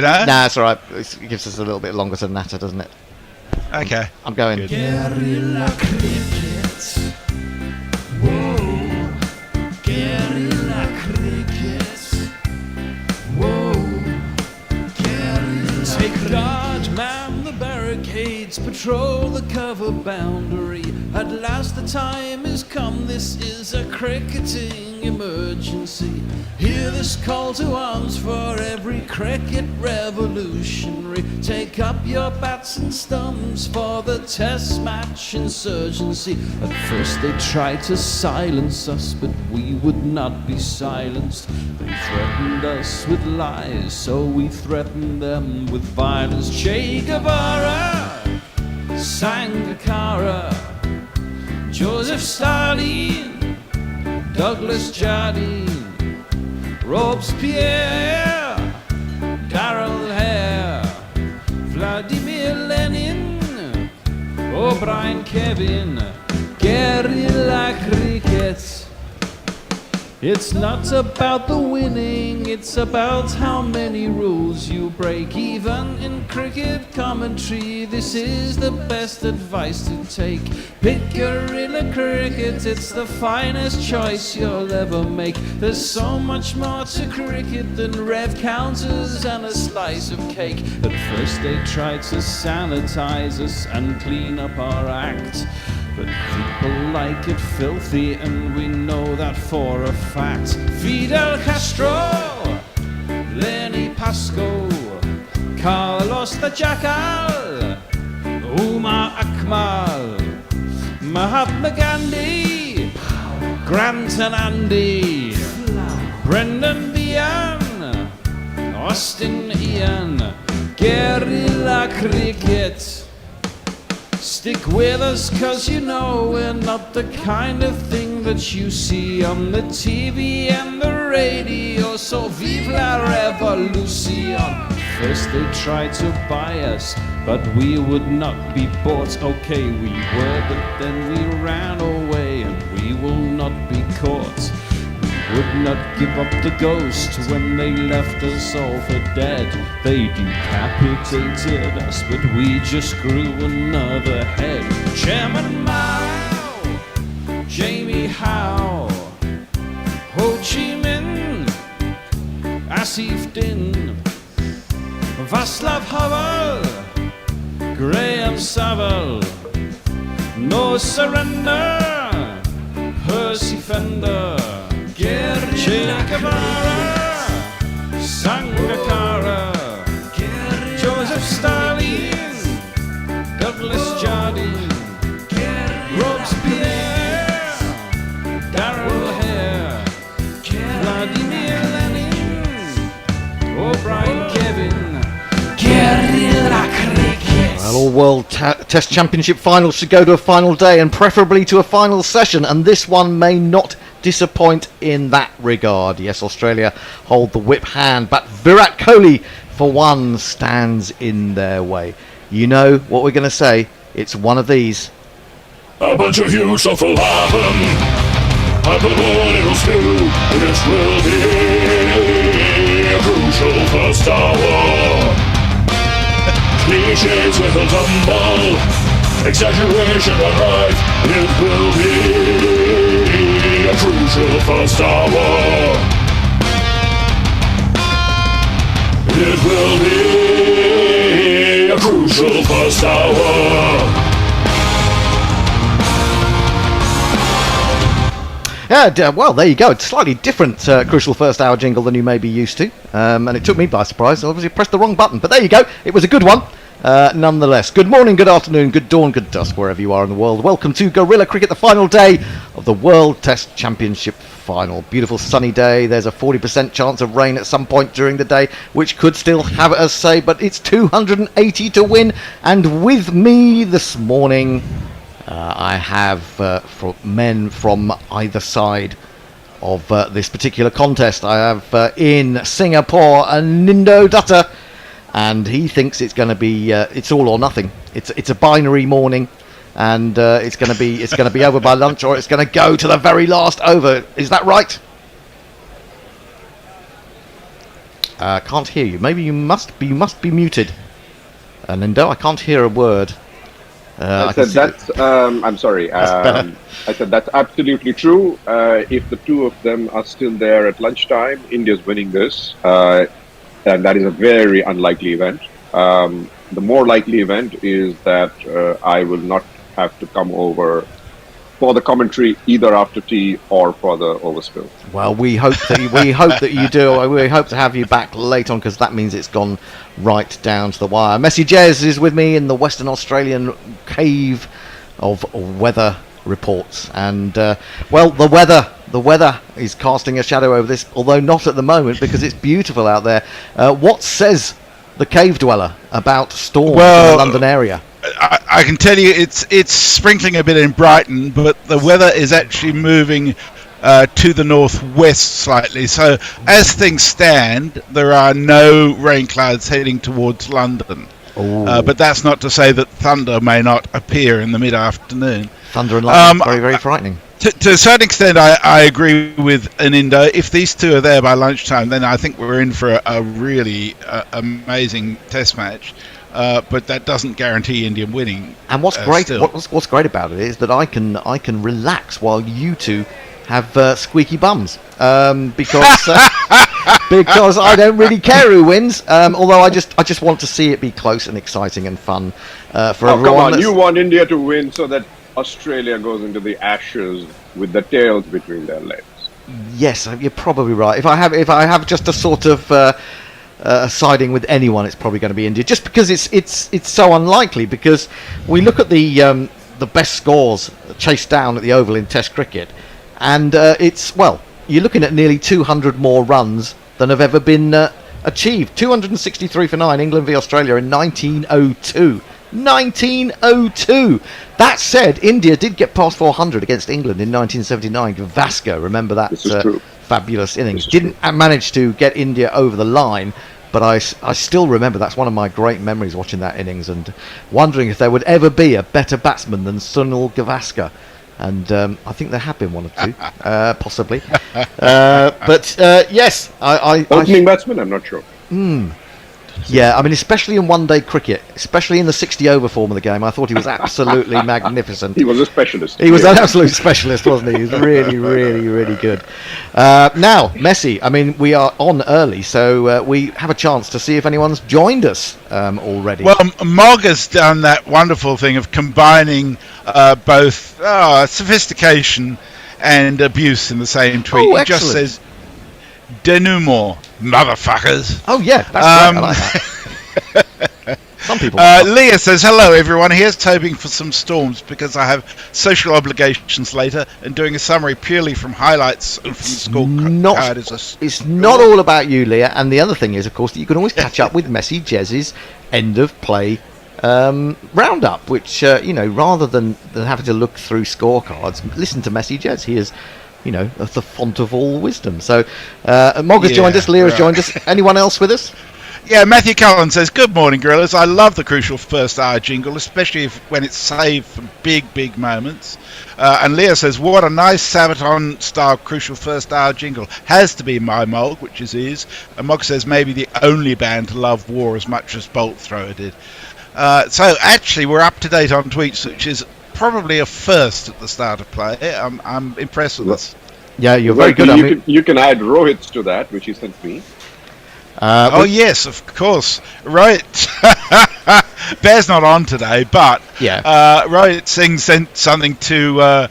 know? Nah, it's all right. It gives us a little bit longer to natter, doesn't it? Okay. I'm going. Good. Guerrilla cricket. Whoa. Guerrilla cricket. Whoa. Guerrilla. Take guard, man the barricades, patrol the cover boundary. At last the time has come, this is a cricketing emergency. Hear this call to arms for every cricket revolutionary. Take up your bats and stumps for the test match insurgency. At first they tried to silence us, but we would not be silenced. They threatened us with lies, so we threatened them with violence. Che Guevara, Sangakkara, Joseph Stalin, Douglas Jardine, Robespierre, Darrell Hare, Vladimir Lenin, O'Brien Kevin, guerrilla cricket. It's not about the winning, it's about how many rules you break. Even in cricket commentary, this is the best advice to take. Pick guerrilla cricket, it's the finest choice you'll ever make. There's so much more to cricket than rev counters and a slice of cake. At first they tried to sanitize us and clean up our act, but people like it filthy, and we know that for a fact. Fidel Castro, Lenny Pascoe, Carlos the Jackal, Umar Akmal, Mahatma Gandhi, Grant and Andy, Brendan Behan, Austin Ian, guerrilla cricket. Stick with us, cause you know we're not the kind of thing that you see on the TV and the radio. So vive la revolution. First they tried to buy us, but we would not be bought. Okay, we were, but then we ran away, and we will not be caught. We would not give up the ghost when they left us all for dead. They decapitated us, but we just grew another head. Chairman Mao, Jamie Howe, Ho Chi Minh, Asif Din, Václav Havel, Graham Saville, No Surrender, Percy Fender, Che Guevara, Sangakkara, Joseph Stalin, Douglas Jardine, Robespierre, Darrell Hare, Vladimir Lenin, O'Brien Kevin, guerrilla cricket. Well, all World Test Championship finals should go to a final day, and preferably to a final session, and this one may not disappoint in that regard. Yes, Australia hold the whip hand, but Virat Kohli, for one, stands in their way. You know what we're going to say? It's one of these. A bunch of you stuff will happen. I put what it'll stew. This will be a crucial first hour. Cliches will tumble, exaggeration run rife. It will be a crucial first hour. It will be a crucial first hour. Yeah, well, there you go. It's a slightly different Crucial First Hour jingle than you may be used to. And it took me by surprise. I obviously pressed the wrong button. But there you go. It was a good one. Nonetheless, good morning, good afternoon, good dawn, good dusk, wherever you are in the world. Welcome to Guerrilla Cricket, the final day of the World Test Championship final. Beautiful sunny day. There's a 40% chance of rain at some point during the day, which could still have us say, but it's 280 to win. And with me this morning, I have men from either side of this particular contest. I have in Singapore Nindo Dutta, and he thinks it's going to be it's all or nothing. It's a binary morning, and it's going to be over by lunch, or it's going to go to the very last over. Is that right? Can't hear you. Maybe you must be muted. Nindo, I can't hear a word. I said that's. I'm sorry. That's better. I said that's absolutely true. If the two of them are still there at lunchtime, India's winning this, and that is a very unlikely event. The more likely event is that I will not have to come over for the commentary either after tea or for the overspill. Well, we hope that you do. We hope to have you back late on, because that means it's gone right down to the wire. Messi Jez is with me in the Western Australian cave of weather reports, and well, the weather is casting a shadow over this, although not at the moment because it's beautiful out there. What says the cave dweller about storms in the London area? I can tell you it's sprinkling a bit in Brighton, but the weather is actually moving to the northwest slightly. So as things stand, there are no rain clouds heading towards London. But that's not to say that thunder may not appear in the mid-afternoon. Thunder and lightning, very, very frightening. To a certain extent, I agree with Anindo. If these two are there by lunchtime, then I think we're in for a really amazing test match. But that doesn't guarantee India winning. And what's great, what's great about it is that I can relax while you two have squeaky bums, because because I don't really care who wins. Although I just want to see it be close and exciting and fun for everyone. Come on, you want India to win so that Australia goes into the Ashes with the tails between their legs. Yes, you're probably right. If I have just a sort of siding with anyone, it's probably going to be India, just because it's so unlikely. Because we look at the best scores chased down at the Oval in Test cricket, and you're looking at nearly 200 more runs than have ever been achieved. 263 for 9, England v Australia in 1902. 1902. That said, India did get past 400 against England in 1979. Gavaskar, remember that fabulous innings. Didn't manage to get India over the line, but I still remember. That's one of my great memories, watching that innings and wondering if there would ever be a better batsman than Sunil Gavaskar. And I think there have been one or two, possibly. But yes, opening batsman, I'm not sure. Yeah, I mean, especially in one-day cricket, especially in the 60-over form of the game, I thought he was absolutely magnificent. He was a specialist. He was an absolute specialist, wasn't he? He was really, really, really good. Now, Messi, I mean, we are on early, so we have a chance to see if anyone's joined us already. Well, Mog has done that wonderful thing of combining both sophistication and abuse in the same tweet. Oh, he just says, denouement, motherfuckers. Oh yeah, that's right. I like that. Some people. Leah says, hello everyone, here's hoping for some storms because I have social obligations later, and doing a summary purely from highlights and from scorecard. It's not all about you, Leah, and the other thing is, of course, that you can always catch up with Messi Jez's end of play roundup, which rather than having to look through scorecards, listen to Messi Jez. He is the font of all wisdom. So Mog has joined us, Leah has joined us. Anyone else with us? Yeah, Matthew Cullen says, good morning, Gorillas. I love the Crucial First Hour jingle, especially when it's saved for big moments. And Leah says, what a nice Sabaton-style Crucial First Hour jingle. Has to be my Mog, which is his. And Mog says, maybe the only band to love war as much as Bolt Thrower did. So actually, we're up to date on tweets, which is probably a first at the start of play. I'm impressed with this. Yeah, you're very good. You can add Rohit's to that, which he sent me. Yes, of course. Right. Bear's not on today, but Rohit Singh sent something to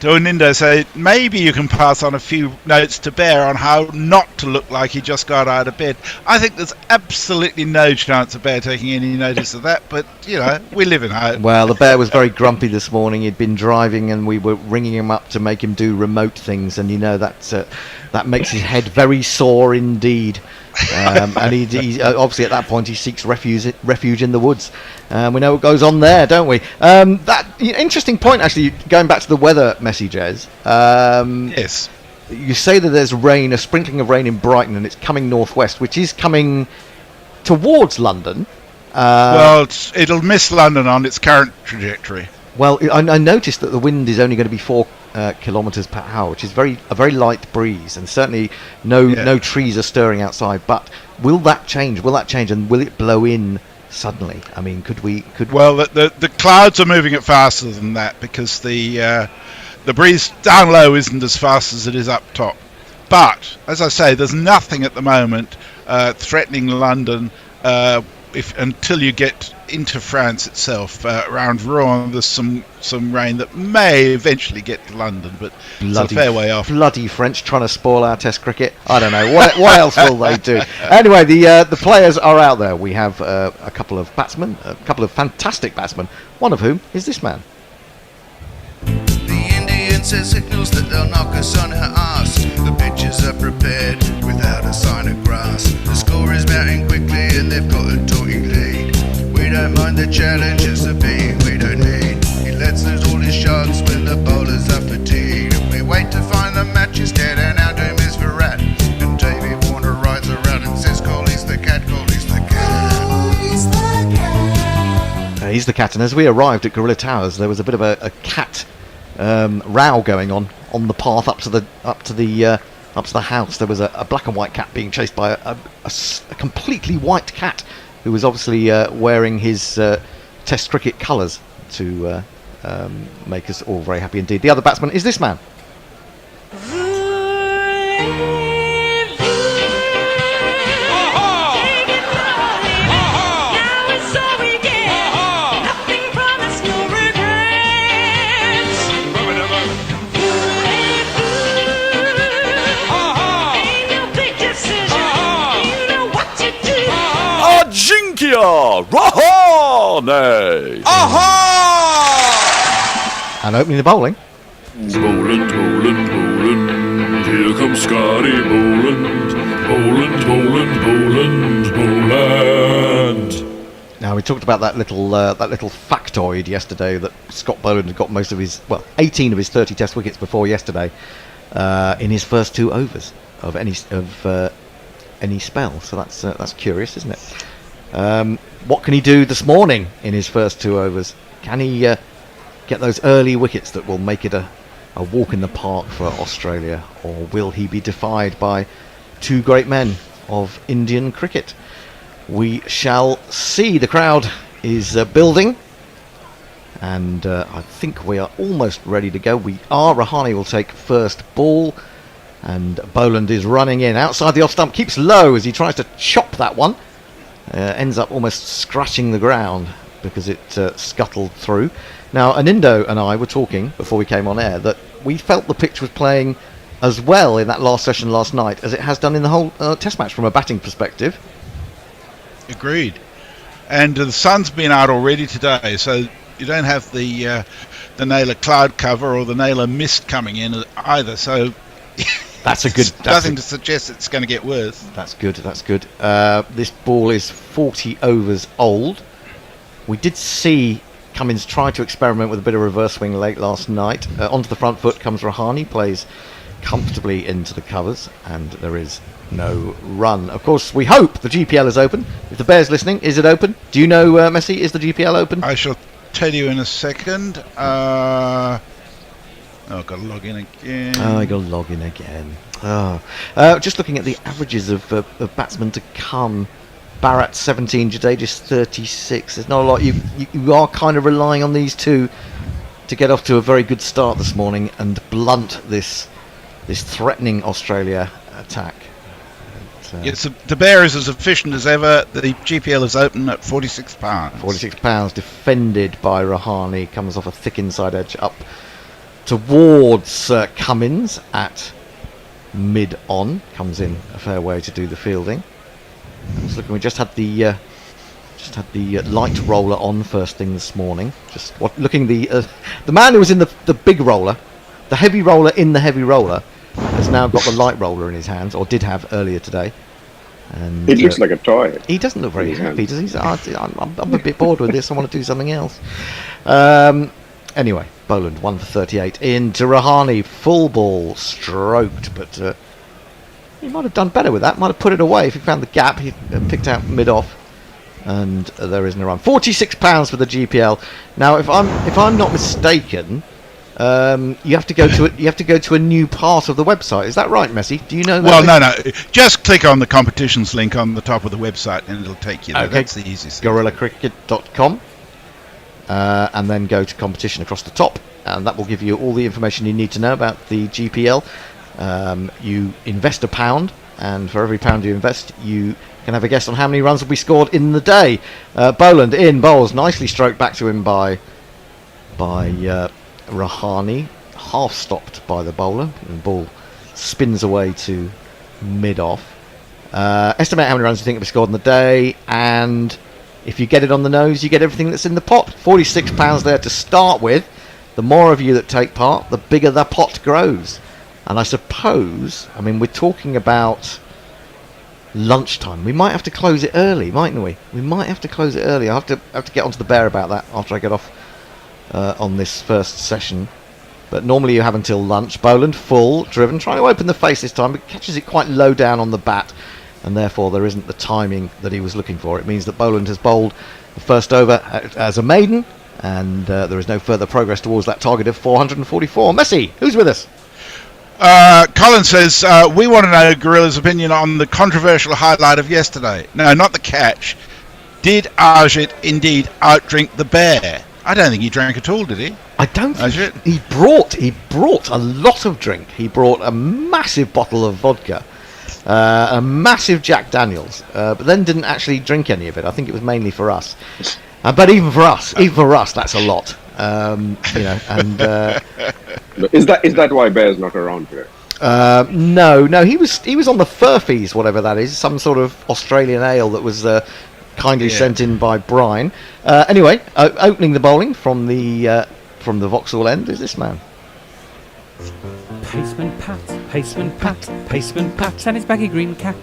Anindo, say maybe you can pass on a few notes to Bear on how not to look like he just got out of bed. I think there's absolutely no chance of Bear taking any notice of that, but we live in hope. Well, the Bear was very grumpy this morning. He'd been driving and we were ringing him up to make him do remote things, and that makes his head very sore indeed. And he obviously at that point he seeks refuge in the woods. We know what goes on there, don't we? That interesting point, actually, going back to the weather messages. Yes. You say that there's rain, a sprinkling of rain in Brighton, and it's coming northwest, which is coming towards London. Well, it'll miss London on its current trajectory. Well, I noticed that the wind is only going to be 4 kilometres per hour, which is a very light breeze, and certainly no trees are stirring outside. But will that change? Will that change, and will it blow in suddenly? I mean, could Well, the clouds are moving it faster than that, because the breeze down low isn't as fast as it is up top. But as I say, there's nothing at the moment threatening London until you get into France itself. Around Rouen, there's some rain that may eventually get to London, but it's a fair way off. Bloody French trying to spoil our Test cricket. I don't know. What else will they do? Anyway, the players are out there. We have a couple of batsmen, a couple of fantastic batsmen, one of whom is this man. The Indian says signals that they'll knock us on her arse. The pitches are prepared without a sign of grass. The score is mounting quickly and they've got a talking lead. We don't mind the challenge, it's the beating we don't need. He lets loose all his shots when the bowlers are fatigued. And we wait to find the match instead, and our doom is for rat. And Davey Warner rides around and says, Colley's the cat, Colley's the cat. Colley's the cat. He's the cat, and as we arrived at Gorilla Towers, there was a bit of a cat row going on the path up to the house. There was a black and white cat being chased by a completely white cat who was obviously wearing his Test cricket colours to make us all very happy indeed. The other batsman is this man. Rahane! Aha! And opening the bowling. Boland, Boland, Boland. Here comes Scotty Boland. Boland, Boland, Boland, Boland. Now, we talked about that little factoid yesterday that Scott Boland had got 18 of his 30 Test wickets before yesterday in his first 2 overs of any spell. So that's curious, isn't it? What can he do this morning in his first 2 overs? Can he get those early wickets that will make it a walk in the park for Australia, or will he be defied by 2 great men of Indian cricket? We shall see. The crowd is building, and I think we are almost ready to go. Rahane will take first ball, and Boland is running in outside the off stump, keeps low as he tries to chop that one. Ends up almost scratching the ground because it scuttled through. Now, Anindo and I were talking before we came on air that we felt the pitch was playing as well in that last session last night as it has done in the whole Test match from a batting perspective. Agreed. And the sun's been out already today, so you don't have the Naylor cloud cover or the Naylor mist coming in either. So that's a good. Nothing to suggest it's going to get worse. That's good. This ball is 40 overs old. We did see Cummins try to experiment with a bit of reverse swing late last night. Onto the front foot comes Rahane, plays comfortably into the covers, and there is no run. Of course, we hope the GPL is open. If the Bear's listening, is it open? Do you know, Messi, is the GPL open? I shall tell you in a second. I've got to log in again. I got to log in again. Just looking at the averages of batsmen to come. Bharat 17, Jadeja's 36. There's not a lot. You are kind of relying on these two to get off to a very good start this morning and blunt this threatening Australia attack. Yes, the Bear is as efficient as ever. The GPL is open at £46. £46 defended by Rahane. Comes off a thick inside edge up towards Cummins at mid-on. Comes in a fair way to do the fielding. We just had the light roller on first thing this morning. Looking the man who was in the big roller, the heavy roller in the heavy roller, has now got the light roller in his hands, or did have earlier today. And it looks like a toy. He doesn't look very happy, does he? I'm a bit bored with this. I want to do something else. Anyway, Boland 1 for 38 into Rahane, full ball stroked, but he might have done better with that. Might have put it away if he found the gap. He picked out mid off, and there isn't a run. £46 for the GPL. Now, if I'm not mistaken, you have to go to a new part of the website. Is that right, Messi? Do you know that? Well, no. Just click on the competitions link on the top of the website and it'll take you there. Okay. That's the easiest thing. GorillaCricket.com, and then go to competition across the top, and that will give you all the information you need to know about the GPL. You invest £1, and for every £1 you invest, you can have a guess on how many runs will be scored in the day. Boland in bowls, nicely stroked back to him by Rahani, half stopped by the bowler, and the ball spins away to mid-off. Estimate how many runs you think will be scored in the day, and if you get it on the nose, you get everything that's in the pot. £46 there to start with. The more of you that take part, the bigger the pot grows. And I suppose, we're talking about lunchtime. We might have to close it early, mightn't we? We might have to close it early. I have to get onto the bear about that after I get off on this first session. But normally you have until lunch. Boland, full, driven, trying to open the face this time, but catches it quite low down on the bat, and therefore there isn't the timing that he was looking for. It means that Boland has bowled the first over as a maiden, and there is no further progress towards that target of 444. Messi, who's with us? Colin says, we want to know Gorilla's opinion on the controversial highlight of yesterday. No, not the catch. Did Ajit indeed outdrink the bear? I don't think he drank at all, did he? I don't think he brought a lot of drink. He brought a massive bottle of vodka, a massive Jack Daniels, but then didn't actually drink any of it. I think it was mainly for us. But even for us, that's a lot. Is that why Bear's not around here? No, he was on the Furfies, whatever that is, some sort of Australian ale that was kindly sent in by Brian. Anyway, opening the bowling from the Vauxhall end is this man. Paceman Pat, and his baggy green cap.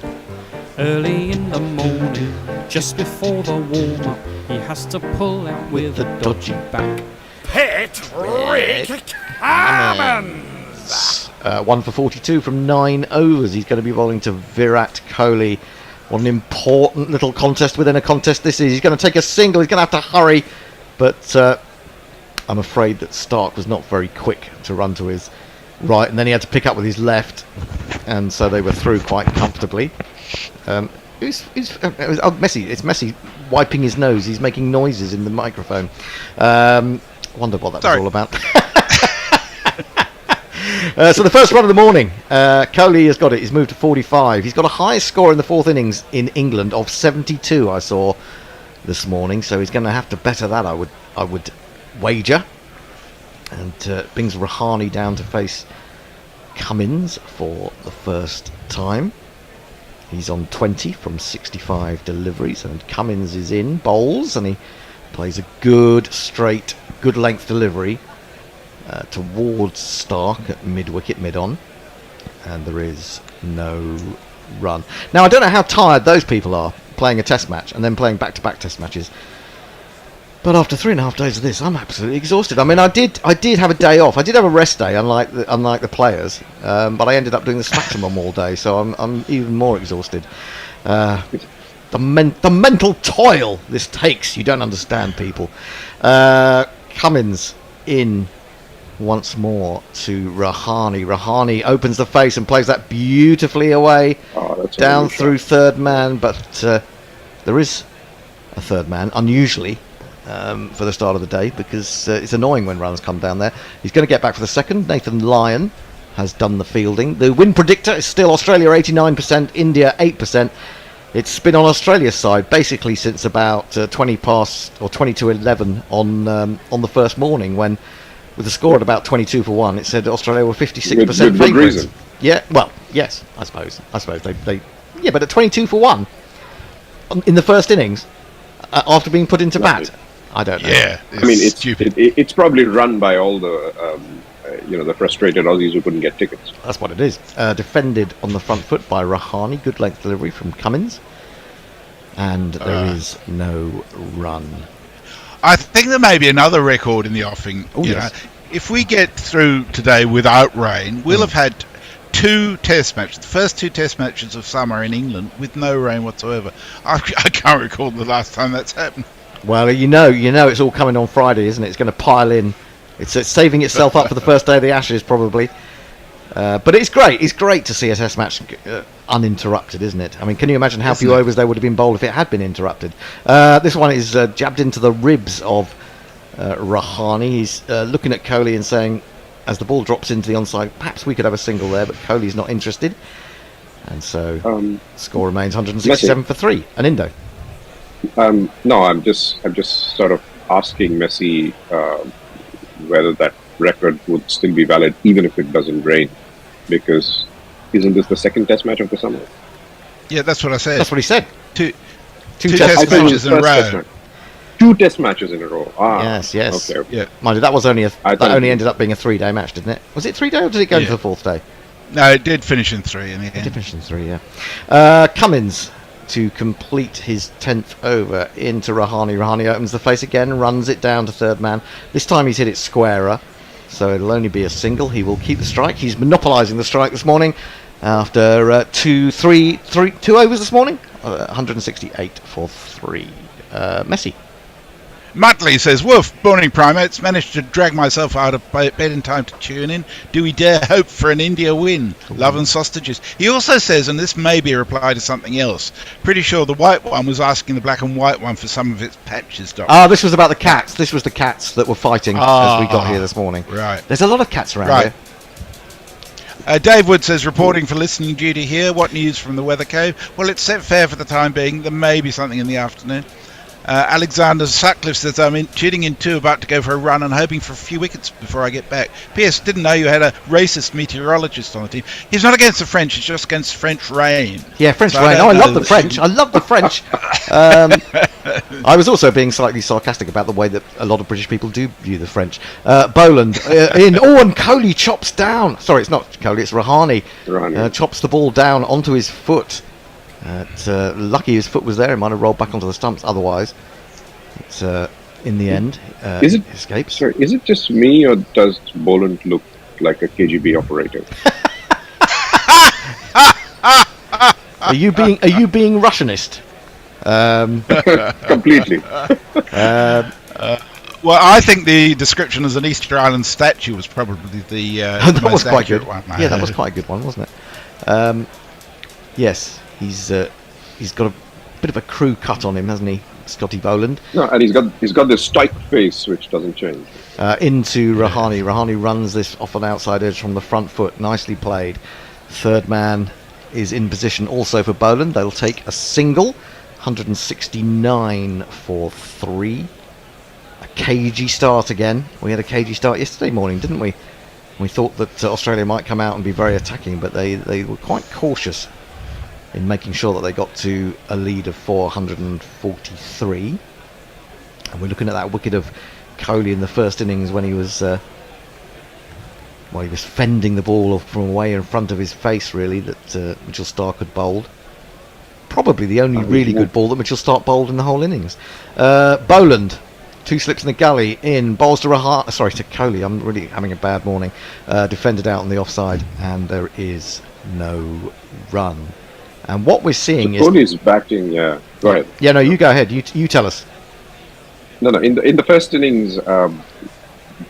Early in the morning, just before the warm-up, he has to pull out with a dodgy back. Patrick Cummins! 1 for 42 from 9 overs. He's going to be bowling to Virat Kohli. What an important little contest within a contest this is. He's going to take a single. He's going to have to hurry. But I'm afraid that Stark was not very quick to run to his right. And then he had to pick up with his left. And so they were through quite comfortably. Messi. It's Messi wiping his nose. He's making noises in the microphone. Wonder what that was all about. So the first run of the morning, Kohli has got it. He's moved to 45. He's got a highest score in the fourth innings in England of 72. I saw this morning, so he's going to have to better that. I would wager, and brings Rahani down to face Cummins for the first time. He's on 20 from 65 deliveries, and Cummins is in, bowls, and he plays a good, straight, good length delivery towards Stark at mid-wicket, mid-on, and there is no run. Now, I don't know how tired those people are playing a test match and then playing back-to-back test matches, but after 3.5 days of this, I'm absolutely exhausted. I did have a day off. I did have a rest day, unlike the players, but I ended up doing the Smackdown all day, so I'm even more exhausted. The mental toil this takes, you don't understand, people. Cummins in once more to Rahani. Rahani opens the face and plays that beautifully away, down through third man, but there is a third man, unusually, for the start of the day, because it's annoying when runs come down there. He's going to get back for the second. Nathan Lyon has done the fielding. The win predictor is still Australia 89%, India 8%. It's been on Australia's side basically since about 20 past or 20 to 11 on the first morning, when, with the score at about 22 for 1, it said Australia were 56% favourites. Yeah, well, yes, I suppose they yeah, but at 22 for 1 in the first innings, after being put into bat, I don't know. Yeah, it's stupid. It's probably run by all the the frustrated Aussies who couldn't get tickets. That's what it is. Defended on the front foot by Rahani. Good length delivery from Cummins. And there is no run. I think there may be another record in the offing. Oh, yes. If we get through today without rain, we'll have had 2 test matches, the first 2 test matches of summer in England with no rain whatsoever. I can't recall the last time that's happened. Well, you know it's all coming on Friday, isn't it? It's going to pile in It's saving itself up for the first day of the Ashes, probably. But it's great. It's great to see a Test match uninterrupted, isn't it? I mean, can you imagine how few overs there would have been bowled if it had been interrupted? This one is jabbed into the ribs of Rahane. He's looking at Kohli and saying, as the ball drops into the onside, perhaps we could have a single there, but Kohli's not interested. And so, score remains 167 for 3. An Indo. No, I'm just sort of asking Messi whether that record would still be valid even if it doesn't rain, because isn't this the second Test match of the summer? Yeah, that's what I said. That's what he said. Two Test matches in a row. 2 Test matches in a row. Yes. Okay. Yeah. Mind you, that only ended up being a 3-day match, didn't it? Was it 3-day or did it go into the 4th day? No, it did finish in 3 in the end. It did finish in 3, yeah. Cummins to complete his 10th over into Rahane. Rahane opens the face again, runs it down to third man. This time he's hit it squarer, so it'll only be a single. He will keep the strike. He's monopolising the strike this morning after 2 overs this morning. 168 for 3. Messi. Muttley says, Woof, morning primates, managed to drag myself out of bed in time to tune in. Do we dare hope for an India win? Love and sausages. He also says, and this may be a reply to something else, pretty sure the white one was asking the black and white one for some of its patches, Doctor. This was about the cats. This was the cats that were fighting as we got here this morning. Right. There's a lot of cats around here. Dave Wood says, reporting for listening duty here. What news from the weather cave? Well, it's set fair for the time being. There may be something in the afternoon. Alexander Sutcliffe says, I'm tuning in too, about to go for a run and hoping for a few wickets before I get back. P.S. Didn't know you had a racist meteorologist on the team. He's not against the French, it's just against French rain. Yeah, French rain. I love the French. I love the French. I was also being slightly sarcastic about the way that a lot of British people do view the French. Boland and Kohli chops down. Sorry, it's not Kohli, it's Rahane. Chops the ball down onto his foot. Lucky his foot was there. He might have rolled back onto the stumps otherwise. It's, in the end, it escapes. Sorry, is it just me or does Boland look like a KGB operator? Are you being Russianist? Completely. Well, I think the description as an Easter Island statue was probably the that most was quite good. one. Yeah, that was quite a good one, wasn't it? Yes, he's got a bit of a crew cut on him, hasn't he, Scotty Boland? No, and he's got this strike face which doesn't change. Into Rahane. Rahane runs this off an outside edge from the front foot. Nicely played. Third man is in position also for Boland. They'll take a single. 169 for 3. A cagey start again. We had a cagey start yesterday morning, didn't we? We thought that Australia might come out and be very attacking, but they were quite cautious in making sure that they got to a lead of 443. And we're looking at that wicket of Kohli in the first innings when he was fending the ball from way in front of his face, really, that Mitchell Starc had bowled. Probably the only really good ball that Mitchell Starc bowled in the whole innings. Boland, 2 slips in the gully, in, bowls to Kohli. I'm really having a bad morning. Defended out on the offside, and there is no run. And what we're seeing is Kohli's batting. Yeah, go ahead. Yeah, no, you go ahead. You tell us. No. In the first innings,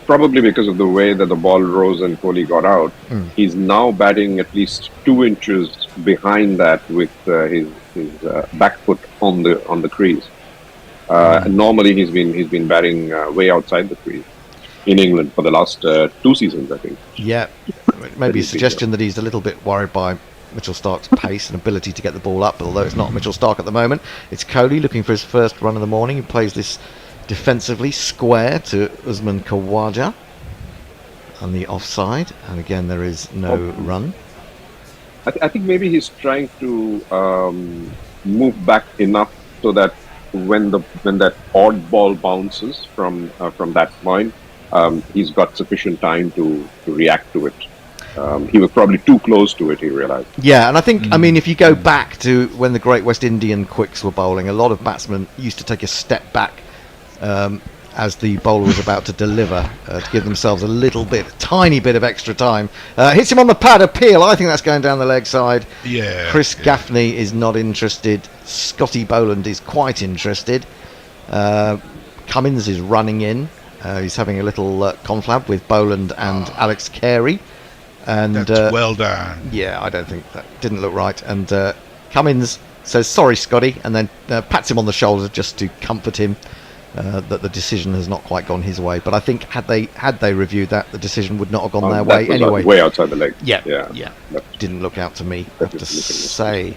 probably because of the way that the ball rose and Kohli got out, he's now batting at least 2 inches behind that with his back foot on the crease. Normally he's been batting way outside the crease in England for the last 2 seasons, I think. Yeah, maybe a suggestion that he's a little bit worried by Mitchell Starc's pace and ability to get the ball up, although it's not Mitchell Starc at the moment. It's Kohli looking for his first run of the morning. He plays this defensively square to Usman Khawaja on the offside, and again there is no run. I think maybe he's trying to move back enough so that when that odd ball bounces from that point, he's got sufficient time to react to it. He was probably too close to it, he realised. Yeah, and I think, I mean, if you go back to when the great West Indian quicks were bowling, a lot of batsmen used to take a step back as the bowler was about to deliver to give themselves a tiny bit of extra time. Hits him on the pad, a peel. I think that's going down the leg side. Yeah. Chris Gaffney is not interested. Scotty Boland is quite interested. Cummins is running in. He's having a little conflab with Boland and Alex Carey. And That's well done. yeah, I don't think that didn't look right. And Cummins says, sorry, Scotty, and then pats him on the shoulder just to comfort him that the decision has not quite gone his way. But I think had they reviewed that, the decision would not have gone their way was anyway. way outside the leg. Yeah. That Didn't look out to me, I have to say.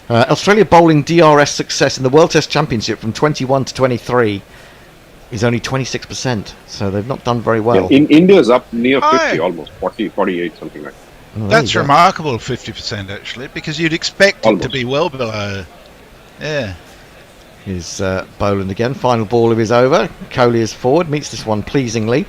Australia bowling DRS success in the World Test Championship from 21 to 23 is only 26%, so they've not done very well. Yeah, India's up near 50, Aye. almost 40, 48, something like that. Oh, there That's you go. remarkable, 50% actually, because you'd expect it to Almost. be well below. Yeah. Here's Boland again. Final ball of his over. Kohli is forward, meets this one pleasingly,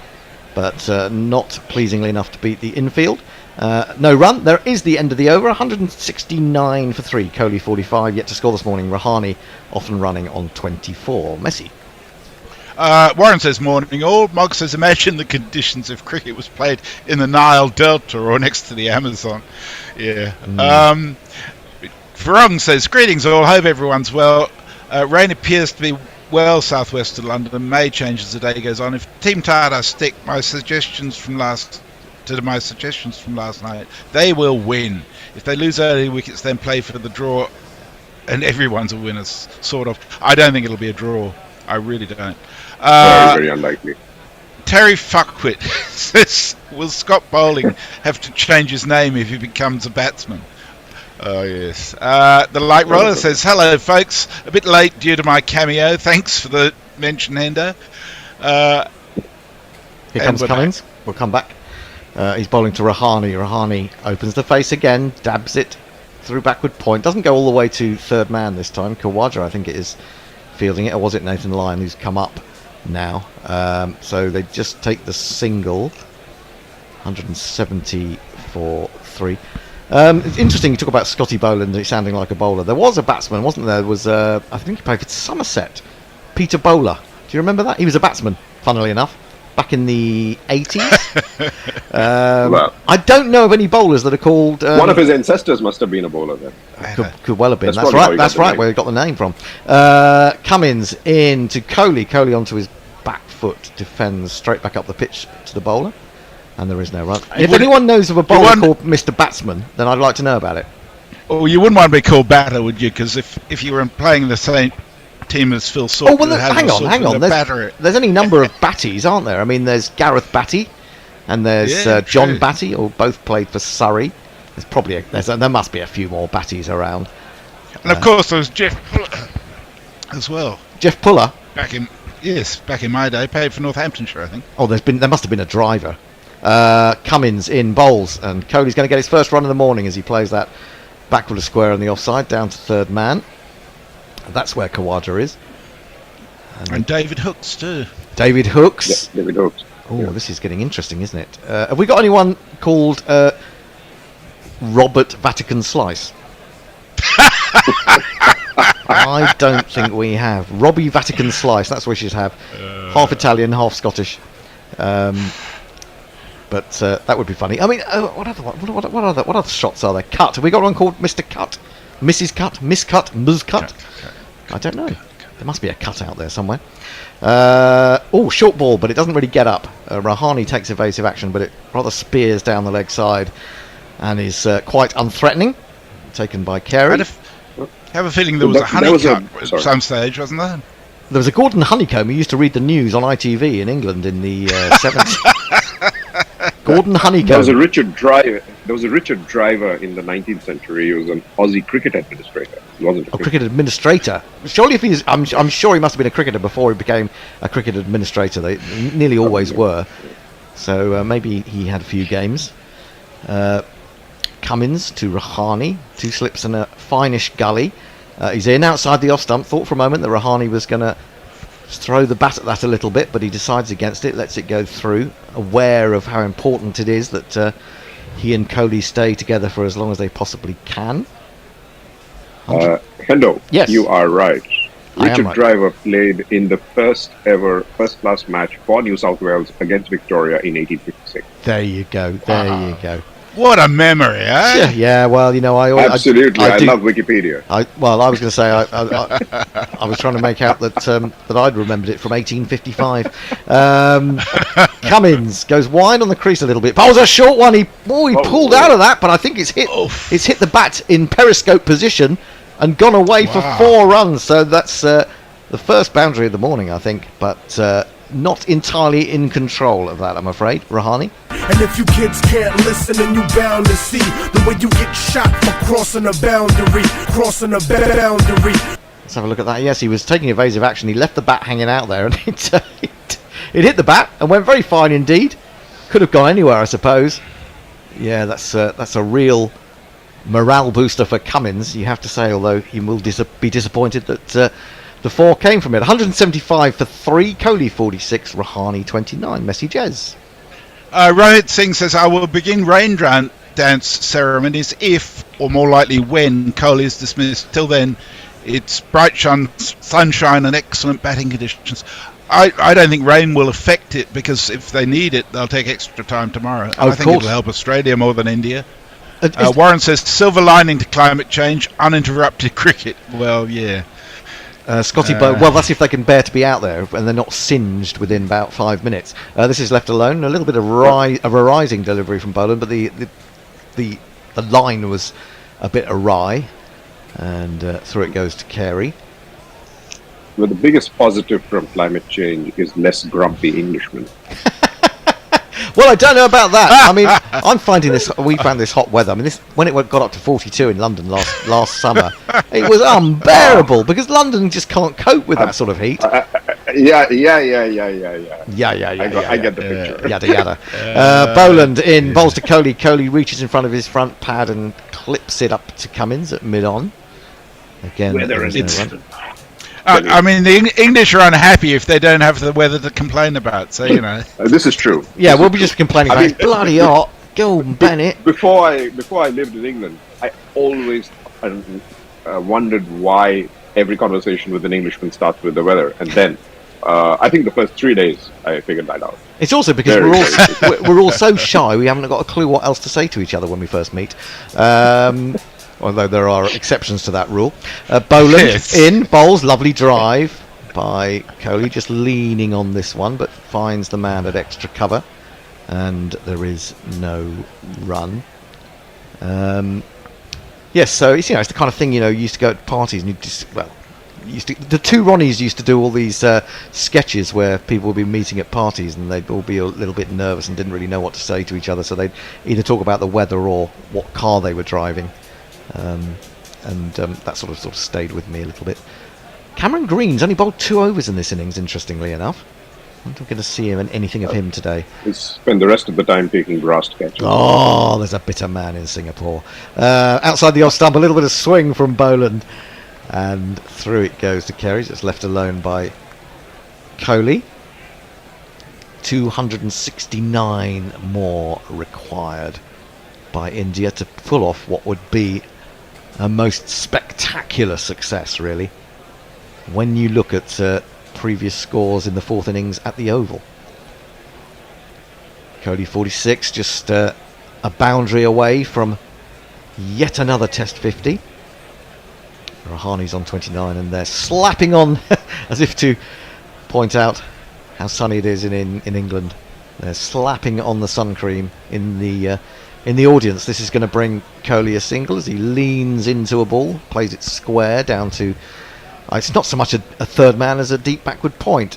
but not pleasingly enough to beat the infield. No run. There is the end of the over. 169 for 3. Kohli 45. Yet to score this morning. Rahane off and running on 24. Messi. Warren says, morning all. Mog says, imagine the conditions if cricket was played in the Nile Delta or next to the Amazon. Yeah. Farong says, greetings all. Hope everyone's well. Rain appears to be well southwest of London. May change as the day goes on. If Team Tata stick to my suggestions from last night, they will win. If they lose early wickets, then play for the draw, and everyone's a winner, sort of. I don't think it'll be a draw. I really don't. Very, very unlikely. Terry Fuckwit says, will Scott Bowling have to change his name if he becomes a batsman? Oh, yes. The Light Roller says, hello, folks. A bit late due to my cameo. Thanks for the mention, Hendo. Here comes Cummins. We'll come back. He's bowling to Rahane. Rahane opens the face again, dabs it through backward point. Doesn't go all the way to third man this time. Khawaja, I think it is, fielding it. Or was it Nathan Lyon who's come up now? So they just take the single. 170 for 3. It's interesting you talk about Scotty Boland sounding like a bowler. There was a batsman, wasn't there? There was I think he played for Somerset, Peter Bowler. Do you remember that? He was a batsman, funnily enough, back in the 80s. Well, I don't know of any bowlers that are called... one of his ancestors must have been a bowler then. Could well have been. That's That's probably how right. he That's got the right. name. Where he got the name from. Cummins in to Kohli. Kohli onto his back foot, defends straight back up the pitch to the bowler, and there is no run. If anyone knows of a bowler called Mr. Batsman, then I'd like to know about it. Oh, you wouldn't want to be called batter, would you? Because if you were playing in the same team as Phil Sawyer, hang on. There's any number of Batties, aren't there? I mean, there's Gareth Batty, and there's John true. Batty, or both played for Surrey. There's probably there must be a few more Batties around. And of course, there was Jeff Puller as well. Jeff Puller. Back in my day, played for Northamptonshire, I think. Oh, there must have been a driver. Cummins in bowls, and Kohli's going to get his first run in the morning as he plays that backward square on the offside down to third man. That's where Khawaja is. And David Hooks too. David Hooks. Yeah, David Hooks. Oh, this is getting interesting, isn't it? Have we got anyone called Robert Vatican Slice? I don't think we have. Robbie Vatican Slice, that's what we should have. Half Italian, half Scottish. But that would be funny. I mean, what other shots are there? Cut. Have we got one called Mr. Cut? Mrs. Cut? Miss Cut? Ms. Cut? I don't know. There must be a cut out there somewhere. Short ball, but it doesn't really get up. Rahane takes evasive action, but it rather spears down the leg side and is quite unthreatening. Taken by Carey. I have a feeling there was a honeycomb at some stage, wasn't there? There was a Gordon Honeycomb who used to read the news on ITV in England in the 70s. Gordon Honeycomb. There was a Richard Driver in the 19th century. He was an Aussie cricket administrator. He wasn't a cricket administrator. Surely, if he's, I'm sure he must have been a cricketer before he became a cricket administrator. They nearly always were. So maybe he had a few games. Cummins to Rahane, 2 slips and a finish gully. He's in outside the off stump. Thought for a moment that Rahane was going to throw the bat at that a little bit, but he decides against it, lets it go through, aware of how important it is that he and Kohli stay together for as long as they possibly can. Hendo, yes, you are right. Richard right. Driver played in the first ever first-class match for New South Wales against Victoria in 1856. There you go. There you go. What a memory, eh? Yeah, well, you know, I Absolutely, I do- love Wikipedia. I was going to say I was trying to make out that that I'd remembered it from 1855. Cummins goes wide on the crease a little bit. Bowls a short one. He pulled out of that, but I think it's hit the bat in periscope position and gone away for 4 runs. So that's the first boundary of the morning, I think, but not entirely in control of that, I'm afraid. Rahani. And if you kids can't listen, then you bound to see the way you get shot for crossing a boundary. Let's have a look at that. Yes, he was taking evasive action. He left the bat hanging out there, and it hit the bat and went very fine indeed. Could have gone anywhere, I suppose. Yeah, that's a real morale booster for Cummins, you have to say, although he will be disappointed that the 4 came from it. 175 for 3, Kohli 46, Rahani 29, messages. Rohit Singh says, I will begin rain dance ceremonies if, or more likely when, Kohli is dismissed. Till then, it's bright sunshine and excellent batting conditions. I don't think rain will affect it, because if they need it, they'll take extra time tomorrow. I think it'll help Australia more than India. Warren says, silver lining to climate change, uninterrupted cricket. Well, yeah. Scotty Bow. Well, that's if they can bear to be out there and they're not singed within about 5 minutes. This is left alone. A little bit of a rising delivery from Boland, but the line was a bit awry, and through it goes to Carey. Well, the biggest positive from climate change is less grumpy Englishmen. Well, I don't know about that. I mean, I'm finding this. We found this hot weather. I mean, when it got up to 42 in London last summer, it was unbearable because London just can't cope with that sort of heat. Yeah. I get the picture. Yada yada. Boland in, bowls to Kohli. Kohli reaches in front of his front pad and clips it up to Cummins at mid-on. Again, Weather is I mean, the English are unhappy if they don't have the weather to complain about. So you know, this is true. Yeah, we'll be just complaining about it's bloody hot. Go on, Bennett. Before I lived in England, I always wondered why every conversation with an Englishman starts with the weather, and then I think the first 3 days I figured that out. It's also because we're all so shy we haven't got a clue what else to say to each other when we first meet. Although there are exceptions to that rule. Boland in, bowls, lovely drive by Kohli, just leaning on this one, but finds the man at extra cover, and there is no run. Yes, so it's the kind of thing you used to go to parties and the two Ronnies used to do all these sketches where people would be meeting at parties and they'd all be a little bit nervous and didn't really know what to say to each other, so they'd either talk about the weather or what car they were driving. That sort of stayed with me a little bit. Cameron Green's only bowled 2 overs in this innings, interestingly enough. I'm not going to see anything of him today. He spent the rest of the time taking grass catches. Oh, there's a bitter man in Singapore. Outside the off stump, a little bit of swing from Boland, and through it goes to Carey. It's left alone by Kohli. 269 more required by India to pull off what would be a most spectacular success, really, when you look at previous scores in the 4th innings at the Oval. Kohli 46, just a boundary away from yet another Test 50. Rahani's on 29, and they're slapping on as if to point out how sunny it is in England. They're slapping on the sun cream in the audience. This is going to bring Kohli a single as he leans into a ball, plays it square down to... it's not so much a third man as a deep backward point.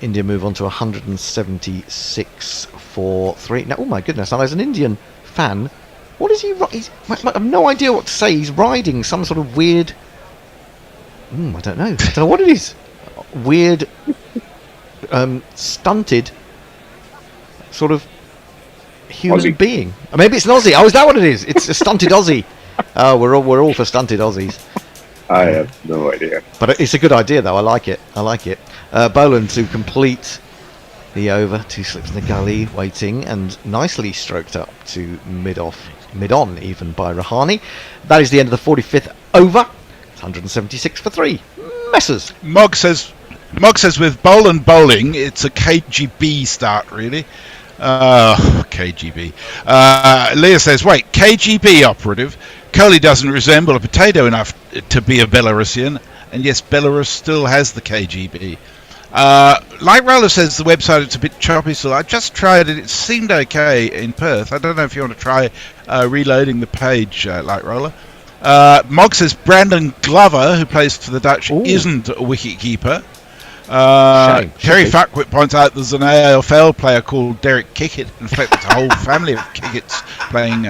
India move on to 176 for 3. Now, oh my goodness, now as an Indian fan, what is he... I have no idea what to say. He's riding some sort of weird... I don't know what it is. Weird, stunted sort of human Aussie being. Or maybe it's an Aussie. Oh, is that what it is? It's a stunted Aussie. Oh, we're all for stunted Aussies. I have no idea. But it's a good idea, though. I like it. Boland to complete the over. 2 slips in the gully, waiting, and nicely stroked up to mid-on even by Rahani. That is the end of the 45th over. It's 176 for 3. Messers. Mog says with Boland bowling, it's a KGB start, really. KGB. Leah says, wait, KGB operative? Kohli doesn't resemble a potato enough to be a Belarusian, and yes, Belarus still has the KGB. Light Roller says the website it's a bit choppy, so I just tried it. It seemed okay in Perth. I don't know if you want to try reloading the page, Light Roller. Mog says Brandon Glover, who plays for the Dutch, isn't a wicketkeeper. Terry Fuckwit points out there's an AFL player called Derek Kickett. In fact, it's a whole family of Kicketts playing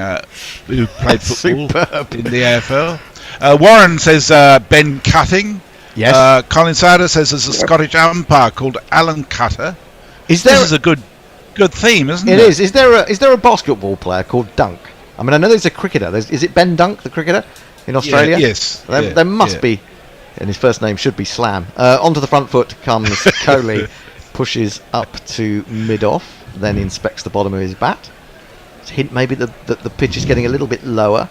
who played football in the AFL. Warren says Ben Cutting. Yes. Colin Sarder says there's a Scottish umpire called Alan Cutter. This is a good theme, isn't it? It is. Is there a basketball player called Dunk? I mean, I know there's a cricketer. Is it Ben Dunk, the cricketer in Australia? Yes. There must be. And his first name should be Slam. Onto the front foot comes Kohli, pushes up to mid-off, then inspects the bottom of his bat. It's a hint maybe that the pitch is getting a little bit lower.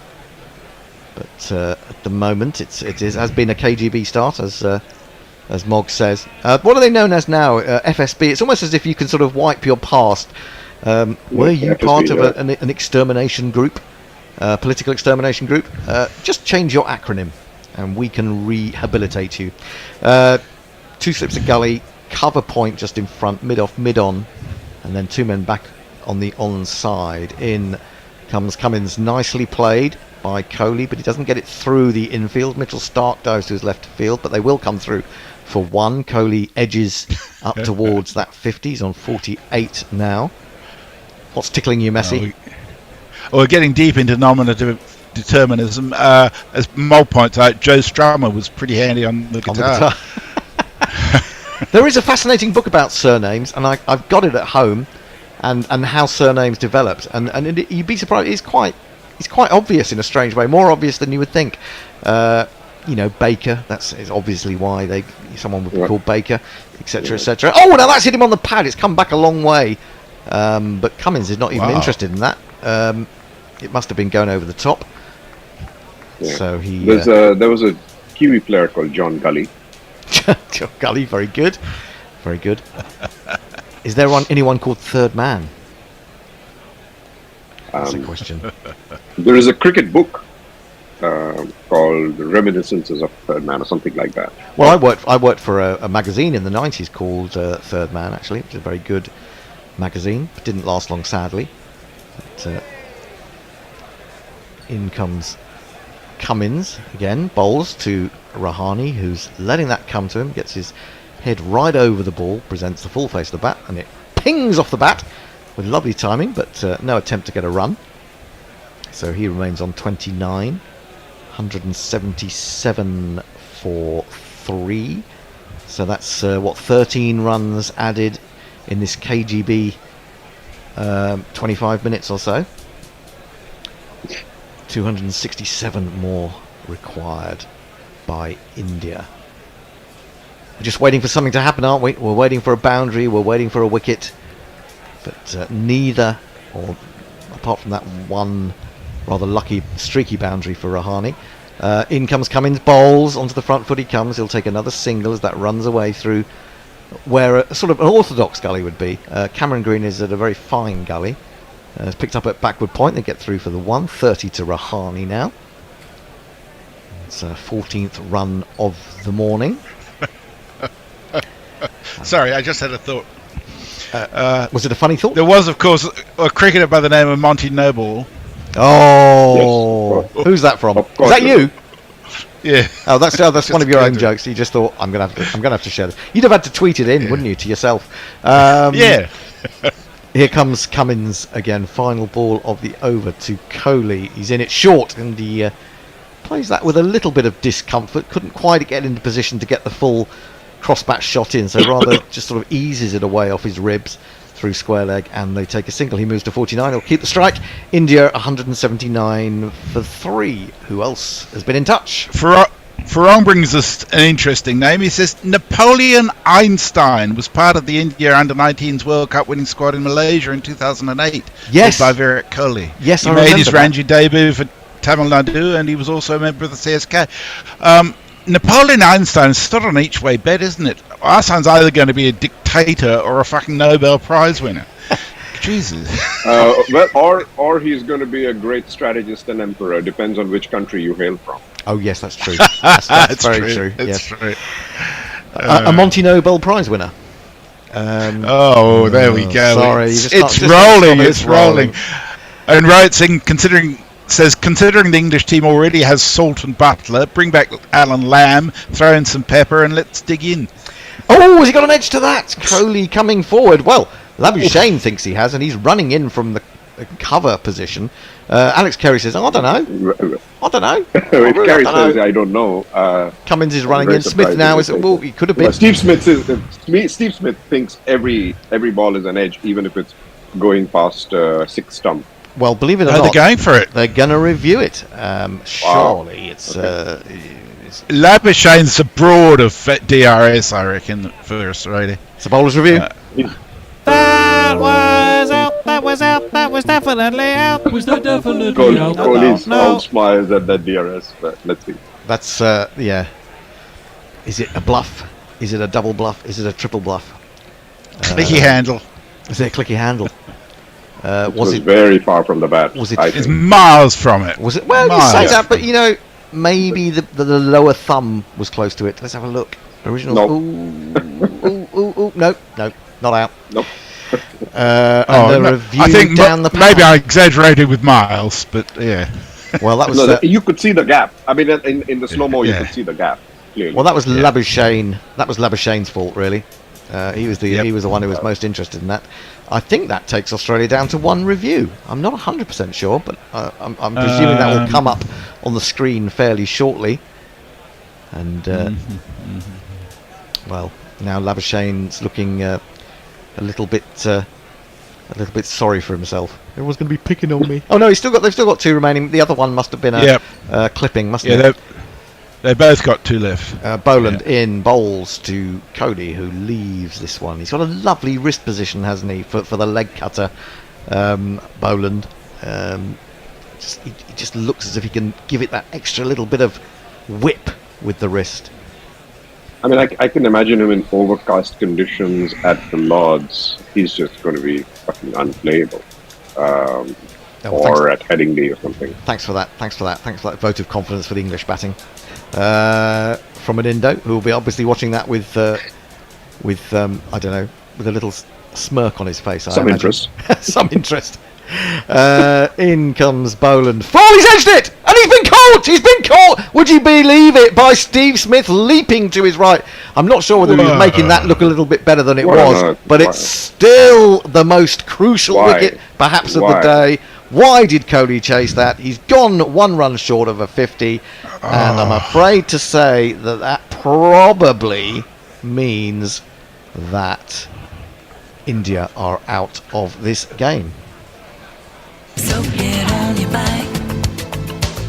But at the moment, it has been a KGB start, as Mog says. What are they known as now? FSB. It's almost as if you can sort of wipe your past. Were you FSB, part of an extermination group, political extermination group? Just change your acronym, and we can rehabilitate you. 2 slips of gully, cover point just in front, mid-off, mid-on, and then 2 men back on the onside. In comes Cummins, nicely played by Kohli, but he doesn't get it through the infield. Mitchell Stark dives to his left field, but they will come through for 1. Kohli edges up towards that 50. He's on 48 now. What's tickling you, Messi? We're getting deep into nominative determinism. As Mol points out, Joe Strummer was pretty handy on the guitar. There is a fascinating book about surnames, and I've got it at home, and how surnames developed. And you'd be surprised. It's quite obvious in a strange way, more obvious than you would think. Baker. Is obviously why someone would be called Baker, etc., etc. Oh, now that's hit him on the pad. It's come back a long way, but Cummins is not even interested in that. It must have been going over the top. Yeah. So he. There was a Kiwi player called John Gully. John Gully, very good, very good. Is there anyone called Third Man? That's a question. There is a cricket book called Reminiscences of Third Man or something like that. Well, I worked for a magazine in the 90s called Third Man, actually, which is a very good magazine. It didn't last long, sadly. But, in comes Cummins again, bowls to Rahane, who's letting that come to him, gets his head right over the ball, presents the full face of the bat, and it pings off the bat with lovely timing, but no attempt to get a run. So he remains on 29, 177 for 3. So that's 13 runs added in this KGB 25 minutes or so. 267 more required by India. We're just waiting for something to happen, aren't we? We're waiting for a boundary, we're waiting for a wicket, but neither, or apart from that one rather lucky streaky boundary for Rahane. In comes Cummins, bowls onto the front foot he comes. He'll take another single as that runs away through where a sort of an orthodox gully would be. Cameron Green is at a very fine gully. It's picked up at backward point. They get through for the 130 to Rahane now. It's a 14th run of the morning. Sorry, I just had a thought. Was it a funny thought? There was, of course, a cricketer by the name of Monty Noble. Oh, yes, who's that from? Is that you? Yeah. Oh, that's one of your own jokes. You just thought I'm gonna have to share this. You'd have had to tweet it in, wouldn't you, to yourself? Yeah. Here comes Cummins again. Final ball of the over to Kohli. He's in it short, and he plays that with a little bit of discomfort. Couldn't quite get into position to get the full cross-bat shot in, so rather just sort of eases it away off his ribs through square leg, and they take a single. He moves to 49. He'll keep the strike. India 179 for 3. Who else has been in touch? Farong brings us an interesting name. He says Napoleon Einstein was part of the India Under-19s World Cup winning squad in Malaysia in 2008. Yes. By Virat Kohli. Yes, he I made remember his that. Ranji debut for Tamil Nadu, and he was also a member of the CSK. Napoleon Einstein is sort of an each-way bet, isn't it? Einstein's either going to be a dictator or a fucking Nobel Prize winner. Jesus. Or he's going to be a great strategist and emperor. Depends on which country you hail from. Oh yes, that's true. That's very true. It's Yes. true. A Monty Nobel Prize winner. There we go. Sorry, it's rolling. It's rolling. And writing, considering the English team already has Salt and Butler, bring back Alan Lamb, throw in some pepper, and let's dig in. Oh, has he got an edge to that? Crowley coming forward. Well, Labuschagne thinks he has, and he's running in from the cover position. Alex Carey says, I don't know. If Carey says, I don't know. Cummins is running in. Smith now is, well, he could have been. Well, Steve Smith thinks every ball is an edge, even if it's going past 6 stump. Well, believe it or they're not, going for it. They're going to review it. Surely it's... Labuschagne's the broad of DRS, I reckon, for Australia. It's a bowler's review. That was definitely out. Was that definitely out? Kohli's No. all smiles at that DRS, but let's see. That's, yeah. Is it a bluff? Is it a double bluff? Is it a triple bluff? Clicky handle. Is it a clicky handle? Was it very far from the bat? Was it? It's miles from it. Was it? Well, miles. you say that, but you know, maybe the lower thumb was close to it. Let's have a look. Original. Nope. Ooh, no, not out. Nope. And the review I think down the maybe path. I exaggerated with miles, but yeah. Well, that was. No, you could see the gap. I mean, in the slow mo, you Yeah. could see the gap clearly. Well, that was Labuschagne. That was Labuschagne's fault, really. He was the one who was most interested in that. I think that takes Australia down to 1 review. I'm not 100% sure, but I'm presuming that will come up on the screen fairly shortly. And well, now Labuschagne's looking a little bit sorry for himself. Everyone's going to be picking on me. Oh no, they've still got 2 remaining. The other one must have been a clipping, mustn't it? They both got 2 left. Boland in bowls to Cody, who leaves this one. He's got a lovely wrist position, hasn't he, for the leg cutter, Boland. He just looks as if he can give it that extra little bit of whip with the wrist. I mean, I can imagine him in overcast conditions at the Lords. He's just going to be fucking unplayable. Or at Headingley or something. Thanks for that vote of confidence for the English batting. From an Indo, who will be obviously watching that with I don't know, with a little smirk on his face. Some interest. Some interest. In comes Boland. He's edged it! And he's been caught! He's been caught! Would you believe it? By Steve Smith leaping to his right. I'm not sure whether he was making that look a little bit better than it was, but it's still the most crucial wicket, perhaps, of the day. Why did Kohli chase that? He's gone 1 run short of a 50, and I'm afraid to say that probably means that India are out of this game. So get on your bike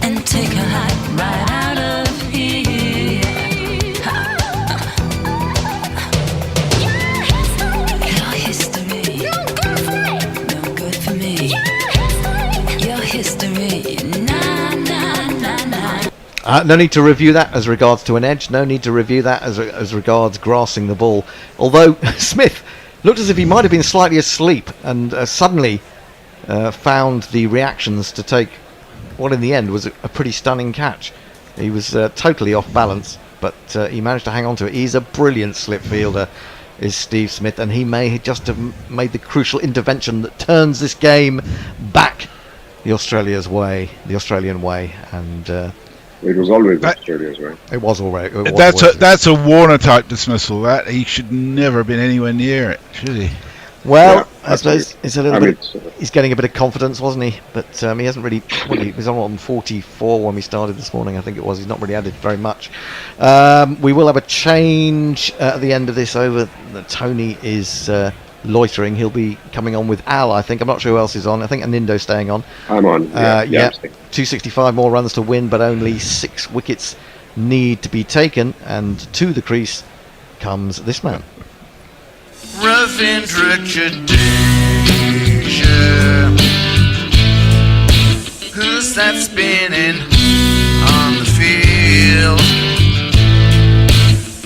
and take a hike right out of here. Your history, no good for me. Your history, nah. No need to review that as regards to an edge. No need to review that as regards grasping the ball. Although Smith looked as if he might have been slightly asleep and suddenly found the reactions to take what in the end was a pretty stunning catch. He was totally off balance, but he managed to hang on to it. He's a brilliant slip fielder, is Steve Smith, and he may just have made the crucial intervention that turns this game back the Australian way, and it was always Australia's way. It was already. That's a Warner type dismissal. That he should never have been anywhere near it, should he? Well, Yeah, I suppose it's a little I mean, bit. He's getting a bit of confidence, wasn't he? But he hasn't really. He was on 44 when we started this morning, I think it was. He's not really added very much. We will have a change at the end of this. Over Tony is loitering. He'll be coming on with Al, I think. I'm not sure who else is on. I think Anindo's staying on. I'm on. I'm staying. 265 more runs to win, but only 6 wickets need to be taken. And to the crease comes this man. Rough introduction. Who's that spinning on the field?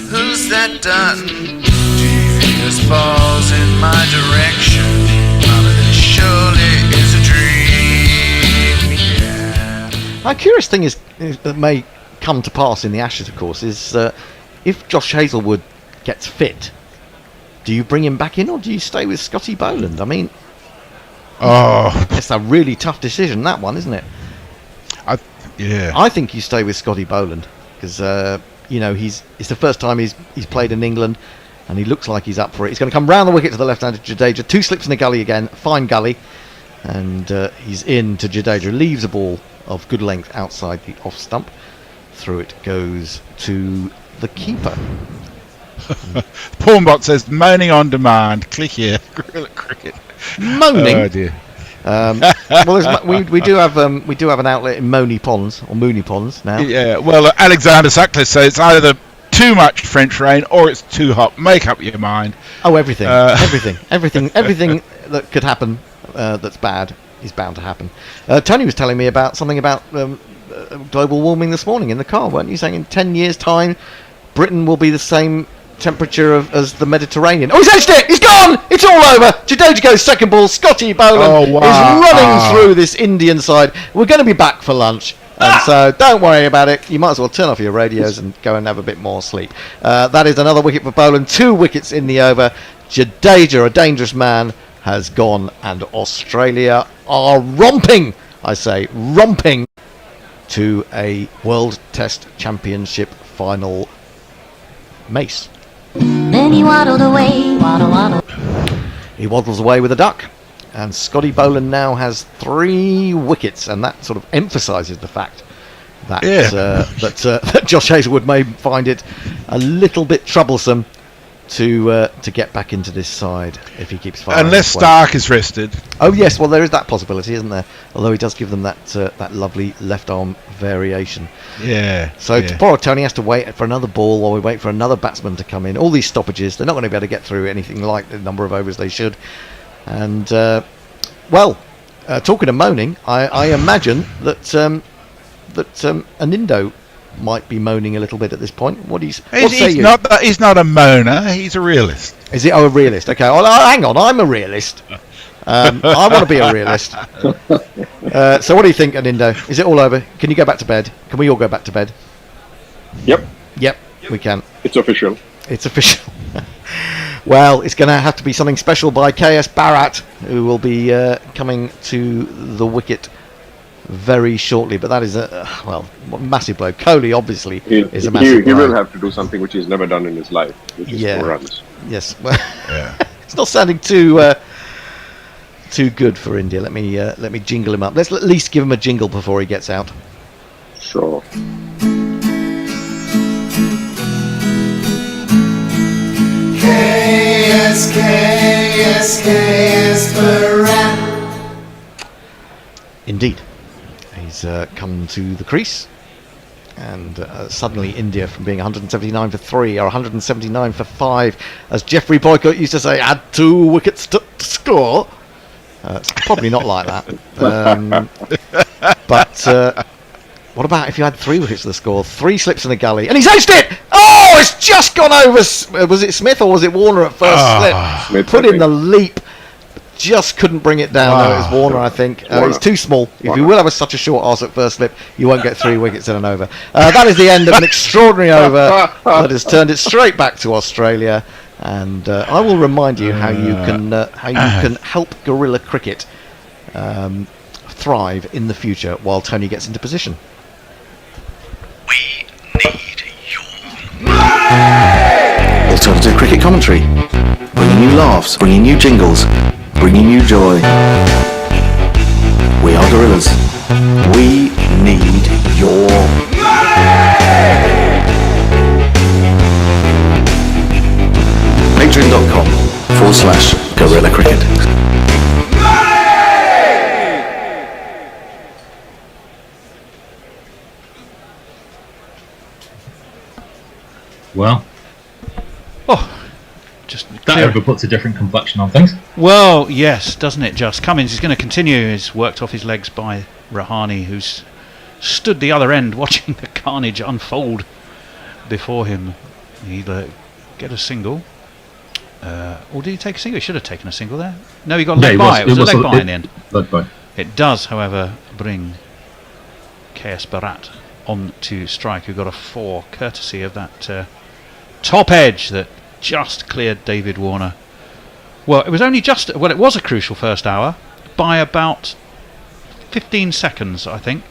Who's that darting devious balls in my direction? Out of this A curious thing is that may come to pass in the Ashes, of course, is if Josh Hazlewood gets fit, do you bring him back in or do you stay with Scotty Boland? I mean, it's a really tough decision, that one, isn't it? I think you stay with Scotty Boland because it's the first time he's played in England, and he looks like he's up for it. He's going to come round the wicket to the left-handed Jadeja. 2 slips in the gully again, fine gully, and he's in to Jadeja. Leaves a ball of good length outside the off stump. Through it goes to the keeper. Pornbot says moaning on demand. Click here. Gorilla Cricket. Moaning. Oh dear. Well, we do have an outlet in Mooney Ponds now. Yeah. Well, Alexander Sutcliffe says it's either too much French rain or it's too hot. Make up your mind. Oh, everything that could happen that's bad is bound to happen. Tony was telling me about something about global warming this morning in the car, weren't you? Saying in 10 years' time, Britain will be the same temperature as the Mediterranean. Oh, he's edged it! He's gone! It's all over! Jadeja goes second ball. Scotty Boland is running through this Indian side. We're going to be back for lunch. And so don't worry about it. You might as well turn off your radios and go and have a bit more sleep. That is another wicket for Boland. 2 wickets in the over. Jadeja, a dangerous man, has gone, and Australia are romping, I say, romping to a World Test Championship final. Mace. Then he waddled away, waddle. He waddles away with a duck, and Scotty Boland now has 3 wickets, and that sort of emphasises the fact that that Josh Hazlewood may find it a little bit troublesome to get back into this side if he keeps firing. Unless Stark is rested. Oh yes, well there is that possibility, isn't there? Although he does give them that lovely left arm variation. Yeah. So poor Tony has to wait for another ball while we wait for another batsman to come in. All these stoppages, they're not going to be able to get through anything like the number of overs they should. And talking of moaning, I imagine that an Indo might be moaning a little bit at this point. He's not a moaner. He's a realist. Is he? Oh, a realist. Okay. Well, hang on. I'm a realist. I want to be a realist. So what do you think, Anindo? Is it all over? Can you go back to bed? Can we all go back to bed? Yep, we can. it's official. It's official. Well, it's going to have to be something special by KS Bharat, who will be coming to the wicket very shortly. But that is a massive blow. Kohli obviously is a massive blow. He will have to do something which he's never done in his life, which is 4 runs. Yes. Well, it's not sounding too good for India. Let me jingle him up. Let's at least give him a jingle before he gets out. Sure. KS Bharat. Indeed. He's come to the crease, and suddenly India, from being 179 for 3 or 179 for 5, as Geoffrey Boycott used to say, had 2 wickets to score. It's probably not like that. But what about if you had 3 wickets to the score, 3 slips in the gully, and he's edged it! Oh, it's just gone over. Was it Smith or was it Warner at first slip? Smith, Put in the leap. Just couldn't bring it down. No, it was Warner, I think. It's too small. If you will have such a short arse at first slip, you won't get 3 wickets in an over. That is the end of an extraordinary over that has turned it straight back to Australia. And I will remind you how you can help guerrilla cricket thrive in the future while Tony gets into position. We need your Alternative cricket commentary, bringing you laughs, bringing you jingles, bringing you joy. We are gorillas. We need your patreon.com/gorilla cricket. Well, Just that over puts a different complexion on things. Well, yes, doesn't it just? Cummins is going to continue his worked off his legs by Rahane, who's stood the other end watching the carnage unfold before him. He'll get a single. Or did he take a single? He should have taken a single there. No, he got leg by. It was a leg by in the end. Leg by. It does, however, bring KS Bharat on to strike, who got a 4 courtesy of that top edge that just cleared David Warner. Well, it was only just, well, it was a crucial first hour by about 15 seconds, I think,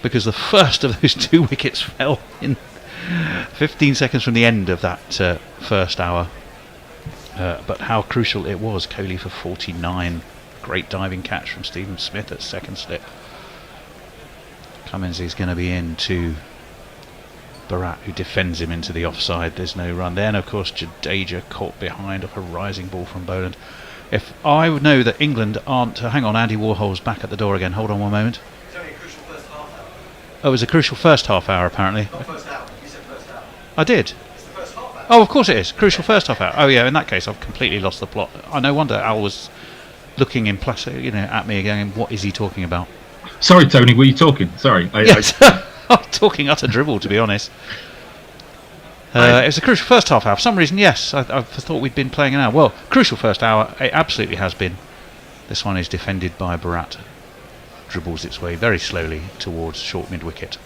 because the first of those 2 wickets fell in 15 seconds from the end of that first hour. But how crucial it was. Kohli for 49. Great diving catch from Stephen Smith at second slip. Cummins is going to be in to Bharat, who defends him into the offside. There's no run. Then, of course, Jadeja caught behind off a rising ball from Boland. If I would know that England aren't... hang on, Andy Warhol's back at the door again. Hold on one moment. It's only a crucial first half hour. Oh, it was a crucial first half hour, apparently. Not first hour. You said first hour. I did. It's the first half hour. Oh, of course it is. Crucial first half hour. Oh, yeah, in that case, I've completely lost the plot. No wonder Al was looking in at me again. What is he talking about? Sorry, Tony, were you talking? Sorry. Yes. I'm talking utter dribble, to be honest. It was a crucial first half hour. For some reason, yes, I thought we'd been playing an hour. Well, crucial first hour, it absolutely has been. This one is defended by Bharat. Dribbles its way very slowly towards short mid-wicket.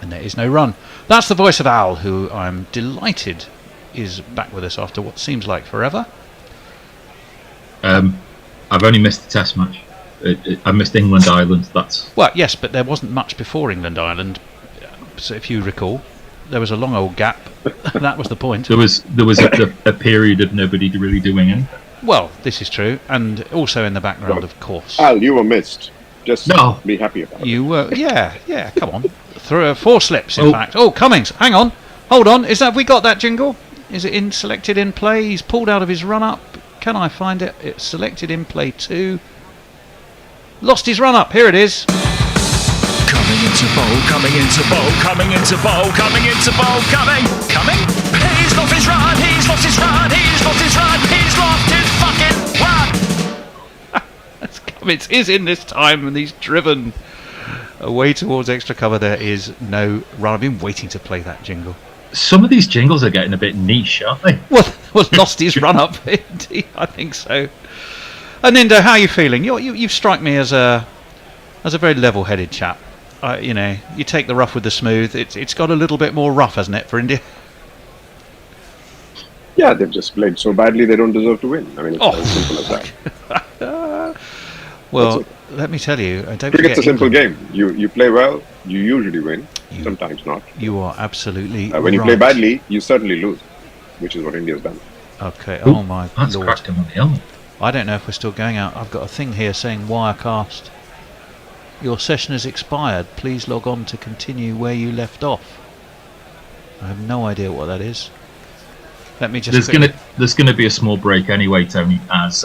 And there is no run. That's the voice of Al, who I'm delighted is back with us after what seems like forever. I've only missed the Test match. I missed England-Ireland. That's well, yes, but there wasn't much before England-Ireland. So if you recall, there was a long old gap. That was the point. There was a period of nobody really doing anything. Well, this is true, and also in the background, of course. Al, you were missed. Just be happy about it. You were, yeah. Come on, 4 slips in fact. Oh, Cummings, hang on, hold on. Have we got that jingle? Is it selected in play? He's pulled out of his run up. Can I find it? It's selected in play 2. Lost his run up. Here it is. Coming into bowl, coming into bowl, coming into bowl, coming into bowl, coming. He's lost his run, he's lost his run, he's lost his run, he's lost his fucking run. Cummins is in this time, and he's driven away towards extra cover. There is no run. I've been waiting to play that jingle. Some of these jingles are getting a bit niche, aren't they? Well, lost his run up. Indeed, I think so. Nindo, how are you feeling? You strike me as a very level-headed chap. You take the rough with the smooth. It's got a little bit more rough, hasn't it, for India? Yeah, they've just played so badly they don't deserve to win. I mean, it's as simple as that. Well, let me tell you, don't Cricket's a simple game. You play well, you usually win. Sometimes not. You are absolutely when you play badly, you certainly lose, which is what India's done. Okay. Oh my that's lord! cracked him on the helmet. I don't know if we're still going out. I've got a thing here saying Wirecast. Your session has expired. Please log on to continue where you left off. I have no idea what that is. Let me just. There's gonna be a small break anyway, Tony, as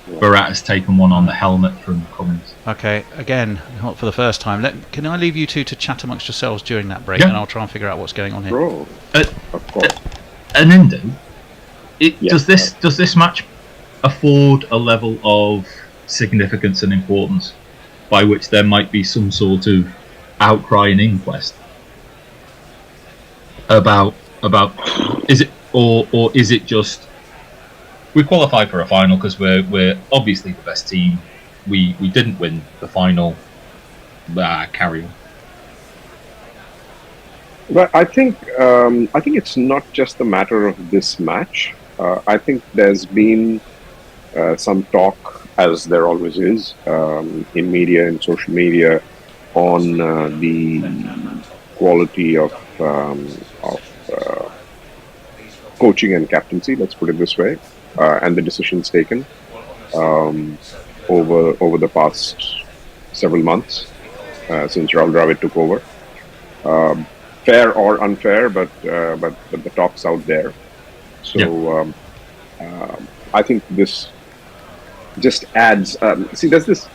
Bharat has taken one on the helmet from Cummins. Okay, again, not for the first time. Can I leave you two to chat amongst yourselves during that break, and I'll try and figure out what's going on here. Of course. Anindo, does this match afford a level of significance and importance by which there might be some sort of outcry and inquest about is it or is it just we qualified for a final because we're obviously the best team, we didn't win the final, carry on? Well, I think it's not just a matter of this match. I think there's been some talk, as there always is, in media and social media, on the quality of coaching and captaincy. Let's put it this way, and the decisions taken over the past several months since Rahul Dravid took over. Fair or unfair, but the talk's out there. So I think this just adds. There's this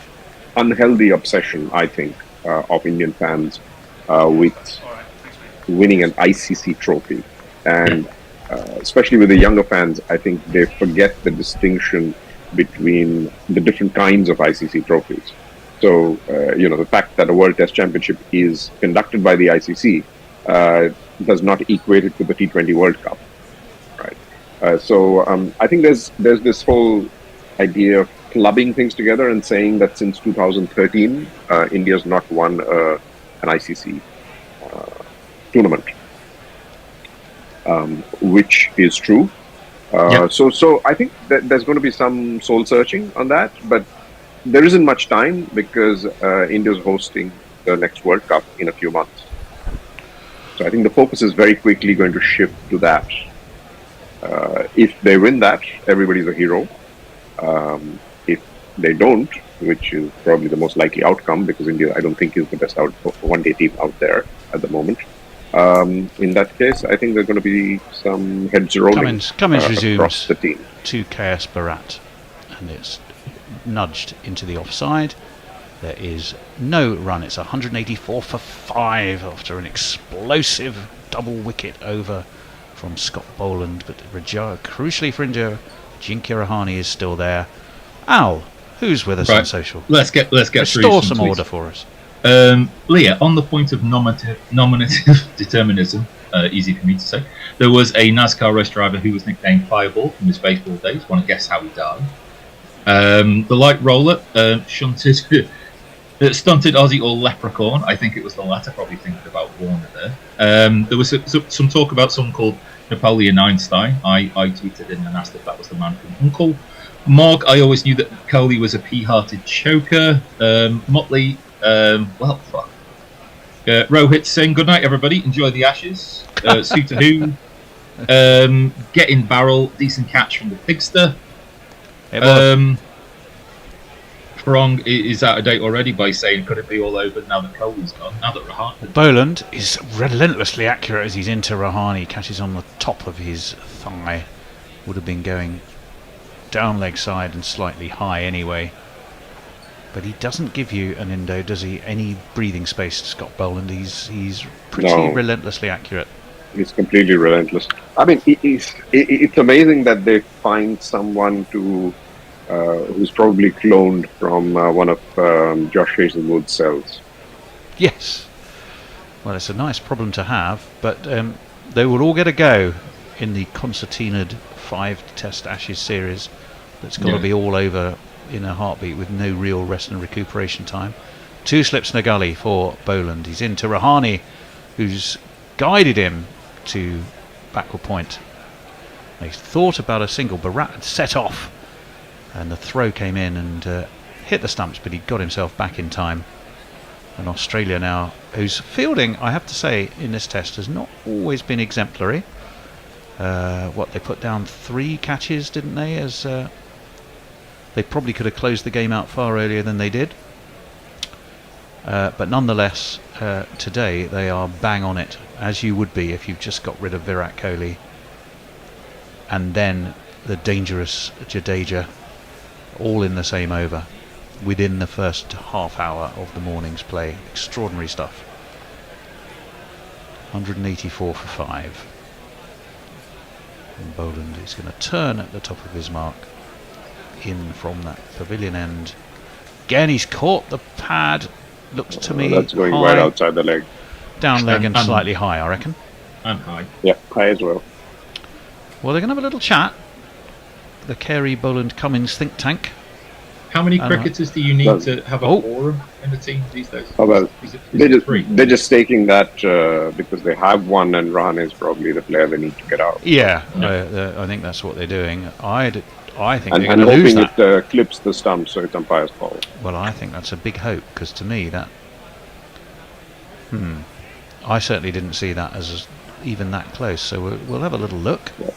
unhealthy obsession, I think, of Indian fans with winning an ICC trophy, and especially with the younger fans, I think they forget the distinction between the different kinds of ICC trophies. So the fact that a World Test Championship is conducted by the ICC does not equate it to the T20 World Cup, right? So I think there's this whole idea of clubbing things together and saying that since 2013, India's not won a an ICC tournament, which is true. So I think that there's going to be some soul searching on that, but there isn't much time because India's hosting the next World Cup in a few months. So I think the focus is very quickly going to shift to that. If they win that, everybody's a hero. If they don't, which is probably the most likely outcome, because India, I don't think, is the best one-day team out there at the moment. In that case, I think there's going to be some heads rolling Cummins resumes across the team. To KS Bharat, and it's nudged into the offside. There is no run. It's 184 for 5 after an explosive double wicket over from Scott Boland. But crucially for India, Ajinkya Rahane is still there. Al, who's with us on social? Let's get Restore some order for us. Leah, on the point of nominative determinism, easy for me to say, there was a NASCAR race driver who was nicknamed Fireball from his baseball days. Want to guess how he died? The light roller, stunted Aussie or leprechaun. I think it was the latter, probably thinking about Warner there. There was some talk about someone called Napoleon Einstein. I tweeted in and asked if that was the man from Uncle. Morg, I always knew that Kohli was a pea-hearted choker. Motley, well, fuck. Rohit saying, good night, everybody. Enjoy the Ashes. Suter Who. Get in barrel. Decent catch from the Pigster. Prong is out of date already by saying, could it be all over now that Kohli's gone? Now that Rahane... Boland is relentlessly accurate as he's into Rahane. He catches on the top of his thigh. Would have been going down leg side and slightly high anyway. But he doesn't give you an Indo, does he? Any breathing space to Scott Boland. He's pretty relentlessly accurate. He's completely relentless. I mean, it's amazing that they find someone to who's probably cloned from one of Josh Hazelwood's cells. Yes. Well, it's a nice problem to have, but they will all get a go in the concertinaed 5-test Ashes series that's got to be all over in a heartbeat with no real rest and recuperation time. 2 slips in a gully for Boland. He's into Rahane, who's guided him to backward point. They thought about a single. Bharat had set off, and the throw came in and hit the stumps, but he got himself back in time. And Australia now, whose fielding, I have to say, in this test has not always been exemplary. They put down 3 catches, didn't they? As they probably could have closed the game out far earlier than they did. But nonetheless, today they are bang on it, as you would be if you've just got rid of Virat Kohli. And then the dangerous Jadeja, all in the same over, within the first half hour of the morning's play. Extraordinary stuff. 184 for 5. And Boland is going to turn at the top of his mark, in from that pavilion end. Again, he's caught the pad. Looks to me that's going high. right outside the leg. Down leg and slightly high, I reckon. And high. Yeah, high as well. Well, they're going to have a little chat. The Carey Boland Cummins think tank. How many cricketers do you need to have a forum in the team these days? Oh, well, is it they're just taking that because they have one, and Rahane is probably the player they need to get out. Yeah, I think that's what they're doing. I think they're and going to lose that. hoping it clips the stump so it's umpire's call. Well, I think that's a big hope, because to me that... I certainly didn't see that as even that close, so we'll have a little look. Yeah.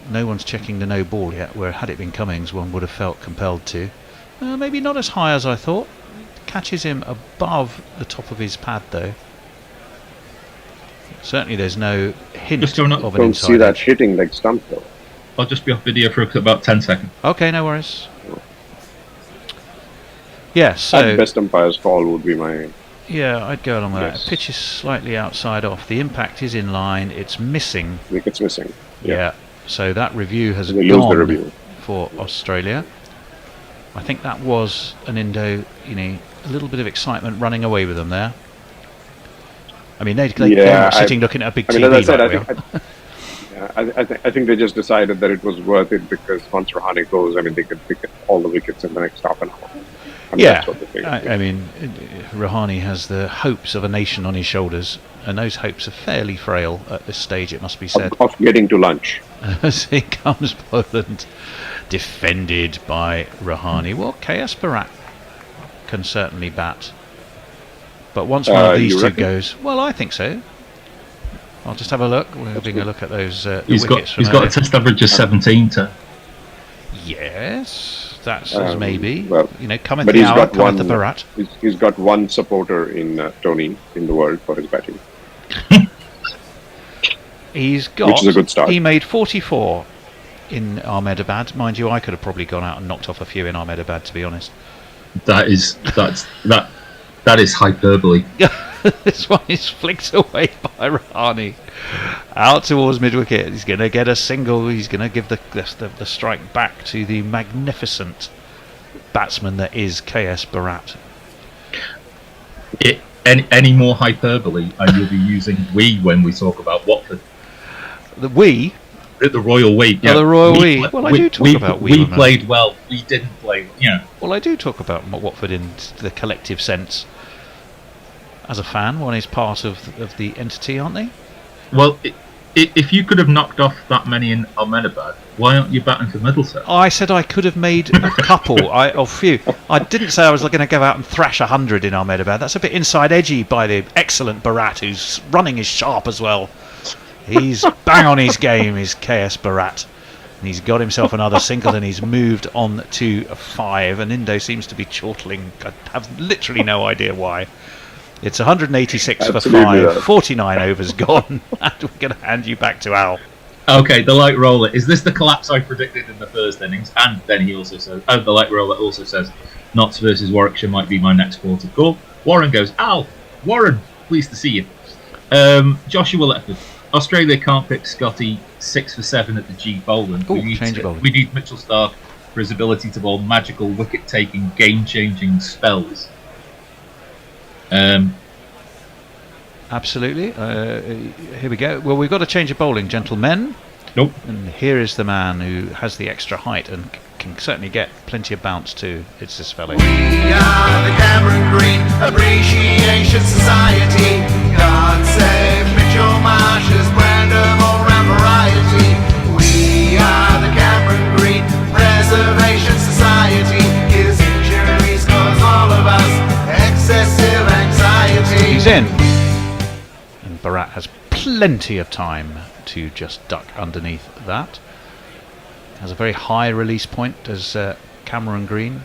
No one's checking the no ball yet, where had it been Cummings one would have felt compelled to. Maybe not as high as I thought. Catches him above the top of his pad though. Certainly there's no hint of an inside Don't see that edge. hitting leg stump though. I'll just be off video for about 10 seconds. Okay, no worries. Yeah, so... At best umpire's call would be my... Yeah, I'd go along with Yes. that. Pitch is slightly outside off. The impact is in line. It's missing. Wicket's missing. Yeah. So that review has They lose the gone review. for Australia. I think that was an Indo, a little bit of excitement running away with them there. I mean, they're not sitting looking at a big TV as I said, like we I I think they just decided that it was worth it because once Rahane goes, I mean, they could pick all the wickets in the next half an hour. I mean, Yeah, that's what they figured. I mean, Rahane has the hopes of a nation on his shoulders, and those hopes are fairly frail at this stage, it must be said. Of getting to lunch. As here comes Poland, defended by Rahane. Well, KS Barat can certainly bat. But once one of these two goes, well, I think so. I'll just have a look. We're having a look at those He's wickets. He's got a test average of 17 to... Yes, that's as maybe. Well, cometh but the he's hour, got cometh the one. Barat. He's got one supporter in Tony in the world for his batting. He's got. Which is a good start. He made 44 in Ahmedabad. Mind you, I could have probably gone out and knocked off a few in Ahmedabad, to be honest. That is hyperbole. This one is flicked away by Rahane. Out towards mid-wicket. He's going to get a single. He's going to give the strike back to the magnificent batsman that is KS Barat. Any more hyperbole, and you'll be using we when we talk about Watford. The we? The Royal We. Yeah, the Royal We. Well, I do talk about we. We played well. We didn't play. Yeah. Well, I do talk about Watford in the collective sense. As a fan, one is part of the entity, aren't they? Well, if you could have knocked off that many in Ahmedabad, why aren't you batting for Middlesex? I said I could have made a couple, or few. I didn't say I was going to go out and thrash 100 in Ahmedabad. That's a bit inside edgy by the excellent Barat, whose running is sharp as well. He's bang on his game, is KS Barat. And he's got himself another single, and he's moved on to 5. And Indo seems to be chortling. I have literally no idea why. It's 186 for 5, 49 overs gone, and we're going to hand you back to Al. Okay, the light roller. Is this the collapse I predicted in the first innings? And then he also says, the light roller also says, Notts versus Warwickshire might be my next quarter call. Warren goes, Al, Warren, pleased to see you. Joshua Letford, Australia can't pick Scotty 6 for 7 at the G Bowling. We need Mitchell Stark for his ability to bowl magical, wicket-taking, game-changing spells. Absolutely. Here we go. Well, we've got to change of bowling, gentlemen. Nope. And here is the man who has the extra height and can certainly get plenty of bounce too. It's this fellow. We are the Cameron Green Appreciation Society. God save Mitchell Marsh's brand of all-round variety. We are the Cameron Green Preservation Society. His injuries cause all of us excessive anxiety. He's in. And Barat has plenty of time to just duck underneath that. Has a very high release point, does Cameron Green.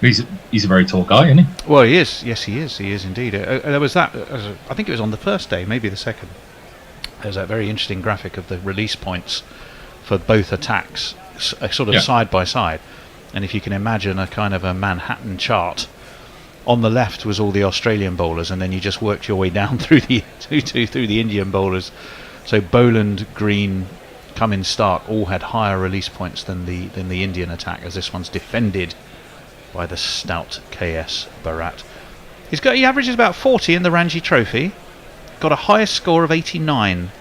He's a very tall guy, isn't he? Well, he is. Yes, he is. He is indeed. There was that. I think it was on the first day, maybe the second. There's that very interesting graphic of the release points for both attacks, sort of side by side. And if you can imagine a kind of a Manhattan chart, on the left was all the Australian bowlers, and then you just worked your way down through the through the Indian bowlers. So Boland, Green, Cummins, Stark all had higher release points than the Indian attack, as this one's defended by the stout KS Barat. He averages about 40 in the Ranji Trophy. Got a highest score of 89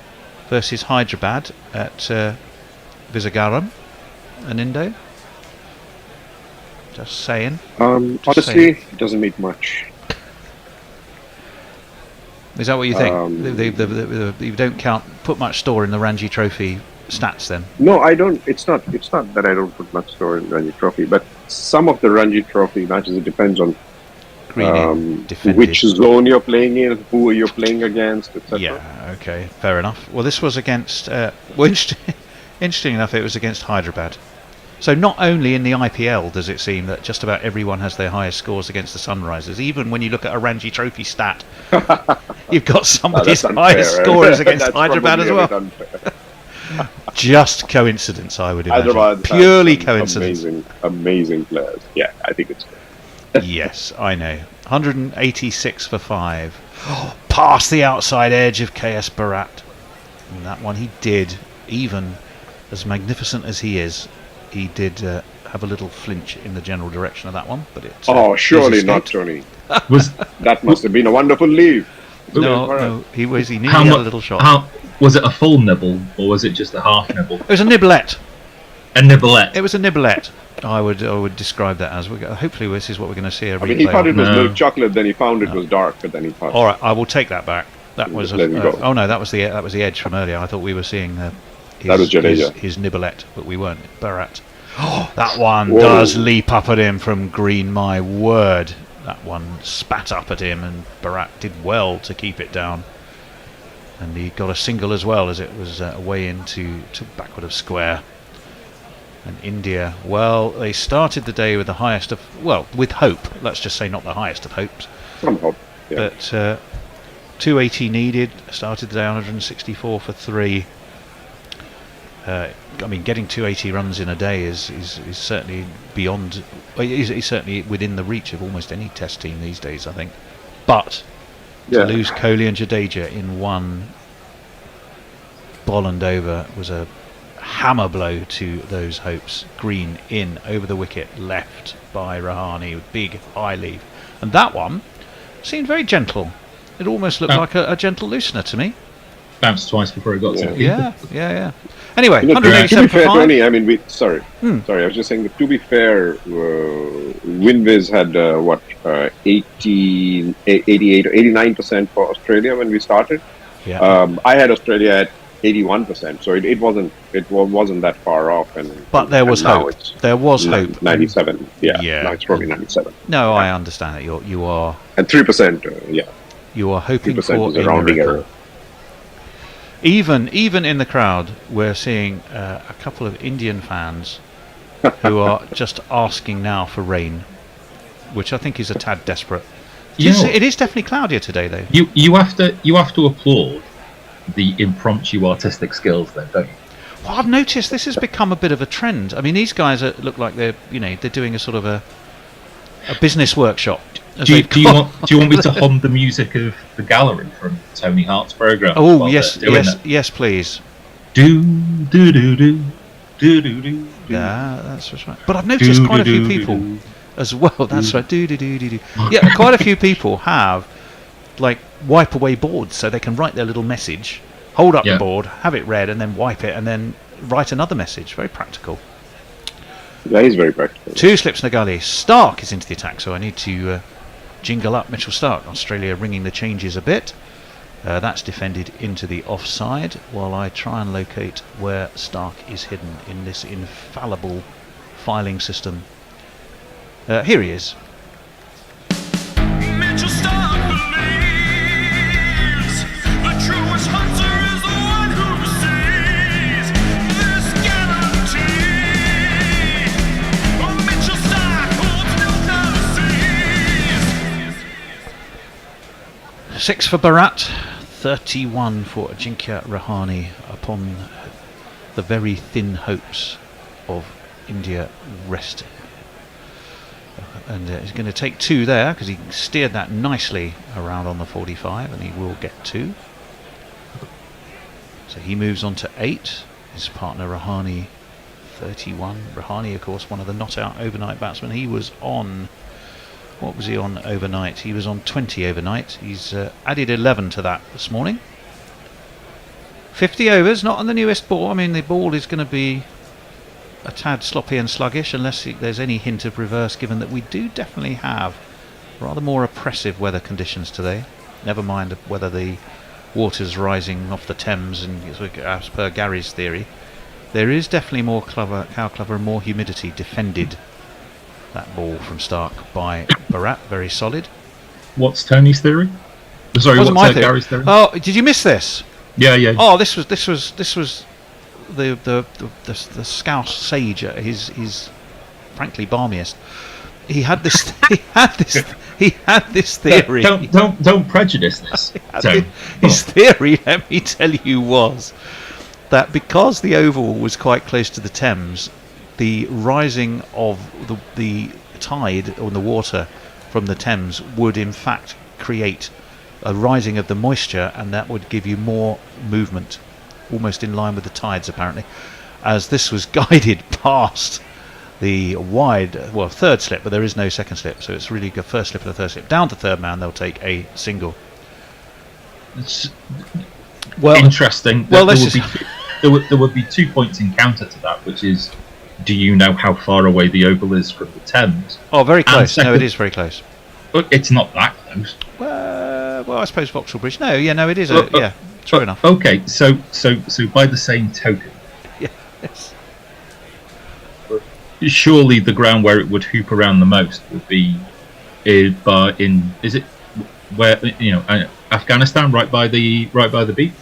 versus Hyderabad at Visagaram and Indo. Just saying. Honestly, it doesn't mean much. Is that what you think? You don't put much store in the Ranji Trophy stats then? No, I don't. It's not that I don't put much store in Ranji Trophy, but some of the Ranji Trophy matches, it depends on which zone you're playing in, who you're playing against, etc. Yeah, okay, fair enough. Well, this was against. Interesting enough, it was against Hyderabad. So not only in the IPL does it seem that just about everyone has their highest scores against the Sunrisers, even when you look at a Ranji Trophy stat, you've got somebody's highest scores against Hyderabad as well. Just coincidence, I would imagine. Hyderabad purely coincidence. Amazing players. Yeah, I think it's good. Yes, I know. 186 for 5. Past the outside edge of KS Barat. And that one he did, even as magnificent as he is. He did have a little flinch in the general direction of that one, but it. Surely not, Tony. That must have been a wonderful leave. No, he knew he had a little shot. Was it a full nibble or was it just a half nibble? It was a nibblette. A nibblette. It was a nibblette. I would describe that as. Hopefully, this is what we're going to see. I mean, he thought it was milk chocolate. Then he found it was dark, but then he thought. All right, I will take that back. That was. Oh no, that was the edge from earlier. I thought we were seeing that was Jadeja. his nibblette, but we weren't. Barat. Oh, that one does leap up at him from green. My word, that one spat up at him, and Barat did well to keep it down. And he got a single as well as it was away into backward of square. And India, well, they started the day with the highest of, with hope. Let's just say not the highest of hopes. Some hope, yeah. But 280 needed, started the day 164 for 3. I mean, getting 280 runs in a day is certainly beyond, is certainly within the reach of almost any test team these days, I think. But to lose Kohli and Jadeja in one Bolland over was a hammer blow to those hopes. Green in over the wicket, left by Rahane with big high leave, and that one seemed very gentle. It almost looked like a gentle loosener to me. Bounced twice before it got to the keeper. Yeah. Anyway, to be 187 fair, for 5. Tony, I mean, sorry, I was just saying that to be fair, WinViz had 88 or 89% for Australia when we started. Yeah. I had Australia at 81%, so it wasn't that far off. But there was hope. There was hope. 97. Yeah. Now it's probably 97. No, I understand that you are. And 3%. You are hoping 3% for is a rounding error. Even in the crowd, we're seeing a couple of Indian fans who are just asking now for rain, which I think is a tad desperate. It is definitely cloudier today, though. You have to applaud the impromptu artistic skills, then, don't you? Well, I've noticed this has become a bit of a trend. I mean, these guys look like they're doing a sort of a business workshop. Do you want me to hum the music of the gallery from Tony Hart's program? Oh yes, please. Do do do do do do do. Yeah, that's right. But I've noticed quite a few people as well. That's right. Do do do do do. Yeah, quite a few people have like wipe away boards so they can write their little message, hold up the board, have it read, and then wipe it, and then write another message. Very practical. That is very practical. 2 slips in the gully. Stark is into the attack, so I need to jingle up Mitchell Stark. Australia ringing the changes a bit. That's defended into the offside while I try and locate where Stark is hidden in this infallible filing system. Here he is. Mitchell Stark believes the truest hunter is the one who sees this guarantee. Mitchell Stark holds milk on the seas. 6 for Bharat, 31 for Ajinkya Rahane upon the very thin hopes of India resting. And he's going to take 2 there because he steered that nicely around on the 45, and he will get 2. So he moves on to 8. His partner Rahane 31. Rahane, of course, one of the not out overnight batsmen. He was on. What was he on overnight? He was on 20 overnight. He's added 11 to that this morning. 50 overs, not on the newest ball. I mean, the ball is going to be a tad sloppy and sluggish unless there's any hint of reverse, given that we do definitely have rather more oppressive weather conditions today. Never mind whether the water's rising off the Thames, and as per Gary's theory, there is definitely more cow cover and more humidity defended. That ball from Stark by Bharat, very solid. What's Tony's theory? Sorry, what's my theory? Gary's theory? Oh, did you miss this? Yeah. Oh, this was the Scouse sage. His frankly balmiest. He had this theory. Don't prejudice this. His theory, let me tell you, was that because the oval was quite close to the Thames, the rising of the tide on the water from the Thames would in fact create a rising of the moisture, and that would give you more movement, almost in line with the tides apparently, as this was guided past the wide, third slip, but there is no second slip, so it's really a first slip and a third slip. Down to third man, they'll take a single. Well, interesting. Well, There would be 2 points in counter to that, which is, do you know how far away the Oval is from the Thames? Oh, very close. Second, No, it is very close. But it's not that close. Well, I suppose Vauxhall Bridge. No, it is. True enough. Okay, so by the same token, Yes. surely the ground where it would hoop around the most would be Afghanistan, right by the beach.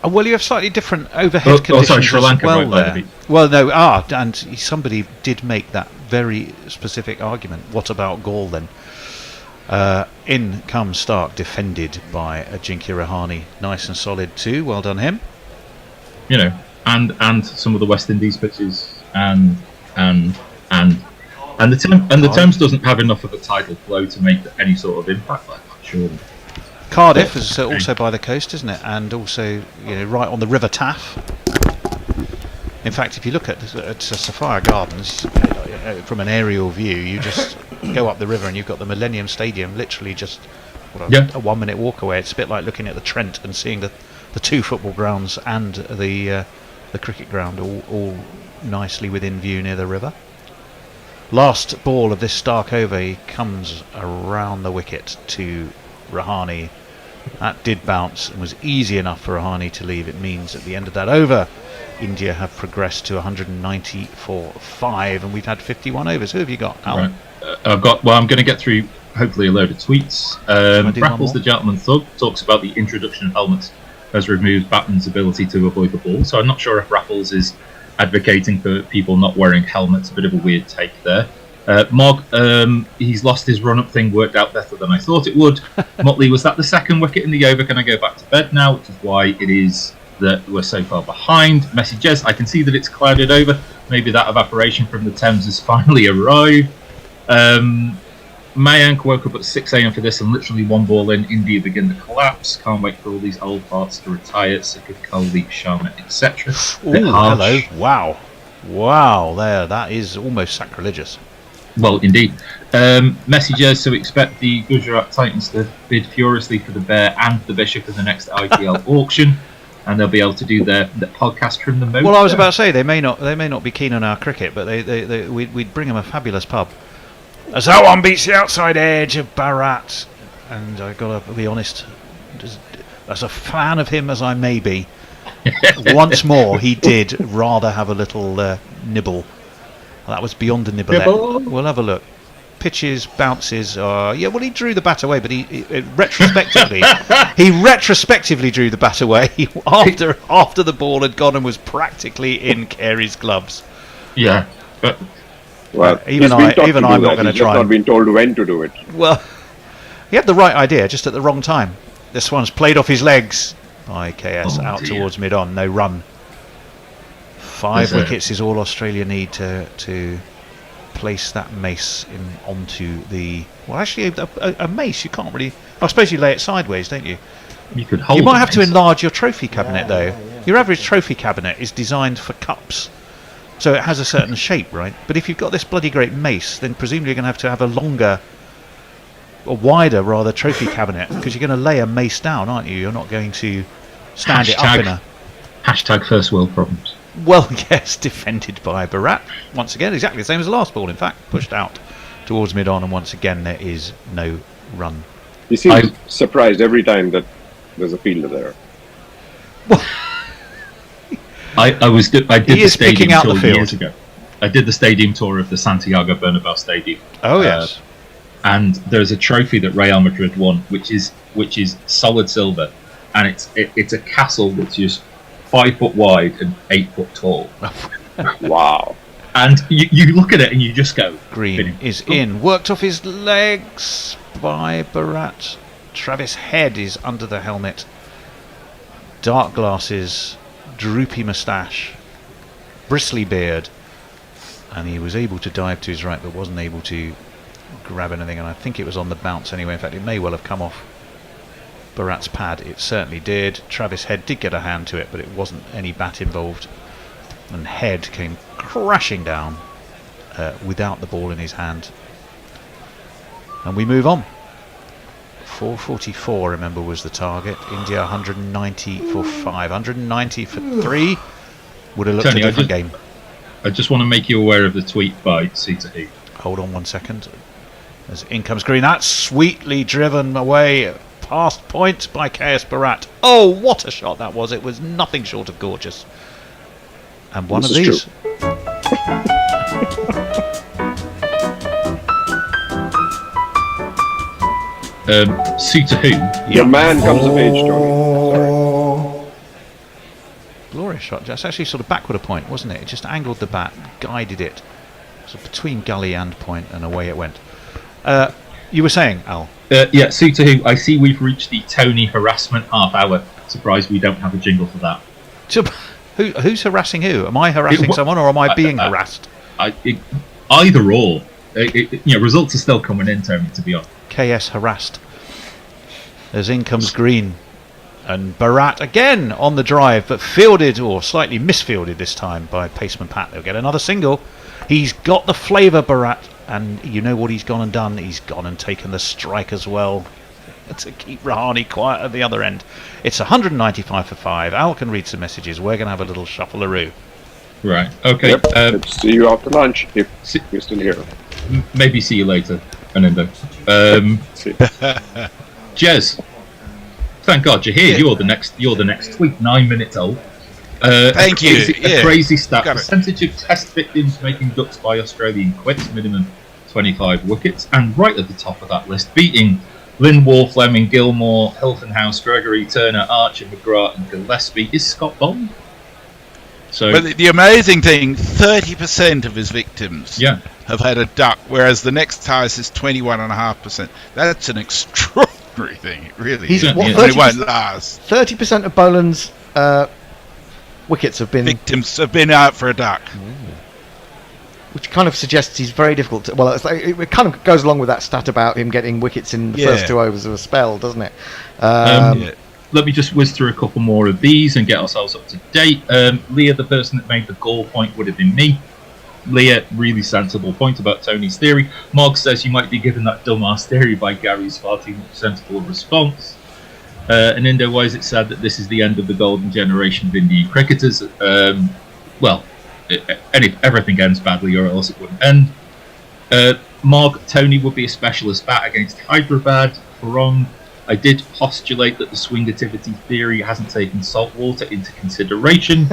Well, you have slightly different overhead conditions sorry, Sri Lanka, as well right by there. the beach. Well, no, and somebody did make that very specific argument. What about Gaul then? In comes Stark, defended by Ajinkya Rahane, nice and solid too. Well done him. And some of the West Indies pitches, and the Thames doesn't have enough of a tidal flow to make any sort of impact like that, surely. Cardiff is also by the coast, isn't it? And also, right on the River Taff. In fact, if you look at Sapphire Gardens from an aerial view, you just go up the river and you've got the Millennium Stadium literally just a 1 minute walk away. It's a bit like looking at the Trent and seeing the two football grounds and the cricket ground all nicely within view near the river. Last ball of this Stark over, he comes around the wicket to Rahane. That did bounce and was easy enough for Rahane to leave. It means at the end of that over, India have progressed to 190 for 5, and we've had 51 overs. Who have you got, Alan? Right. I'm going to get through hopefully a load of tweets. Raffles the Gentleman Thug talks about the introduction of helmets has removed batsmen's ability to avoid the ball. So I'm not sure if Raffles is advocating for people not wearing helmets. A bit of a weird take there. Mog, he's lost his run-up thing, worked out better than I thought it would. Motley, was that the second wicket in the over? Can I go back to bed now? Which is why it is that we're so far behind. Messages, I can see that it's clouded over. Maybe that evaporation from the Thames has finally arrived. Mayank woke up at 6 a.m. for this and literally one ball in, India begin to collapse. Can't wait for all these old parts to retire. Sick of Kohli, Sharma, etc. Hello. Wow, that is almost sacrilegious. Well, indeed. Messages, so expect the Gujarat Titans to bid furiously for the Bear and the Bishop in the next IPL auction, and they'll be able to do their podcast from the moat. Well, I was about to say they may not be keen on our cricket, but we'd bring them a fabulous pub. As that one beats the outside edge of Bharat, and I've got to be honest, as a fan of him as I may be, once more he did rather have a little nibble. That was beyond a nibble. We'll have a look. Pitches, bounces. He drew the bat away, but he retrospectively drew the bat away after the ball had gone and was practically in Carey's gloves. Yeah, but even I'm not going to try. He's not been told when to do it. Well, he had the right idea, just at the wrong time. This one's played off his legs by KS out towards mid-on. No run. 5 wickets is all Australia need to place that mace onto the... Well, actually, a mace, you can't really... I suppose you lay it sideways, don't you? You could hold. You might have to enlarge your trophy cabinet, though. Your average trophy cabinet is designed for cups, so it has a certain shape, right? But if you've got this bloody great mace, then presumably you're going to have a wider, rather, trophy cabinet, because you're going to lay a mace down, aren't you? You're not going to stand it up in a... Hashtag first world problems. Well, yes, defended by Bharat. Once again, exactly the same as the last ball, in fact. Pushed out towards mid-on, and once again, there is no run. He seems surprised every time that there's a fielder there. I did the stadium tour years ago. I did the stadium tour of the Santiago Bernabeu Stadium. Oh, yes. And there's a trophy that Real Madrid won, which is solid silver, and it's a castle which is 5 foot wide and 8 foot tall. Wow. And you look at it and you just go... Green is in. Worked off his legs by Bharat. Travis Head is under the helmet. Dark glasses, droopy moustache, bristly beard. And he was able to dive to his right, but wasn't able to grab anything. And I think it was on the bounce anyway. In fact, it may well have come off Bharat's pad. It certainly did. Travis Head did get a hand to it, but it wasn't any bat involved. And Head came crashing down without the ball in his hand. And we move on. 444, remember, was the target. India 190 for 5. 190 for 3 would have looked Tony, a different game. I just want to make you aware of the tweet by C2E. Hold on 1 second. As in comes Green, that's sweetly driven away past point by KS Barat. Oh, what a shot that was! It was nothing short of gorgeous. And one This of is these. Suitor who? Your man comes of age, Tony. Glorious shot. That's actually sort of backward a point, wasn't it? It just angled the bat, guided it. So between gully and point, and away it went. You were saying, Al? Yeah, Suitor who? I see we've reached the Tony harassment half hour. Surprised we don't have a jingle for that. Who's harassing who? Am I harassing someone, or am I being harassed? Either or. Results are still coming in, Tony, to be honest. KS harassed. As in comes Green. And Barat again on the drive, but fielded, or slightly misfielded this time, by Paceman Pat. They'll get another single. He's got the flavour, Barat, and you know what he's gone and done? He's gone and taken the strike as well to keep Rahani quiet at the other end. It's 195 for 5. Al can read some messages. We're going to have a little shuffle-aroo. Right, okay. Yep. See you after lunch if you're still here. Maybe see you later, Fernando. Jez, thank God you're here. You're the next tweet. 9 minutes old. Thank you. A crazy stat. Percentage of test victims making ducks by Australian quits, minimum 25 wickets, and right at the top of that list, beating Lindwall, Fleming, Gilmore, Hilton House, Gregory, Turner, Archer, McGrath, and Gillespie is Scott Bond. So, but the amazing thing, 30% of his victims have had a duck, whereas the next highest is 21.5%. That's an extraordinary thing. It really is. It won't last. 30% of Boland's wickets have been... Victims have been out for a duck. Which kind of suggests he's very difficult to... Well, it kind of goes along with that stat about him getting wickets in the first 2 overs of a spell, doesn't it? Let me just whiz through a couple more of these and get ourselves up to date. Leah, the person that made the goal point, would have been me. Leah, really sensible point about Tony's theory. Mark says you might be given that dumbass theory by Gary's far too sensible response. And Indo, why is it sad that this is the end of the golden generation of Indian cricketers? Everything ends badly, or else it wouldn't end. Mark, Tony would be a specialist bat against Hyderabad. Wrong. I did postulate that the swingativity theory hasn't taken salt water into consideration.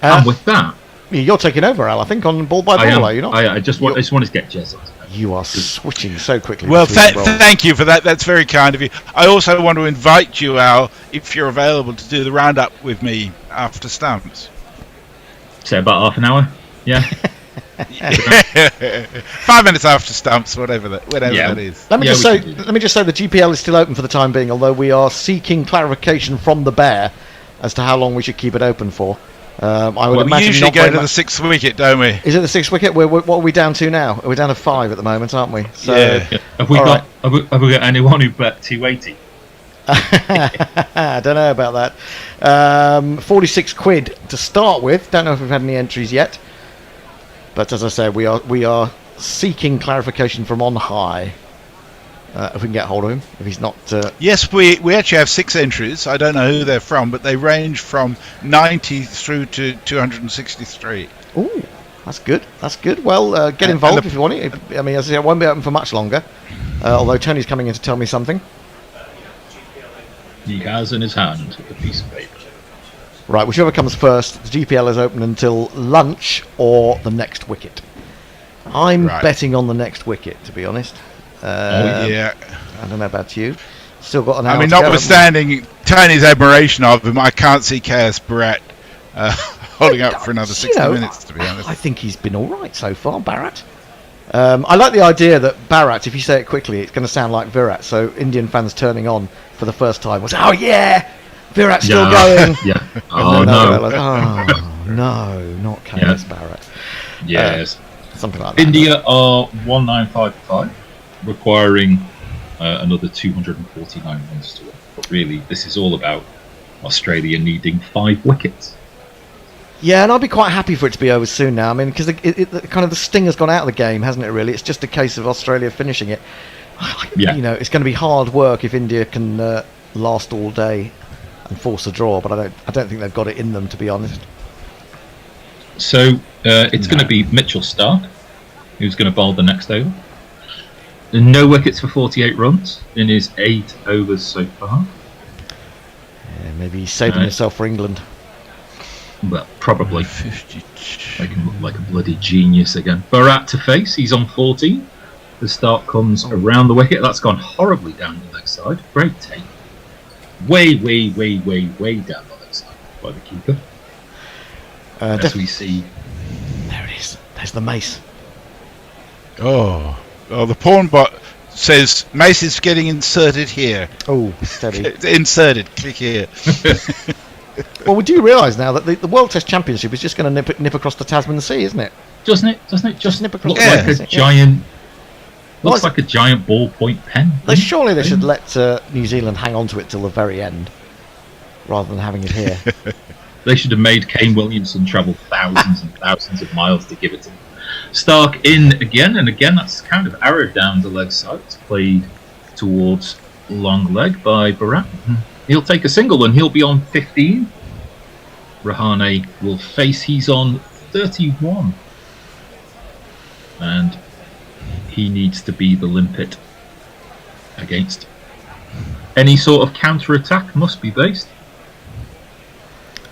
And with that, you're taking over, Al. I think on ball by ball, are you not? I just wanted to get Jez up. You are switching so quickly. Well, thank you for that. That's very kind of you. I also want to invite you, Al, if you're available, to do the roundup with me after stumps. Say about half an hour. Yeah. 5 minutes after stumps, whatever that is. Let me just say the GPL is still open for the time being, although we are seeking clarification from the Bear as to how long we should keep it open for. I would imagine we usually go to the 6th wicket, don't we? Is it the 6th wicket? What are we down to now? We're down to 5 at the moment, aren't we? So, Have we got anyone who bet 280? I don't know about that. 46 quid to start with. Don't know if we've had any entries yet. But as I said, we are seeking clarification from on high. If we can get hold of him, if he's not... Yes, we actually have 6 entries. I don't know who they're from, but they range from 90 through to 263. Ooh, that's good. That's good. Well, get involved if you want it. I mean, as I say, it won't be open for much longer. Although Tony's coming in to tell me something. He has in his hand a piece of paper. Right, whichever comes first, the GPL is open until lunch or the next wicket. I'm betting on the next wicket, to be honest. I don't know about you. Still got an hour. I mean, notwithstanding Tony's admiration of him, I can't see KS Barat holding up for another 60 minutes, to be honest. I think he's been all right so far, Barat. I like the idea that Barat, if you say it quickly, it's going to sound like Virat. So Indian fans turning on for the first time will say, "Oh yeah, Virat's still going." Yeah. Oh no. Like, oh no, not KS Barat. Yes. Something like that. India are 1955, requiring another 249 runs to win. But really, this is all about Australia needing 5 wickets. Yeah, and I'd be quite happy for it to be over soon now. I mean, because kind of the sting has gone out of the game, hasn't it? Really, it's just a case of Australia finishing it. Yeah. You know, it's going to be hard work if India can last all day and force a draw, but I don't think they've got it in them, to be honest. So it's going to be Mitchell Stark who's going to bowl the next over. No wickets for 48 runs in his 8 overs so far. Yeah, maybe he's saving himself for England. Well, probably. Making him look like a bloody genius again. Bharat to face. He's on 14. The start comes around the wicket. That's gone horribly down the leg side. Great take. Way down the leg side by the keeper. As we see. There it is. There's the mace. Oh, the porn bot says mace is getting inserted here. Oh, steady. Inserted. Click here. Well, we do realise now that the World Test Championship is just going to nip across the Tasman Sea, isn't it? Doesn't it? Just nip across. Looks like a giant. Looks like a giant ballpoint pen. Surely they should let New Zealand hang on to it till the very end, rather than having it here. They should have made Kane Williamson travel thousands and thousands of miles to give it to them. Stark in again, and again that's kind of arrowed down the leg side. It's played towards long leg by Bharat. He'll take a single and he'll be on 15. Rahane will face. He's on 31. And he needs to be the limpet against. Any sort of counter-attack must be based.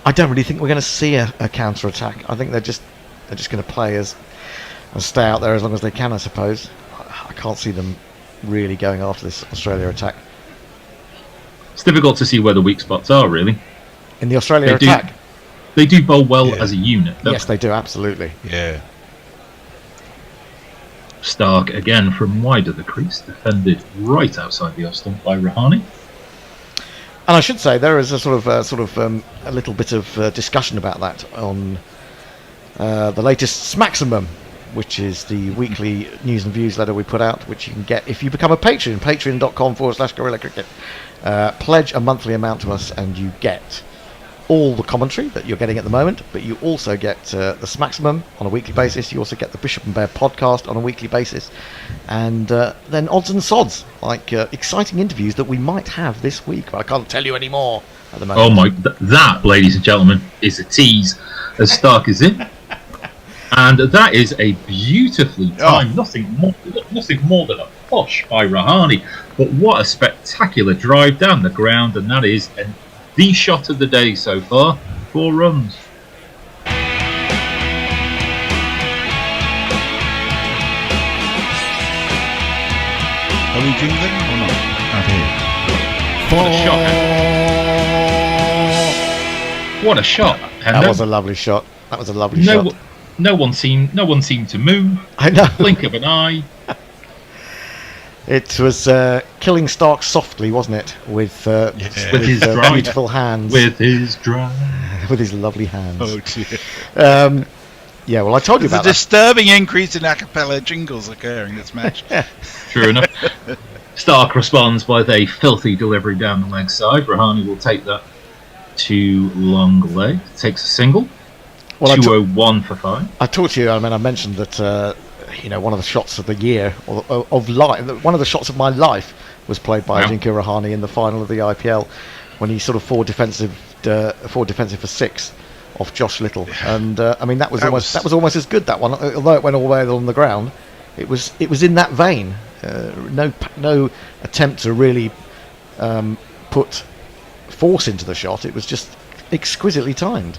I don't really think we're going to see a counter-attack. I think they're just going to play and stay out there as long as they can, I suppose. I can't see them really going after this Australia attack. It's difficult to see where the weak spots are, really. In the Australia attack? They do bowl well as a unit, don't Yes, they do, absolutely. Yeah. Stark again from wide of the crease, defended right outside the off stump by Rahane. And I should say there is a a little bit of discussion about that on the latest Smaximum, which is the weekly news and views letter we put out, which you can get if you become a patron, patreon.com/Gorilla Cricket. Pledge a monthly amount to us and you get all the commentary that you're getting at the moment, but you also get the Smaximum on a weekly basis. You also get the Bishop and Bear podcast on a weekly basis, and then odds and sods, like exciting interviews that we might have this week, but I can't tell you any more at the moment. Oh my, that, ladies and gentlemen, is a tease as Stark is in. And that is a beautifully timed, nothing more than a push by Rahane. But what a spectacular drive down the ground, and that is the shot of the day so far. 4 runs. Are we jingling or not? Out here. What a shot! That was a lovely shot. That was a lovely shot. No one seemed to move. I know. Blink of an eye. It was killing Stark softly, wasn't it? With his beautiful hands. With his drive. With his lovely hands. Oh dear. Yeah, well, I told you about that. There's a disturbing increase in a cappella jingles occurring this match. True enough. Stark responds with a filthy delivery down the leg side. Rahane will take that to long leg. Takes a single. Well, 201 for 5. I talked to you. I mean, I mentioned that one of the shots of the year of life, one of the shots of my life, was played by Ajinkya Rahane in the final of the IPL when he sort of four defensive for 6 off Josh Little, and I mean that was almost as good, that one, although it went all the way on the ground. It was in that vein. No attempt to really put force into the shot. It was just exquisitely timed.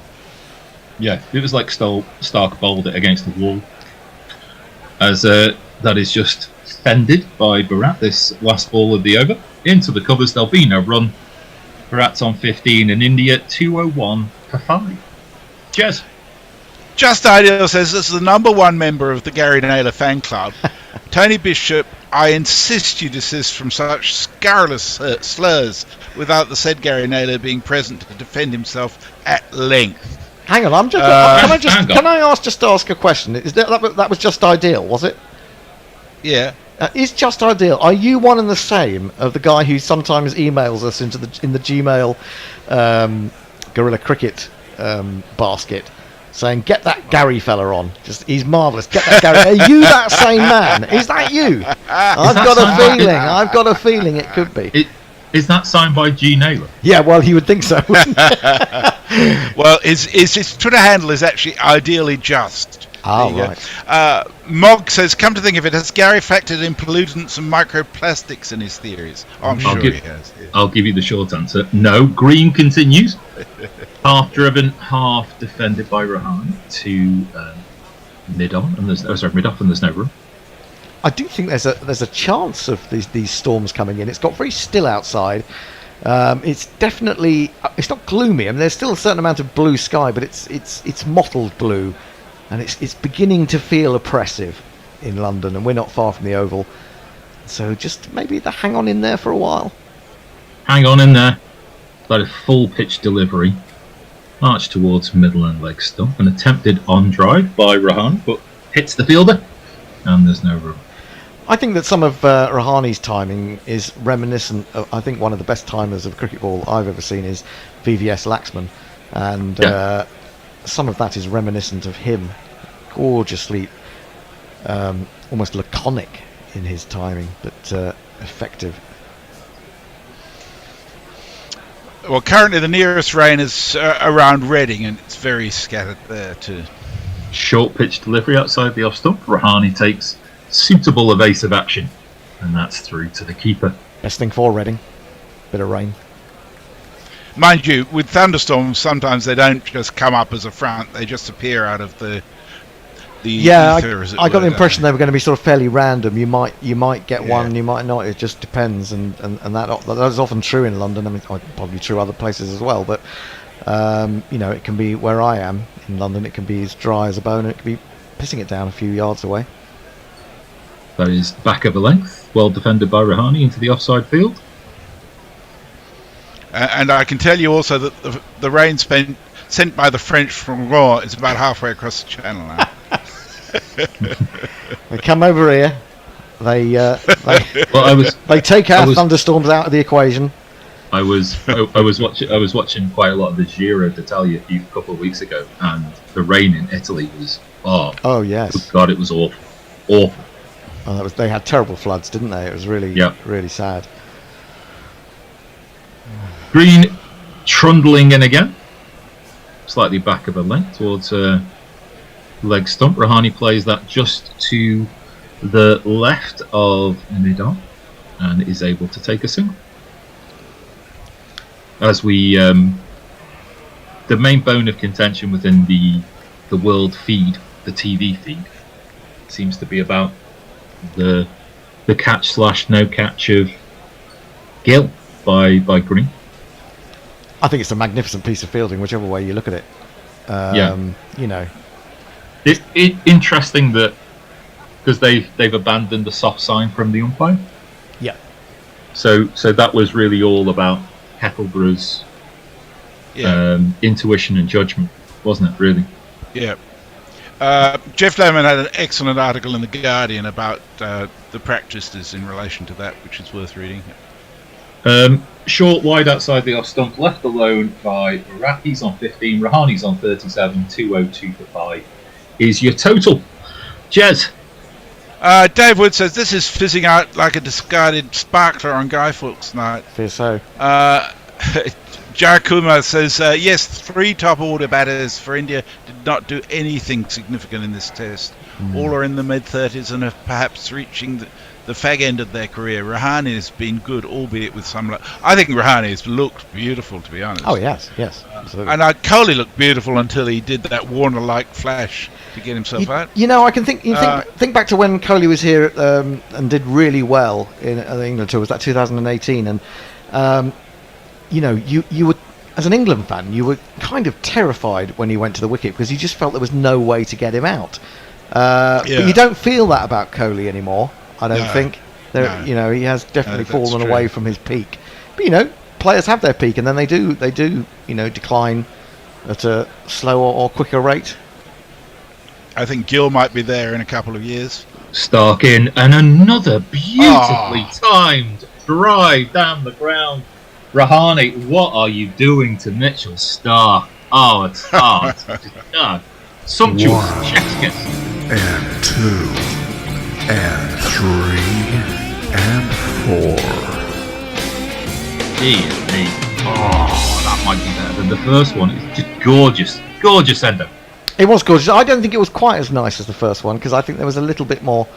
Yeah, it was like Stark bowled it against the wall. As that is just fended by Bharat, this last ball of the over. Into the covers, there'll be no run. Bharat's on 15 and India 201 for 5. Cheers. Just Ideal says, as the number 1 member of the Gary Naylor fan club, Tony Bishop, I insist you desist from such scurrilous slurs without the said Gary Naylor being present to defend himself at length. Hang on, can I ask a question? Is that was Just Ideal, was it? Yeah. Is Just Ideal? Are you one and the same of the guy who sometimes emails us in the Gmail Gorilla Cricket basket saying, "Get that Gary fella on. He's marvellous. Get that Gary. Are you that same man? Is that you? I've got a feeling it could be." Is that signed by G. Naylor? Yeah, well, you would think so. Well, his Twitter handle is actually ideally just. Oh, right. Mog says, come to think of it, has Gary factored in pollutants and microplastics in his theories? Oh, I'm sure he has. Yeah. I'll give you the short answer. No. Green continues. Half driven, half defended by Rahani to mid-on, and mid-off, and there's no room. I do think there's a chance of these storms coming in. It's got very still outside. It's definitely, it's not gloomy. I mean, there's still a certain amount of blue sky, but it's mottled blue, and it's beginning to feel oppressive in London, and we're not far from the Oval. So just maybe hang on in there for a while. Hang on in there. About a full pitch delivery. March towards middle and leg stump. An attempted on drive by Rahani, but hits the fielder, and there's no room. I think that some of Rahani's timing is reminiscent of, I think one of the best timers of cricket ball I've ever seen is VVS Laxman, and some of that is reminiscent of him. Gorgeously, almost laconic in his timing, but effective. Well, currently the nearest rain is around Reading, and it's very scattered there too. Short pitch delivery outside the off stump. Rahani takes suitable evasive action, and that's through to the keeper. Best thing for Reading, bit of rain. Mind you, with thunderstorms, sometimes they don't just come up as a front; they just appear out of the ether, I got the impression they were going to be sort of fairly random. You might get one, you might not. It just depends, and that is often true in London. I mean, probably true other places as well. But it can be where I am in London. It can be as dry as a bone, and it can be pissing it down a few yards away. That is back of the length, well defended by Rahani into the offside field. And I can tell you also that the rain sent by the French from Rouen is about halfway across the channel now. They come over here. They take our thunderstorms out of the equation. I was watching quite a lot of the Giro d'Italia a couple of weeks ago, and the rain in Italy was yes, God, it was awful. Oh, they had terrible floods, didn't they? It was really really sad. Green trundling in again, slightly back of a length towards leg stump. Rahani plays that just to the left of mid-on and is able to take a single. As we, the main bone of contention within the world feed, the TV feed, seems to be about the catch / no catch of Gill by Green. I think it's a magnificent piece of fielding, whichever way you look at it. It's interesting that because they've abandoned the soft sign from the umpire. Yeah. So that was really all about Hettleborough's intuition and judgment, wasn't it? Really. Yeah. Jeff Lohman had an excellent article in The Guardian about the practices in relation to that, which is worth reading. Short wide outside the off stump, left alone by Raki's on 15, Rahani's on 37, 202 for 5 is your total. Jez. Dave Wood says this is fizzing out like a discarded sparkler on Guy Fawkes night. Fear so. Jared Kumar says, yes, 3 top order batters for India did not do anything significant in this test. All are in the mid-30s and are perhaps reaching the fag end of their career. Rahani has been good, albeit with some... I think Rahani has looked beautiful, to be honest. Oh, yes, absolutely. And Kohli looked beautiful until he did that Warner-like flash to get himself out. I can think back to when Kohli was here and did really well in the England tour. Was that 2018? And you were, as an England fan, you were kind of terrified when he went to the wicket because you just felt there was no way to get him out. But you don't feel that about Kohli anymore. I don't think. He has definitely fallen away from his peak. But players have their peak, and then they do decline at a slower or quicker rate. I think Gill might be there in a couple of years. Stark in, and another beautifully timed drive down the ground. Rahani, what are you doing to Mitchell Stark? Sumptuous. One. Chef's kiss. And 2. And 3. And 4. Dear me. Oh, that might be better than the first one. It's just gorgeous. Gorgeous ender. It was gorgeous. I don't think it was quite as nice as the first one, because I think there was a little bit more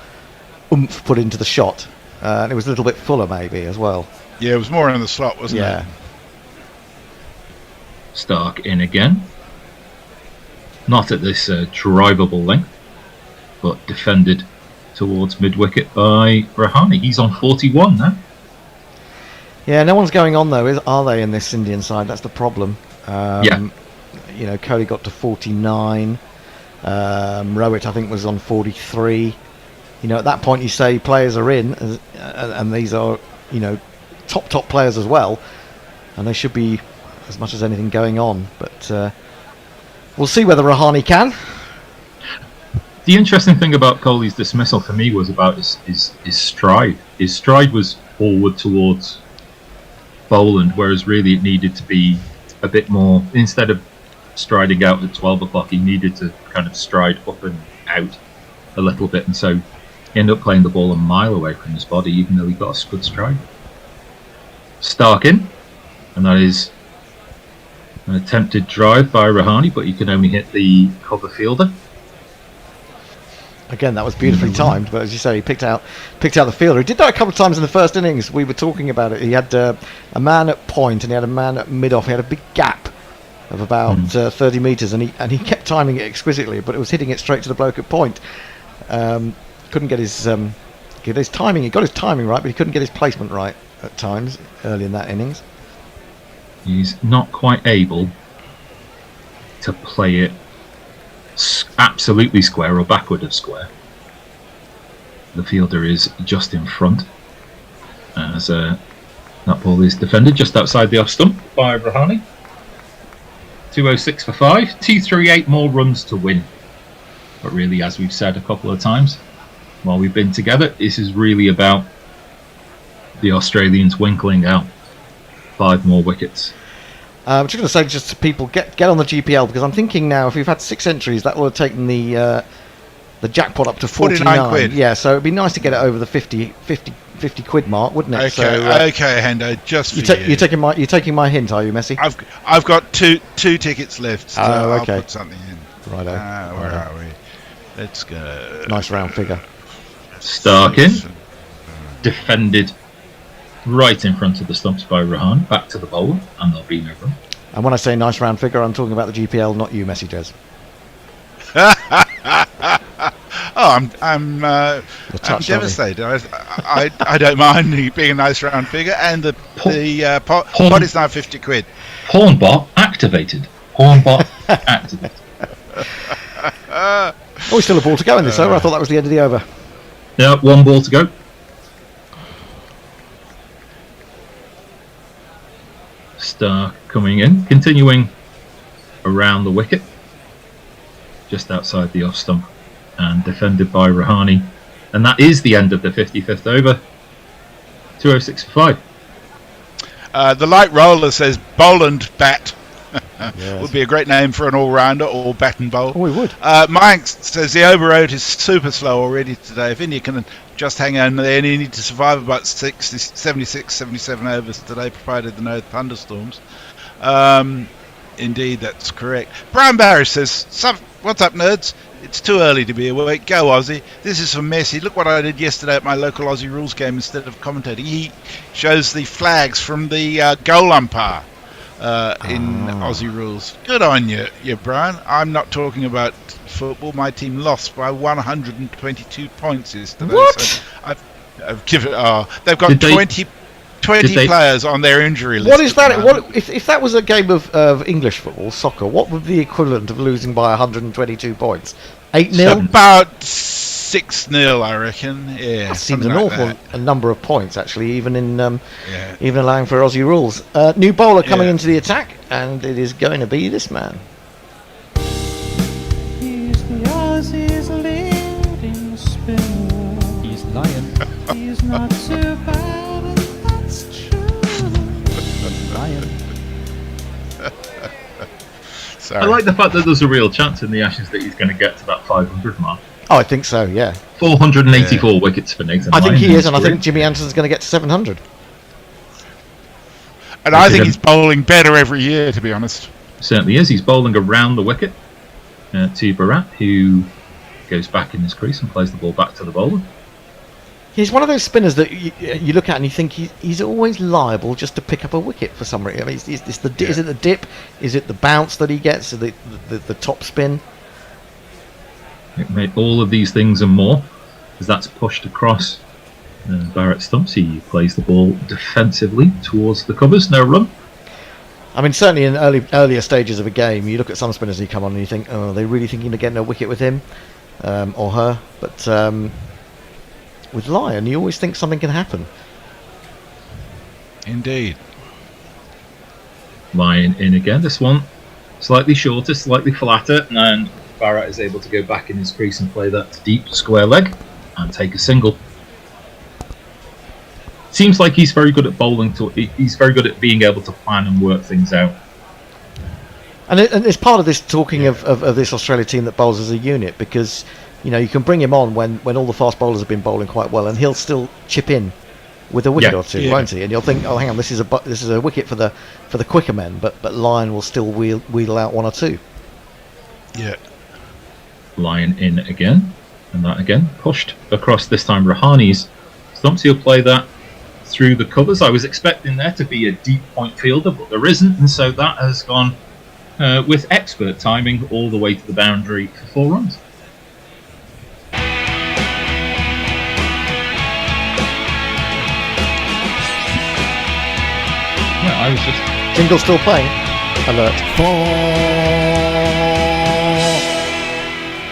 oomph put into the shot. And it was a little bit fuller, maybe, as well. Yeah, it was more in the slot, wasn't Yeah. it? Stark in again. Not at this drivable length, but defended towards mid-wicket by Rahane. He's on 41 now. Yeah, no one's going on, though, are they, in this Indian side? That's the problem. Yeah. You know, Kohli got to 49. Rohit, I think, was on 43. You know, at that point, you say players are in, and these are, you know, top players as well, and they should be, as much as anything, going on. But we'll see whether Rahane can. The interesting thing about Kohli's dismissal for me was about his stride. His stride was forward towards Boland, whereas really it needed to be a bit more, instead of striding out at 12 o'clock, he needed to kind of stride up and out a little bit, and so he ended up playing the ball a mile away from his body, even though he got a good stride. Stark in, and that is an attempted drive by Rahane, but he can only hit the cover fielder. Again, that was beautifully timed, but as you say, he picked out the fielder. He did that a couple of times in the first innings. We were talking about it. He had a man at point and he had a man at mid-off. He had a big gap of about 30 metres, and he kept timing it exquisitely, but it was hitting it straight to the bloke at point. Couldn't get his timing. He got his timing right, but he couldn't get his placement right at times early in that innings. He's not quite able to play it absolutely square or backward of square. The fielder is just in front as that ball is defended just outside the off stump by Rahane. 206 for 5, 238 more runs to win. But really, as we've said a couple of times while we've been together, this is really about the Australians winkling out 5 more wickets. I'm just going to say, just to people, get on the GPL, because I'm thinking now, if we've had 6 entries, that will have taken the jackpot up to 49 quid. Yeah, so it'd be nice to get it over the 50 quid mark, wouldn't it? Okay, so, okay, Hendo, just for you. You're taking my hint, are you, Messi? I've got two tickets left, so okay. I'll put something in. Righto. Where are we? Let's go. Nice round figure. Stark in. Defended right in front of the stumps by Rahane, back to the bowler, and there'll be no run. And when I say nice round figure, I'm talking about the GPL, not you, Messi Jez. I'm devastated. I don't mind it being a nice round figure, and the pot is now 50 quid. Hornbot activated. Hornbot activated. Oh, still a ball to go in this over. I thought that was the end of the over. Yeah, 1 ball to go. Stark coming in, continuing around the wicket, just outside the off stump, and defended by Rahane. And that is the end of the 55th over. 206 for 5. The light roller says Boland bat. Yes. Would be a great name for an all-rounder or bat and bowl. Oh, it would. Mike says the over road is super slow already today. If India can just hang on there, and you need to survive about 76, 77 overs today, provided there are no thunderstorms. Indeed, that's correct. Brian Barry says, what's up, nerds? It's too early to be awake. Go, Aussie. This is from Messi. Look what I did yesterday at my local Aussie rules game instead of commentating. He shows the flags from the goal umpire in Aussie rules. Good on you, Brian. I'm not talking about football. My team lost by 122 points yesterday. What? So I've given. They've got 20 players on their injury list. What is that? If that was a game of English football, soccer, what would be the equivalent of losing by 122 points? 8-0? About 6-0, I reckon. Yeah, That seems something an like awful that. number of points, actually, even even allowing for Aussie rules. New bowler coming into the attack, and it is going to be this man. He's the Aussies leading spinner. He's lying. He's not too bad, and that's true. Lying. Sorry. I like the fact that there's a real chance in the Ashes that he's going to get to that 500 mark. Oh, I think so. Yeah. 484 wickets for Nathan I think Lyon he in is, his and I career. think Jimmy Anderson's going to get to 700. And I think he's bowling better every year, to be honest. Certainly is. He's bowling around the wicket to Barat, who goes back in his crease and plays the ball back to the bowler. He's one of those spinners that you look at and you think he's always liable just to pick up a wicket for some reason. I mean, is it the dip? Is it the bounce that he gets? The top spin? It made all of these things and more, as that's pushed across Barrett stumps. He plays the ball defensively towards the covers. No run. I mean, certainly in earlier stages of a game, you look at some spinners who come on and you think, oh, are they really thinking of getting a wicket with him or her? But with Lyon, you always think something can happen. Indeed. Lyon in again. This one slightly shorter, slightly flatter, and Barrett is able to go back in his crease and play that deep square leg and take a single. Seems like he's very good at bowling. He's very good at being able to plan and work things out. And it's part of this talking of this Australia team that bowls as a unit, because you can bring him on when all the fast bowlers have been bowling quite well, and he'll still chip in with a wicket or two, won't he? And you'll think, oh, hang on, this is a wicket for the quicker men, but Lyon will still wheel out one or two. Yeah. Lyon in again, and that again pushed across. This time Rahani's stumps. He'll play that through the covers. I was expecting there to be a deep point fielder, but there isn't, and so that has gone with expert timing all the way to the boundary for 4 runs. Yeah, I was just... Jingle still playing? Alert.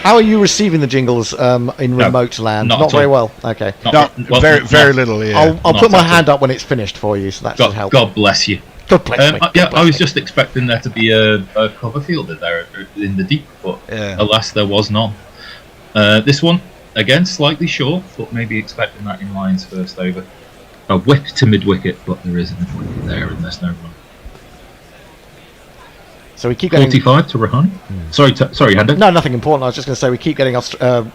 How are you receiving the jingles in remote land? Not very well. Okay. Very little. Yeah. I'll put my hand up when it's finished for you, so that should help. God bless you. God bless me. I was just expecting there to be a cover fielder there in the deep, but alas, there was none. This one, again, slightly short, but maybe expecting that in Lyon's first over. A whip to mid-wicket, but there isn't a wicket there, and there's no run. So we keep getting 45 to Rahane. Sorry, Hendo. No, nothing important. I was just going to say we keep getting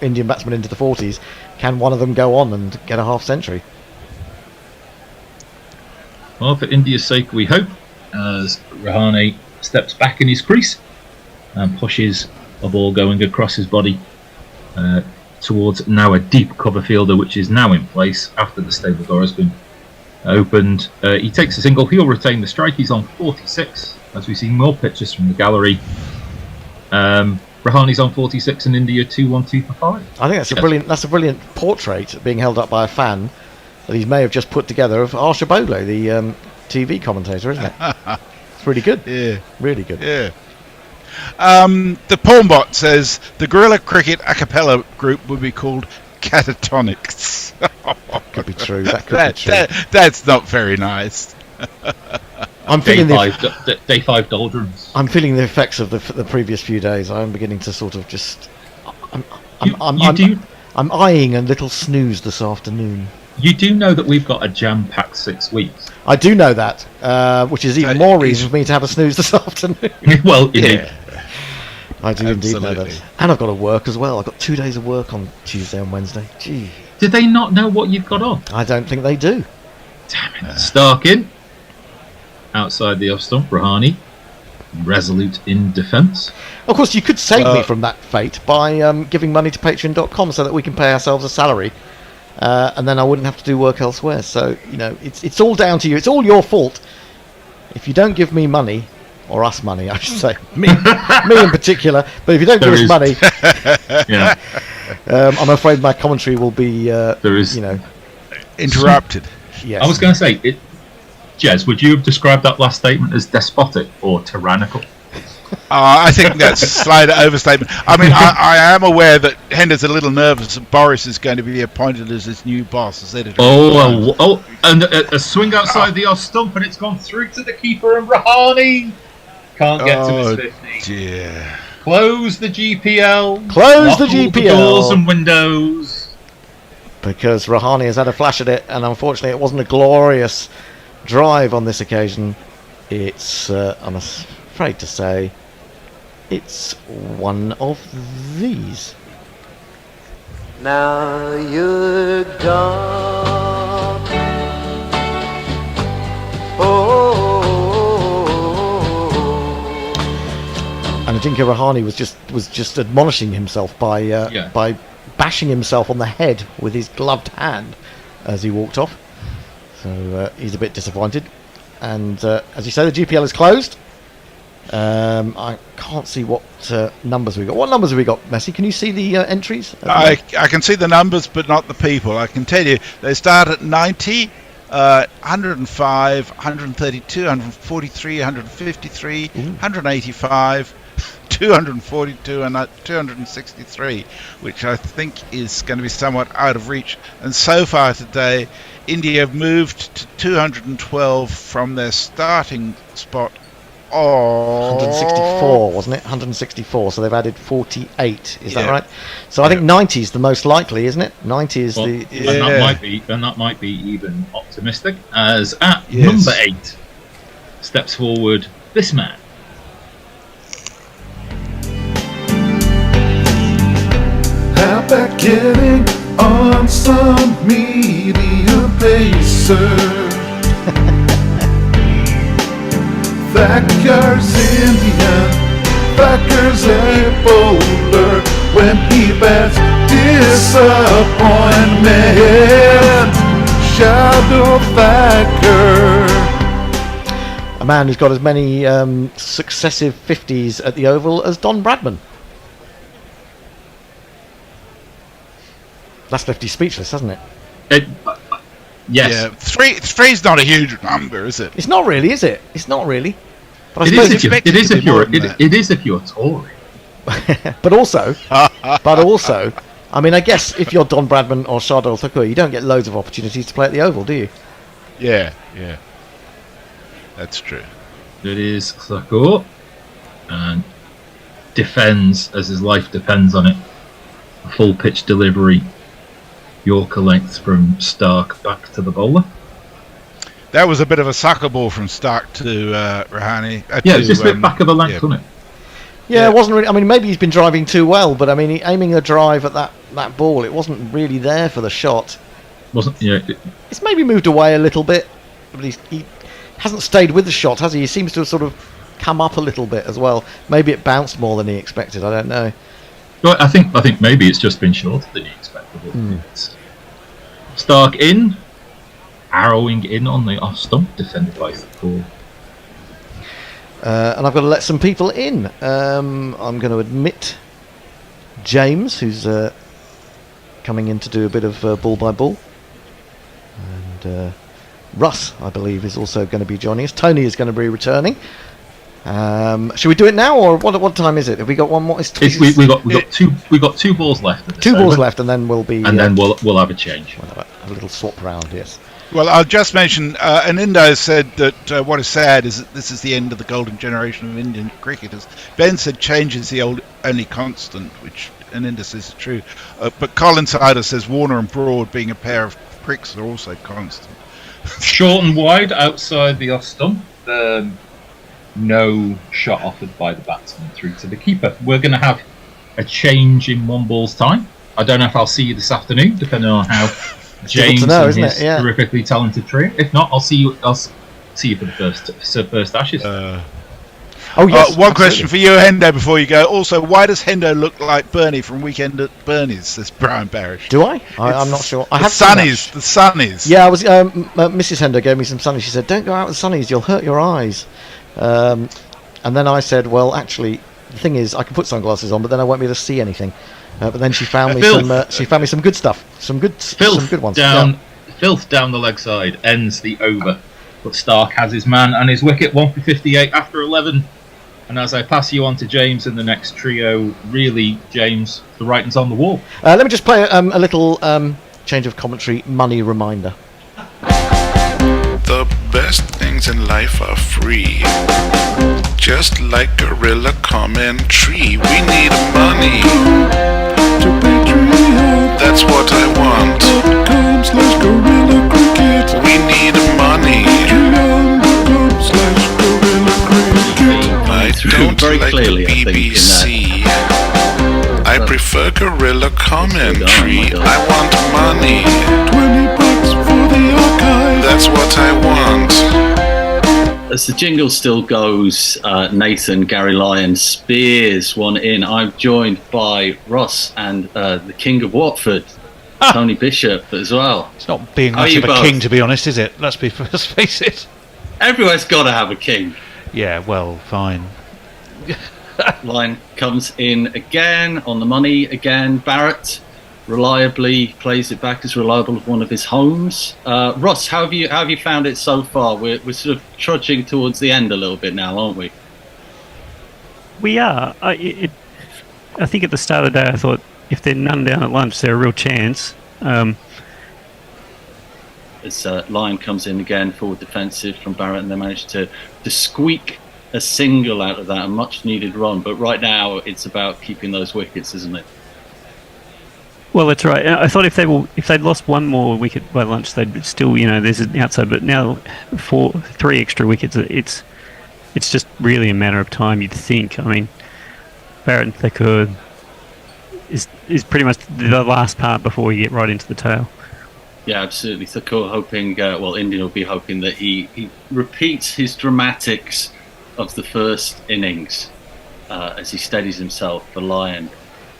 Indian batsmen into the 40s. Can one of them go on and get a half century? Well, for India's sake, we hope, as Rahane steps back in his crease and pushes a ball going across his body towards now a deep cover fielder, which is now in place after the stable door has been opened. He takes a single. He'll retain the strike. He's on 46. As we see more pictures from the gallery, Rahane's on 46 and India 2-1-2 for 5. I think that's a brilliant portrait being held up by a fan that he may have just put together of Harsha Bhogle, the TV commentator, isn't it? It's really good. Yeah, really good. Yeah. The Pornbot says the Guerrilla Cricket a cappella group would be called Catatonics. Could be true. That could be true. That's not very nice. I'm feeling day 5 doldrums. I'm feeling the effects of the previous few days. I'm beginning to sort of just. I'm eyeing a little snooze this afternoon. You do know that we've got a jam-packed 6 weeks. I do know that, which is even more reason for me to have a snooze this afternoon. Well, indeed. I do indeed know that. And I've got to work as well. I've got 2 days of work on Tuesday and Wednesday. Gee. Did they not know what you've got on? I don't think they do. Damn it. Starkin. Outside the off stump, Rahane, resolute in defence. Of course, you could save me from that fate by giving money to patreon.com so that we can pay ourselves a salary, and then I wouldn't have to do work elsewhere. So, it's all down to you. It's all your fault. If you don't give me money, or us money, I should say, me in particular, but if you don't give us money, I'm afraid my commentary will be, interrupted. Yes. I was going to say, Jez, would you have described that last statement as despotic or tyrannical? I think that's a slight overstatement. I mean, I am aware that Hender's a little nervous that Boris is going to be appointed as his new boss, as editor. And a swing outside the off stump, and it's gone through to the keeper, and Rahane can't get to his 50. Dear. Close the GPL. Close the Lock all GPL. The doors and windows. Because Rahane has had a flash at it, and unfortunately, it wasn't a glorious drive on this occasion. It's, I'm afraid to say, it's one of these. Now you're gone. Oh. And Ajinkya Rahane was just admonishing himself by bashing himself on the head with his gloved hand as he walked off. So he's a bit disappointed. And as you say, the GPL is closed. I can't see what numbers we got. What numbers have we got, Messi? Can you see the entries? I can see the numbers, but not the people. I can tell you they start at 90, 105, 132, 143, 153, 185, 242 and 263, which I think is going to be somewhat out of reach. And so far today, India have moved to 212 from their starting spot. 164, wasn't it? 164. So they've added 48. Is that right? So I think 90 is the most likely, isn't it? 90 is the. And that might be even optimistic. As at number 8 steps forward this man. How about getting on some media pacer? Thacker's Indian, Thacker's a bowler. When he bats disappointment, Shadow Thacker. A man who's got as many successive 50s at the Oval as Don Bradman. That's left you speechless, hasn't it? Yes. Yeah, three's not a huge number, is it? It's not really, is it? It's not really. But It is if you're Tory. but also, I mean, I guess if you're Don Bradman or Shardul Thakur, you don't get loads of opportunities to play at the Oval, do you? Yeah. That's true. It is Thakur, and defends as his life depends on it. A full pitch delivery, Yorker length from Stark back to the bowler. That was a bit of a sucker ball from Stark to Rahane. Yeah, it's just a bit back of a length, wasn't it? Yeah, it wasn't really. I mean, maybe he's been driving too well, but I mean, aiming a drive at that ball, it wasn't really there for the shot. Wasn't? Yeah. It's maybe moved away a little bit, but he hasn't stayed with the shot, has he? He seems to have sort of come up a little bit as well. Maybe it bounced more than he expected. I don't know. Well, I think maybe it's just been shorter than he expected. Stark in, arrowing in on the off stump, defended by Thakur. And I've got to let some people in. I'm going to admit James, who's coming in to do a bit of ball by ball. And Russ, I believe, is also going to be joining us. Tony is going to be returning. Should we do it now, or what time is it? Have we got one more? We got two balls left. Two balls left, and then we'll be. And then we'll have a change. We'll have a little swap round. Yes. Well, I'll just mention, Anindo said that what is sad is that this is the end of the golden generation of Indian cricketers. Ben said change is the only constant, which Anindo says is true. But Colin Sider says Warner and Broad, being a pair of pricks, are also constant. Short and wide outside the off stump. No shot offered by the batsman through to the keeper. We're going to have a change in one ball's time. I don't know if I'll see you this afternoon, depending on how James and his terrifically talented trio. If not, I'll see you for the first Ashes. One question for you, Hendo, before you go. Also, why does Hendo look like Bernie from Weekend at Bernie's? Says Brian Barish. Do I? I'm not sure. I have sunnies. The sunnies. Yeah, I was. Mrs. Hendo gave me some sunnies. She said, "Don't go out with sunnies. You'll hurt your eyes." And then I said, "Well, actually, the thing is, I can put sunglasses on, but then I won't be able to see anything." But then she found me some good stuff, some good ones. Filth down the leg side ends the over, but Stark has his man and his wicket, 1 for 58 after 11. And as I pass you on to James in the next trio, really, James, the writing's on the wall. Let me just play a little change of commentary money reminder. The best things in life are free. Just like Gorilla Commentary, we need money. That's what I want. We need money. I don't very like clearly, the I think, in BBC. that. I prefer guerrilla commentary. I want money. 20 bucks for the archive. That's what I want. As the jingle still goes, Nathan, Gary Lyon spears one in. I'm joined by Ross and the King of Watford, Tony Bishop, as well. It's not being much of a king, to be honest, is it? Let's face it. Everywhere's got to have a king. Yeah, well, fine. Line comes in again, on the money again. Barrett reliably plays it back as reliable as one of his homes. Ross, how have you found it so far? We're sort of trudging towards the end a little bit now, aren't we? We are. I think at the start of the day I thought if they're none down at lunch, they're a real chance. As Lyon comes in again, forward defensive from Barrett, and they managed to squeak a single out of that, a much needed run. But right now it's about keeping those wickets, isn't it? Well, that's right. I thought if they'd lost one more wicket by lunch, they'd still, there's an outside. But now, 3 extra wickets, it's just really a matter of time. You'd think. I mean, Barrett and Thakur is pretty much the last part before we get right into the tail. Yeah, absolutely. Thakur hoping, Indian will be hoping that he repeats his dramatics of the first innings as he steadies himself for Lyon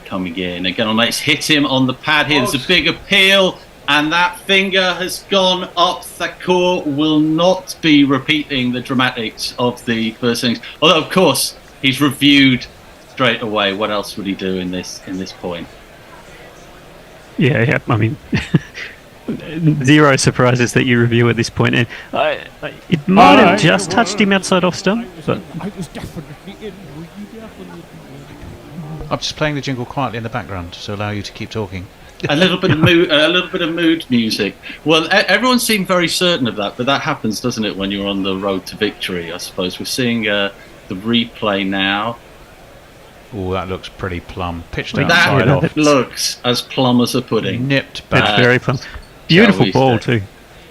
coming in. Again, it's hit him on the pad here. There's a big appeal, and that finger has gone up. Thakur will not be repeating the dramatics of the first innings. Although, of course, he's reviewed straight away. What else would he do in this point? Yeah. I mean, zero surprises that you review at this point. And it might have just touched him outside off stump. But I was definitely in. I'm just playing the jingle quietly in the background to allow you to keep talking. A little bit of mood music. Well, everyone seemed very certain of that, but that happens, doesn't it, when you're on the road to victory? I suppose we're seeing the replay now. Oh, that looks pretty plumb. Pitched That outside off. looks as plumb as a pudding. Nipped back. It's very plumb. Beautiful ball too.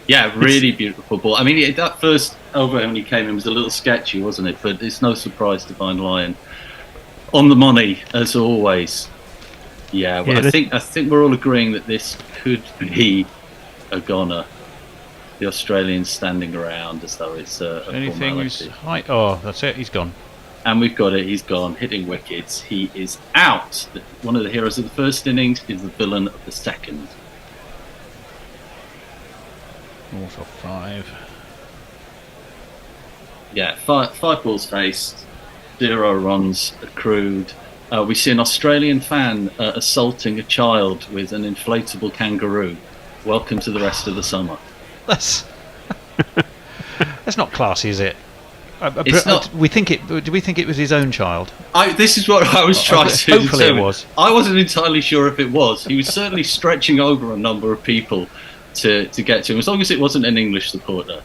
Yeah, really beautiful ball. I mean, that first over when he came in was a little sketchy, wasn't it? But it's no surprise to find Lyon on the money as always. Yeah, well, I think we're all agreeing that this could be a goner. The Australians standing around as though it's a anything formality. High. Oh, that's it. He's gone. And we've got it. He's gone, hitting wickets. He is out. One of the heroes of the first innings is the villain of the second. 0 for 5. Yeah, five balls faced, 0 runs accrued. We see an Australian fan assaulting a child with an inflatable kangaroo. Welcome to the rest of the summer. That's not classy, is it? It's not. Do we think it was his own child? This is what I was trying to Hopefully determine. it was. I wasn't entirely sure if it was. He was certainly stretching over a number of people to get to him. As long as it wasn't an English supporter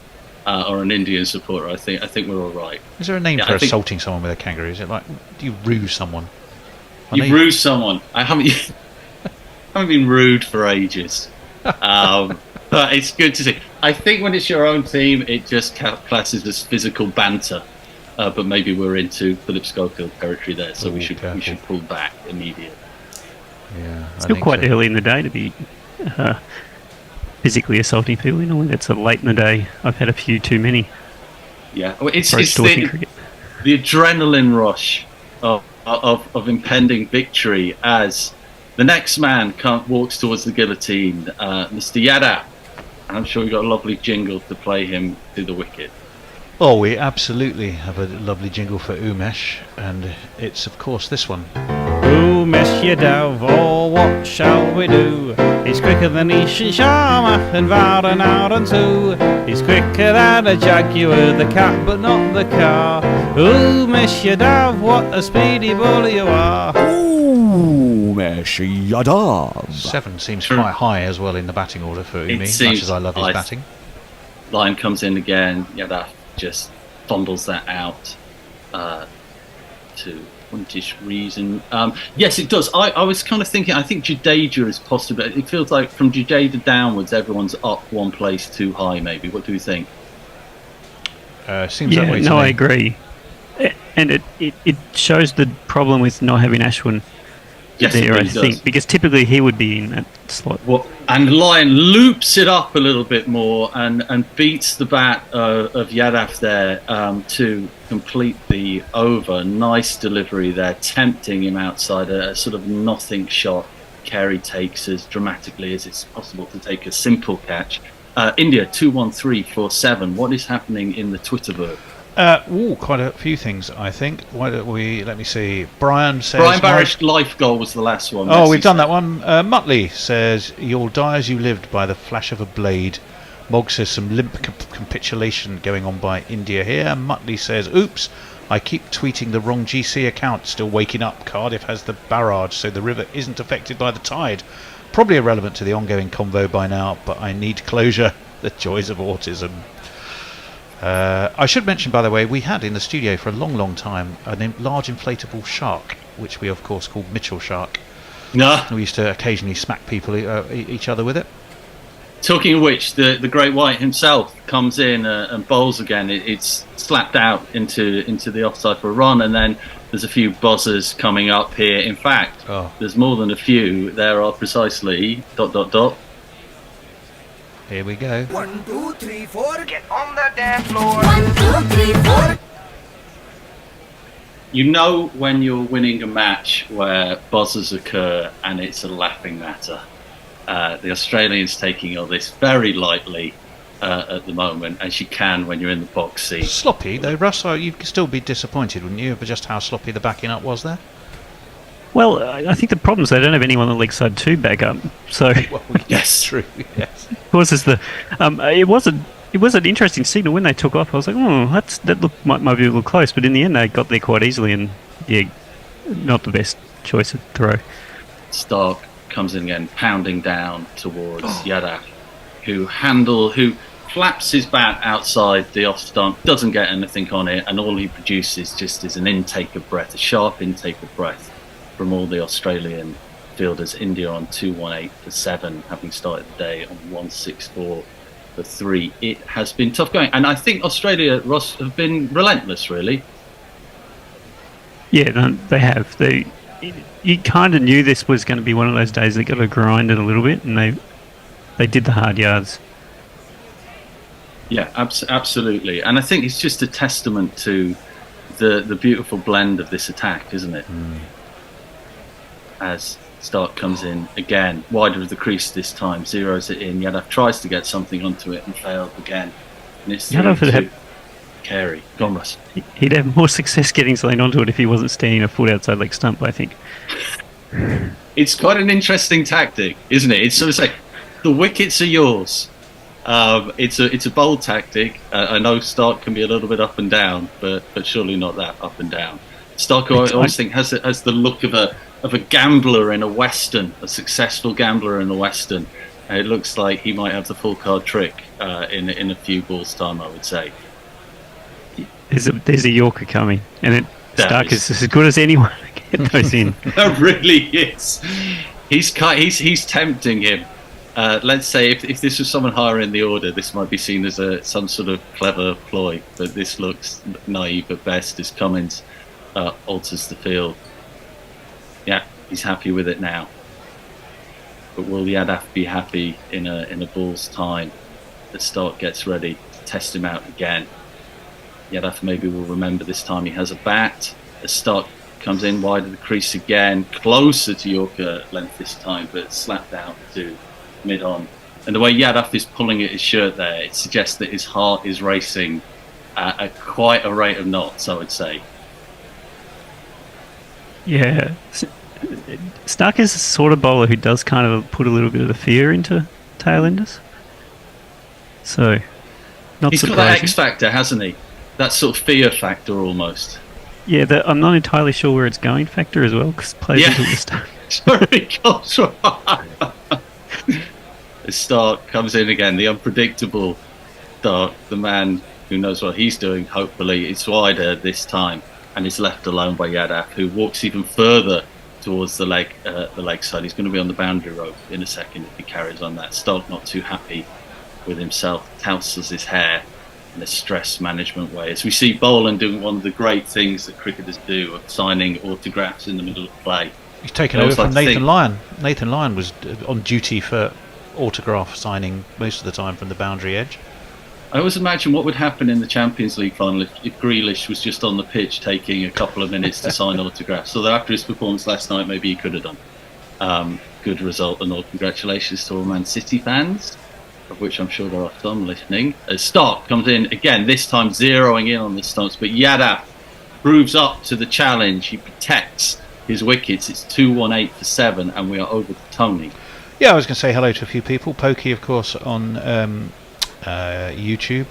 or an Indian supporter, I think we're all right. Is there a name for assaulting someone with a kangaroo? Is it like, do you ruse someone? You ruse someone. I haven't been rude for ages. But it's good to see. I think when it's your own team, it just classes as physical banter. But maybe we're into Philip Schofield territory there, so we should pull back immediately. Yeah, still quite early in the day to be physically assaulting people. Normally that's late in the day. I've had a few too many. Yeah, well, it's the adrenaline rush of impending victory as the next man walks towards the guillotine, Mr. Yadav. And I'm sure we've got a lovely jingle to play him through the wicket. Oh, we absolutely have a lovely jingle for Umesh, and it's of course this one. Umesh Yadav, oh what shall we do? He's quicker than Ishan Sharma and Varanarayan too. He's quicker than a Jaguar, the cat but not the car. Umesh Yadav, what a speedy bull you are. Umesh Yadav. 7 seems quite high as well in the batting order for Umi, much as I love his batting. Lyon comes in again. Yadav just fumbles that out to pointish reason. Yes, it does. I was kind of thinking, I think Jadeja is possible. It feels like from Jadeja downwards, everyone's up one place too high, maybe. What do you think? Seems that way to me. I agree. And it shows the problem with not having Ashwin Yes, it there, I really think, does. because typically he would be in that slot. And Lion loops it up a little bit more and beats the bat of Yadav there to complete the over. Nice delivery there, tempting him outside a sort of nothing shot. Carey takes as dramatically as it's possible to take a simple catch. India 21347. What is happening in the Twitterverse? Quite a few things, I think. Why don't we? Let me see. Brian says. Brian Barrish life goal was the last one. Oh, we've done that one. Muttley says, "You'll die as you lived by the flash of a blade." Mog says some limp capitulation going on by India here. Muttley says, "Oops, I keep tweeting the wrong GC account. Still waking up. Cardiff has the barrage, so the river isn't affected by the tide. Probably irrelevant to the ongoing convo by now, but I need closure. The joys of autism." I should mention, by the way, we had in the studio for a long time a large inflatable shark, which we of course called Mitchell Shark. No. We used to occasionally smack people each other with it. Talking of which, the Great White himself comes in and bowls again. It's slapped out into the offside for a run, and then there's a few buzzers coming up here. In fact, there's more than a few. There are precisely ... Here we go. 1, 2, 3, 4, get on the dance floor. 1, 2, 3, 4. You know when you're winning a match where buzzers occur and it's a laughing matter. The Australian's taking all this very lightly at the moment, as you can when you're in the box seat. Sloppy though, Russ. You'd still be disappointed, wouldn't you, for just how sloppy the backing up was there? Well, I think the problem is they don't have anyone on leg side to back up. So yes, true. Yes, of course, it was an interesting signal when they took off. I was like, that might be a little close, but in the end they got there quite easily, and not the best choice of throw. Stark comes in again, pounding down towards Yadav, who flaps his bat outside the off stump, doesn't get anything on it, and all he produces just is an intake of breath, a sharp intake of breath from all the Australian fielders. India on 218 for 7, having started the day on 164 for 3. It has been tough going, and I think Australia, Ross, have been relentless, really. Yeah, no, they have. You kind of knew this was going to be one of those days that got to grind it a little bit, and they did the hard yards. Yeah, absolutely, and I think it's just a testament to the beautiful blend of this attack, isn't it? As Stark comes in again, wider of the crease this time, zeroes it in. Yadav tries to get something onto it and failed again. And it's Yadav would have Carey. Go on, Russ. He'd have more success getting something onto it if he wasn't standing a foot outside leg stump, I think. It's quite an interesting tactic, isn't it? It's sort of like, the wickets are yours. It's a bold tactic. I know Stark can be a little bit up and down, but surely not that up and down. Stark, I always think, has the look of a gambler in a western, a successful gambler in a western. It looks like he might have the full card trick in a few balls' time, I would say. There's a Yorker coming, and Stark is as good as anyone to get those in. That really is. He's tempting him. Let's say if this was someone higher in the order, this might be seen as some sort of clever ploy, but this looks naive at best as Cummins alters the field. Yeah, he's happy with it now. But will Yadav be happy in a ball's time as Stark gets ready to test him out again? Yadav maybe will remember this time he has a bat. As Stark comes in wide of the crease again, closer to Yorker length this time, but slapped out to mid-on. And the way Yadav is pulling at his shirt there, it suggests that his heart is racing at quite a rate of knots, I would say. Yeah. Stark is the sort of bowler who does kind of put a little bit of the fear into tail-enders. So, not He's surprising. got that X factor, hasn't he? That sort of fear factor almost. Yeah, I'm not entirely sure where it's going factor as well, because plays until the start. Sorry, as Stark comes in again, the unpredictable Stark, the man who knows what he's doing, hopefully. It's wider this time and is left alone by Yadav, who walks even further towards the leg side. He's going to be on the boundary rope in a second if he carries on that. Stark not too happy with himself, touses his hair, in a stress management way. As we see Boland doing one of the great things that cricketers do of signing autographs in the middle of play. He's taken over from Nathan Lyon. Nathan Lyon was on duty for autograph signing most of the time from the boundary edge. I always imagine what would happen in the Champions League final if Grealish was just on the pitch taking a couple of minutes to sign autographs. So that after his performance last night, maybe he could have done. Good result and all. Congratulations to all Man City fans, of which I'm sure there are some listening. As Stark comes in again, this time zeroing in on the stumps, but Yadav proves up to the challenge. He protects his wickets. It's 2-1-8 for 7, and we are over to Tony. Yeah, I was going to say hello to a few people. Pokey, of course, on YouTube.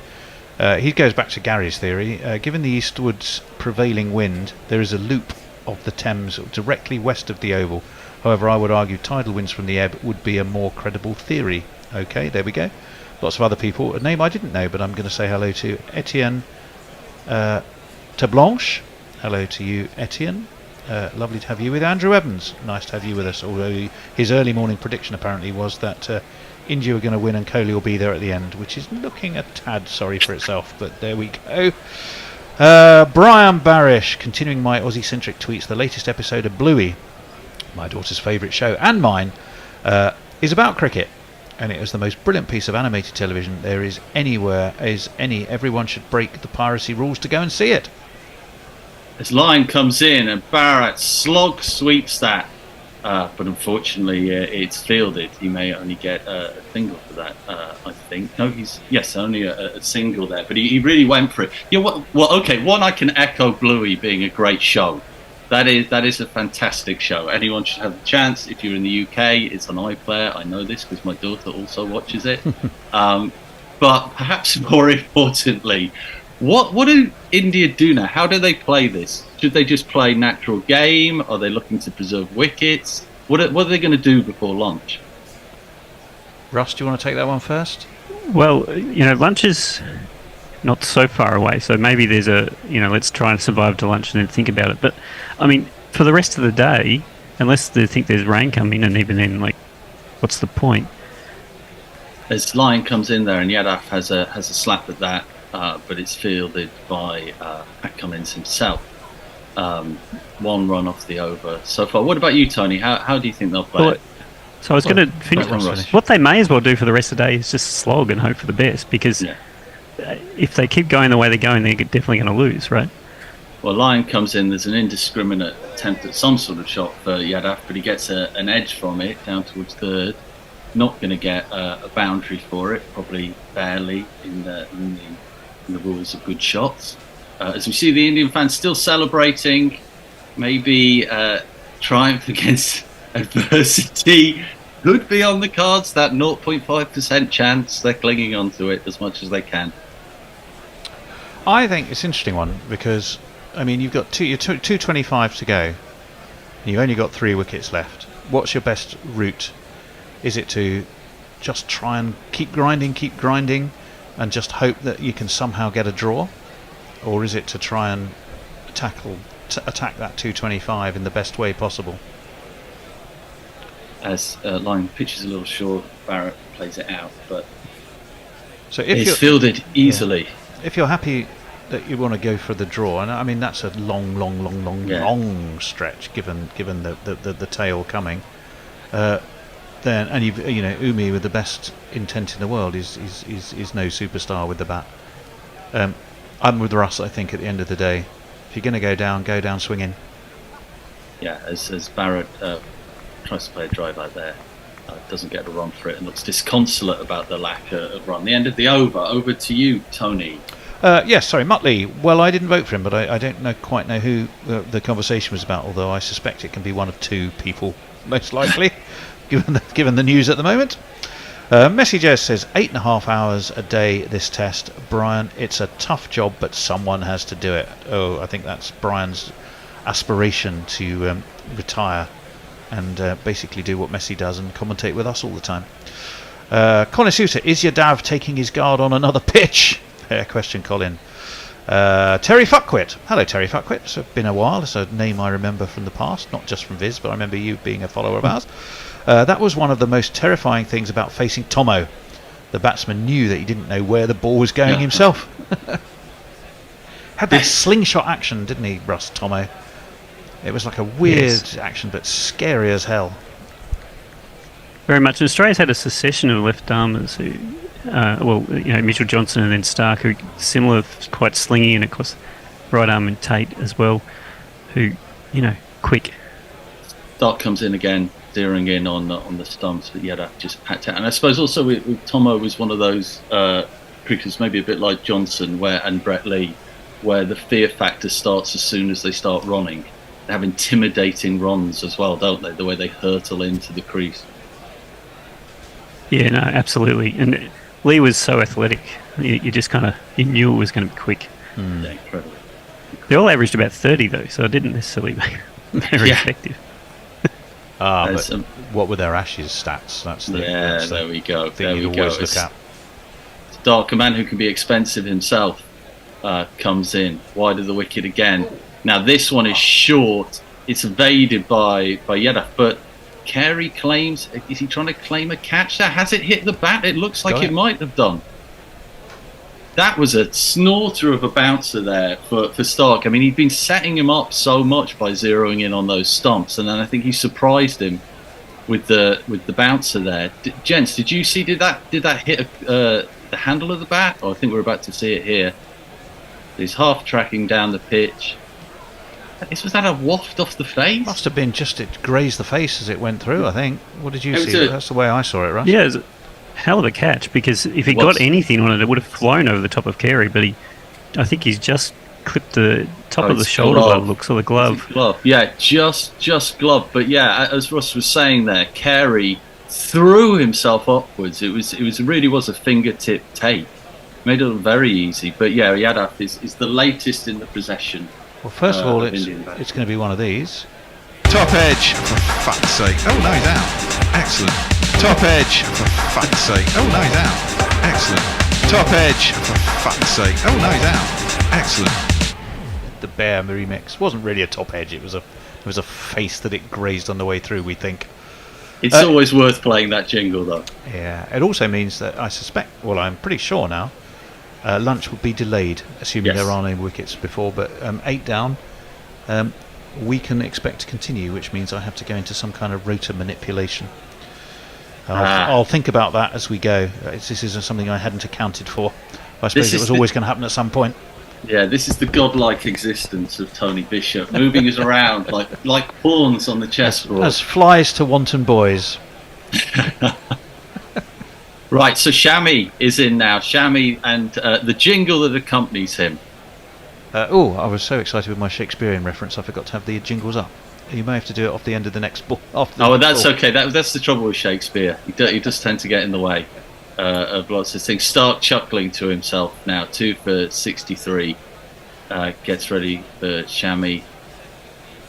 He goes back to Gary's theory. Given the eastwards prevailing wind, there is a loop of the Thames directly west of the Oval. However, I would argue tidal winds from the ebb would be a more credible theory. Okay, there we go. Lots of other people. A name I didn't know, but I'm going to say hello to Etienne Tablanche. Hello to you, Etienne. Lovely to have you with Andrew Evans. Nice to have you with us. Although his early morning prediction apparently was that India were going to win and Kohli will be there at the end, which is looking a tad sorry for itself. But there we go. Brian Barish, continuing my Aussie-centric tweets. The latest episode of Bluey, my daughter's favourite show and mine, is about cricket, and it is the most brilliant piece of animated television there is anywhere. Everyone should break the piracy rules to go and see it. As Lyon comes in and Barrett slog sweeps that, but unfortunately it's fielded. He may only get a single for that, I think. No, only a single there, but he really went for it. One, I can echo Bluey being a great show. That is a fantastic show. Anyone should have a chance. If you're in the UK, it's on iPlayer. I know this because my daughter also watches it. But perhaps more importantly, what do India do now? How do they play this? Should they just play natural game? Are they looking to preserve wickets? What are they going to do before lunch? Russ, do you want to take that one first? Well, lunch is not so far away, so maybe there's let's try and survive to lunch and then think about it. But, I mean, for the rest of the day, unless they think there's rain coming, and even then, what's the point? As Lyon comes in there and Yadav has a slap at that, but it's fielded by Pat Cummins himself. One run off the over so far. What about you, Tony? How do you think they'll play it? So I was going to finish. What they may as well do for the rest of the day is just slog and hope for the best, because if they keep going the way they're going, they're definitely going to lose, right? Well, Lyon comes in. There's an indiscriminate attempt at some sort of shot for Yadav, but he gets an edge from it down towards third. Not going to get a boundary for it, probably barely in the rules of good shots. As we see the Indian fans still celebrating, maybe triumph against adversity could be on the cards. That 0.5% chance, they're clinging on to it as much as they can. I think it's an interesting one because, I mean, you've got 225 to go. And you've only got 3 wickets left. What's your best route? Is it to just try and keep grinding, and just hope that you can somehow get a draw? Or is it to try and attack that 225 in the best way possible? As Lyon pitches a little short, Barrett plays it out, but so if it's fielded easily. Yeah. If you're happy that you want to go for the draw, and I mean that's a long stretch given the tail coming. Then and Umi with the best intent in the world is no superstar with the bat. I'm with Russ. I think at the end of the day, if you're going to go down swinging. Yeah, as Barrett tries to play a drive out there, doesn't get a run for it and looks disconsolate about the lack of run. The end of the over. Over to you, Tony. Yes, sorry, Muttley. Well, I didn't vote for him, but I don't quite know who the conversation was about. Although I suspect it can be one of 2 people, most likely. Given the news at the moment. Messi Jez says 8.5 hours a day this test. Brian, it's a tough job, but someone has to do it. Oh, I think that's Brian's aspiration to retire and basically do what Messi does and commentate with us all the time. Connor Sousa, is Yadav taking his guard on another pitch? Fair question, Colin. Terry Fuckwit. Hello, Terry Fuckwit. It's been a while. It's a name I remember from the past, not just from Viz, but I remember you being a follower of ours. That was one of the most terrifying things about facing Tomo. the batsman knew that he didn't know where the ball was going himself. Had that slingshot action, didn't he, Russ Tomo? It was like a weird action, but scary as hell. Very much. Australia's had a succession of left armers who, Mitchell Johnson and then Stark, who similar, quite slingy, and of course, right arm and Tate as well, who, quick. Stark comes in again, zeroing in on the stumps, but yeah, that just packed out. And I suppose also with Tomo was one of those cricketers, maybe a bit like Johnson and Brett Lee, where the fear factor starts as soon as they start running. They have intimidating runs as well, don't they? The way they hurtle into the crease. Yeah, no, absolutely. And Lee was so athletic. You just you knew it was going to be quick. Yeah, incredible. They all averaged about 30 though, so it didn't necessarily make very effective. But what were their Ashes stats? That's there we go. Thing you'd always look at. Stark, a man who can be expensive himself, comes in wide of the wicket again. Now this one is short. It's evaded by Yedda, but Carey claims, is he trying to claim a catch there? Has it hit the bat? It looks like it might have done. That was a snorter of a bouncer there for Stark. I mean, he'd been setting him up so much by zeroing in on those stumps, and then I think he surprised him with the bouncer there. Gents, did you see? Did that hit the handle of the bat? Oh, I think we're about to see it here. He's half tracking down the pitch. Was that a waft off the face? Must have been just it grazed the face as it went through, I think. What did you see? That's the way I saw it, Russ. Yeah, it was a hell of a catch, because if he got anything on it, it would have flown over the top of Carey, but I think he's just clipped the top of the shoulder glove, looks, or the glove. Yeah, just glove. But yeah, as Russ was saying there, Carey threw himself upwards. It really was a fingertip take. Made it look very easy. But yeah, Yadav is the latest in the possession. Well, first of all, it's going to be one of these. Top edge, for fuck's sake. Oh, no, he's out. Excellent. Top edge, for fuck's sake. Oh, no, he's out. Excellent. Top edge, for fuck's sake. Oh, no, he's out. Excellent. The Bear remix wasn't really a top edge. It was a face that it grazed on the way through, we think. It's always worth playing that jingle, though. Yeah, it also means that I suspect, well, I'm pretty sure now, lunch will be delayed, assuming there are no wickets before, but 8 down, we can expect to continue, which means I have to go into some kind of rotor manipulation. I'll think about that as we go. This isn't something I hadn't accounted for. I suppose it was always going to happen at some point. Yeah, this is the godlike existence of Tony Bishop, moving us around like pawns on the chessboard. As flies to wanton boys. Right, so Shami is in now. Shami and the jingle that accompanies him. I was so excited with my Shakespearean reference, I forgot to have the jingles up. You may have to do it off the end of the next ball. That's okay. That's the trouble with Shakespeare. He does tend to get in the way of lots of things. Stark chuckling to himself now. 2 for 63. Gets ready for Shami.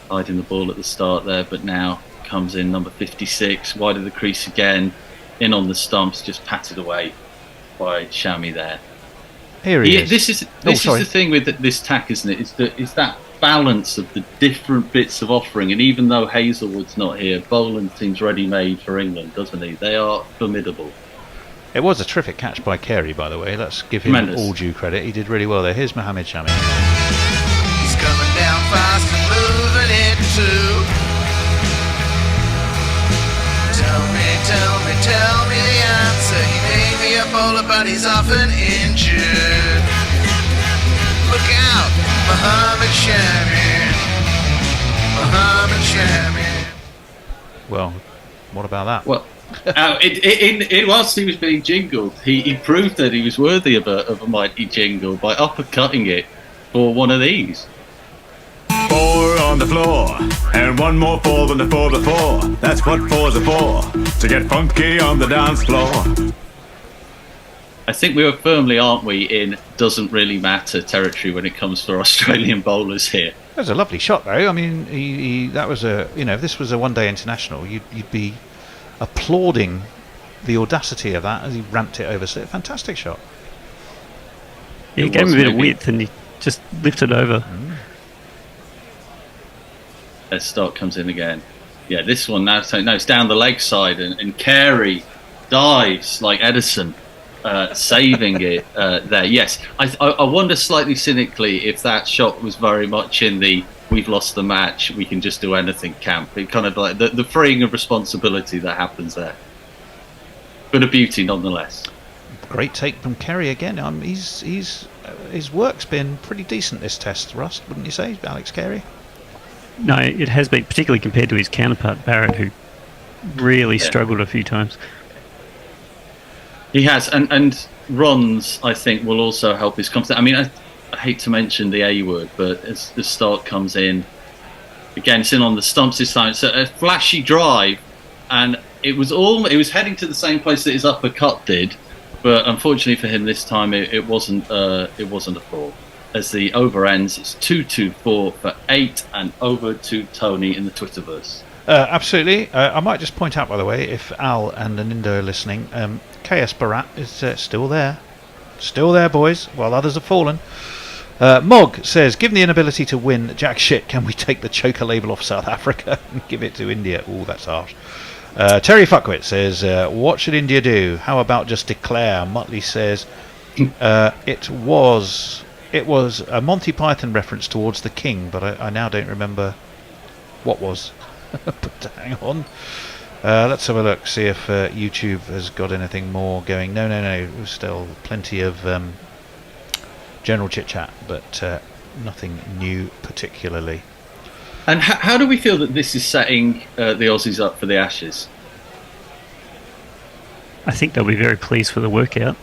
Hiding the ball at the start there, but now comes in number 56. Wide of the crease again. In on the stumps, just patted away by Shami there. Here he is. This is the thing with this tack, isn't it? Is that balance of the different bits of offering. And even though Hazelwood's not here, Boland seems ready-made for England, doesn't he? They are formidable. It was a terrific catch by Carey, by the way. Let's give him all due credit. He did really well there. Here's Mohammed Shami. He's coming down fast and moving it too. Tell me the answer. He may be a bowler, but he's often injured. Look out, Mohammed Shami. Well, what about that? Well, whilst he was being jingled, he proved that he was worthy of a mighty jingle by uppercutting it for one of these. 4 on the floor, and one more 4 than the 4 before. That's what 4s are for, to get funky on the dance floor. I think we were firmly, aren't we, in doesn't really matter territory when it comes for Australian bowlers here. That was a lovely shot, though. I mean, that was if this was a one-day international, you'd be applauding the audacity of that as he ramped it over. So, fantastic shot. Yeah, he gave him a bit of width and he just lifted over. As Stark comes in again. Yeah, this one now, it's down the leg side, and Carey dives like Edison saving it there. Yes, I wonder slightly cynically if that shot was very much in the "we've lost the match, we can just do anything" camp. It kind of like the freeing of responsibility that happens there. But a beauty nonetheless. Great take from Kerry again. His work's been pretty decent this test, Rust, wouldn't you say, Alex Carey? No, it has been, particularly compared to his counterpart Barrett, who really struggled a few times. He has, and runs, I think, will also help his confidence. I mean, I hate to mention the A word, but as the start comes in, again, it's in on the stumps this time. It's a flashy drive, and it was heading to the same place that his uppercut did, but unfortunately for him this time, it wasn't a fall. As the over ends, it's 2-2-4 for 8, and over to Tony in the Twitterverse. Absolutely. I might just point out, by the way, if Al and Anindo are listening, KS Barat is still there. Still there, boys, while others have fallen. Mog says, given the inability to win jack shit, can we take the choker label off South Africa and give it to India? Ooh, that's harsh. Terry Fuckwit says, what should India do? How about just declare? Muttley says, it was a Monty Python reference towards the king, but I now don't remember what was. But hang on. Let's have a look, see if YouTube has got anything more going. No. There's still plenty of general chit-chat, but nothing new particularly. And how do we feel that this is setting the Aussies up for the Ashes? I think they'll be very pleased for the workout.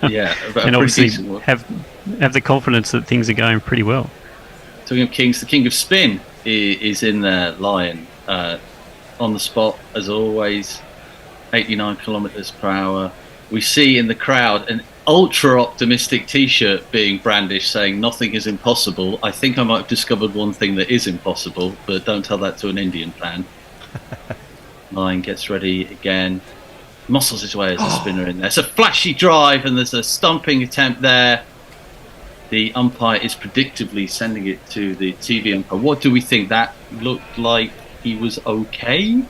Yeah, and obviously have the confidence that things are going pretty well. Talking of kings, the king of spin is in there, Lion. On the spot, as always, 89 kilometers per hour. We see in the crowd an ultra optimistic T-shirt being brandished saying nothing is impossible. I think I might have discovered one thing that is impossible, but don't tell that to an Indian fan. Lion gets ready again, muscles his way as a spinner in there. It's a flashy drive, and there's a stumping attempt there. The umpire is predictably sending it to the TV umpire. What do we think? That looked like he was okay?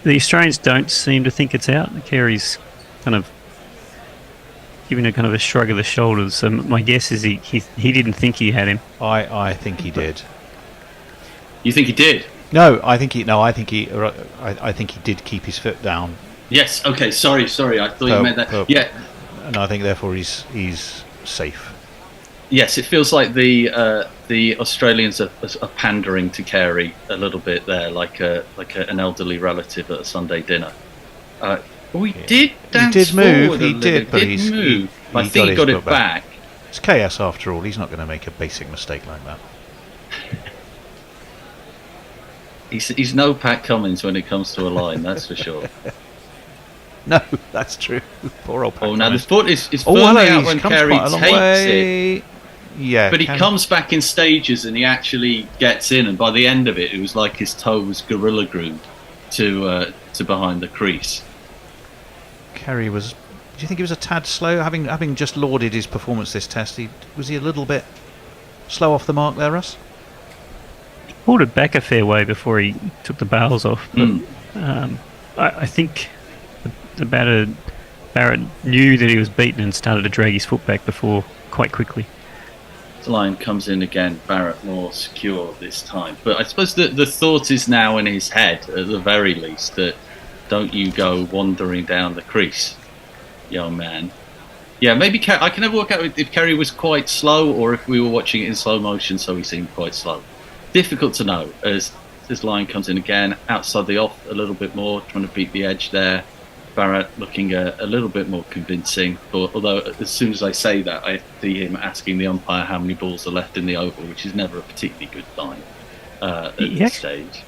The Australians don't seem to think it's out. Carey's kind of giving a kind of a shrug of the shoulders. So my guess is he didn't think he had him. I think he did. You think he did? No, I think he did keep his foot down. Yes. Okay. Sorry. I thought you meant that. Yeah. And I think therefore he's safe. Yes, it feels like the Australians are pandering to Carey a little bit there, like an elderly relative at a Sunday dinner. He did dance he did move. forward. He did, but he moved. I think he got it back. It's KS after all. He's not going to make a basic mistake like that. He's no Pat Cummins when it comes to a line, that's for sure. No, that's true. Poor old Pat now the Cummins. foot is firmly out when Carey takes it. Yeah, but he comes back in stages and he actually gets in, and by the end of it, it was like his toe was gorilla glued to behind the crease. Carey was. Do you think he was a tad slow, having just lauded his performance this test? Was he a little bit slow off the mark there, Russ? He pulled it back a fair way before he took the bails off. But I think the Barrett knew that he was beaten and started to drag his foot back before quite quickly. The line comes in again, Barrett more secure this time. But I suppose the thought is now in his head, at the very least, that don't you go wandering down the crease, young man. Yeah, maybe I can never work out if Carey was quite slow or if we were watching it in slow motion, so he seemed quite slow. Difficult to know as this line comes in again, outside the off a little bit more, trying to beat the edge there. Barrett looking a little bit more convincing, but although as soon as I say that, I see him asking the umpire how many balls are left in the oval, which is never a particularly good sign at this stage.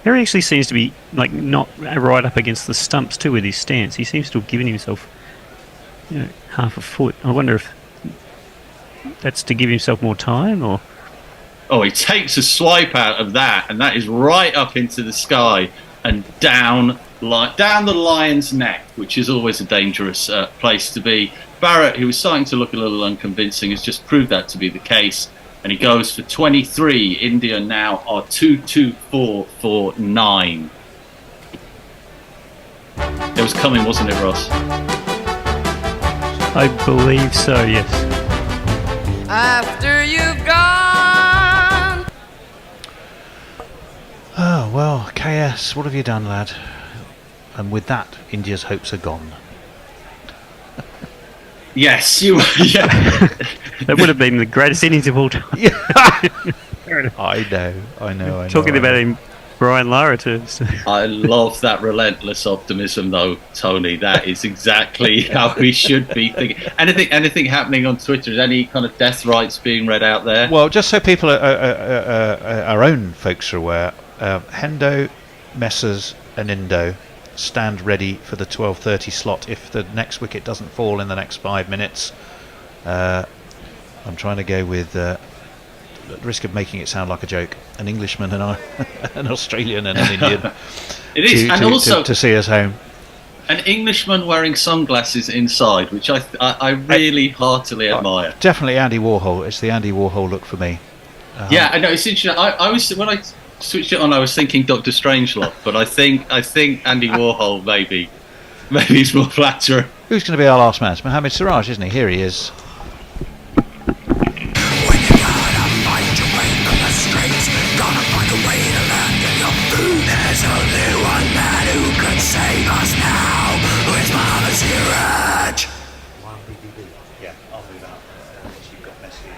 Harry actually seems to be like not right up against the stumps too with his stance. He seems to have given himself half a foot. I wonder if that's to give himself more time or... Oh, he takes a swipe out of that, and that is right up into the sky and down the lion's neck, which is always a dangerous place to be. Barrett, who was starting to look a little unconvincing, has just proved that to be the case, and he goes for 23. India now are 2-2-4 for 9. It was coming, wasn't it, Ross? I believe so, yes. After you've gone. Oh, well, KS, what have you done, lad? And with that, India's hopes are gone. Yes, you. Yeah. That would have been the greatest innings of all time. I know. Talking about him, Brian Lara too. I love that relentless optimism, though, Tony. That is exactly how we should be thinking. Anything happening on Twitter? Is any kind of death rights being read out there? Well, just so people, our own folks are aware, Hendo, Messers, and Indo stand ready for the 12:30 slot if the next wicket doesn't fall in the next 5 minutes. I'm trying to go with, at the risk of making it sound like a joke, an Englishman and an Australian and an Indian. It is, and also to see us home. An Englishman wearing sunglasses inside, which I really heartily admire. Definitely Andy Warhol. It's the Andy Warhol look for me. Yeah, I know. It's interesting. I was when I switched it on, I was thinking Dr. Strangelove, but I think Andy Warhol maybe is more flattering. Who's going to be our last man? It's Mohammed Siraj, isn't he? Here he is. There's only one man who could save us now. It's Mohammed Siraj. Yeah, I'll do that. You've got Messi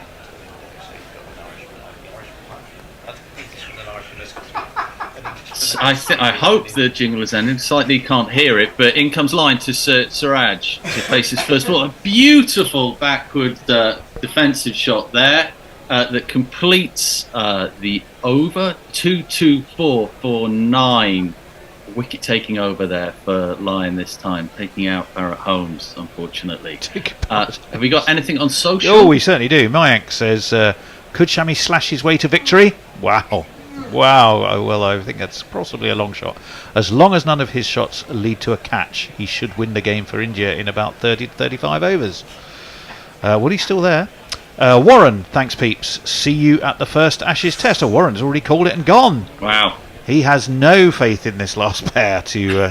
and I hope the jingle is ending. Slightly can't hear it, but in comes line to Siraj to face his first ball. A beautiful backward defensive shot there that completes the over 2-2-4 for 9. Wicket taking over there for Lyon this time, taking out Barrett Holmes, unfortunately. Have we got anything on social? Oh, we certainly do. Mayank says, could Shami slash his way to victory? Wow. Oh, well, I think that's possibly a long shot. As long as none of his shots lead to a catch, he should win the game for India in about 30 to 35 overs. Woody's still there. Warren, thanks peeps. See you at the first Ashes test. Oh, Warren's already called it and gone. Wow. He has no faith in this last pair to...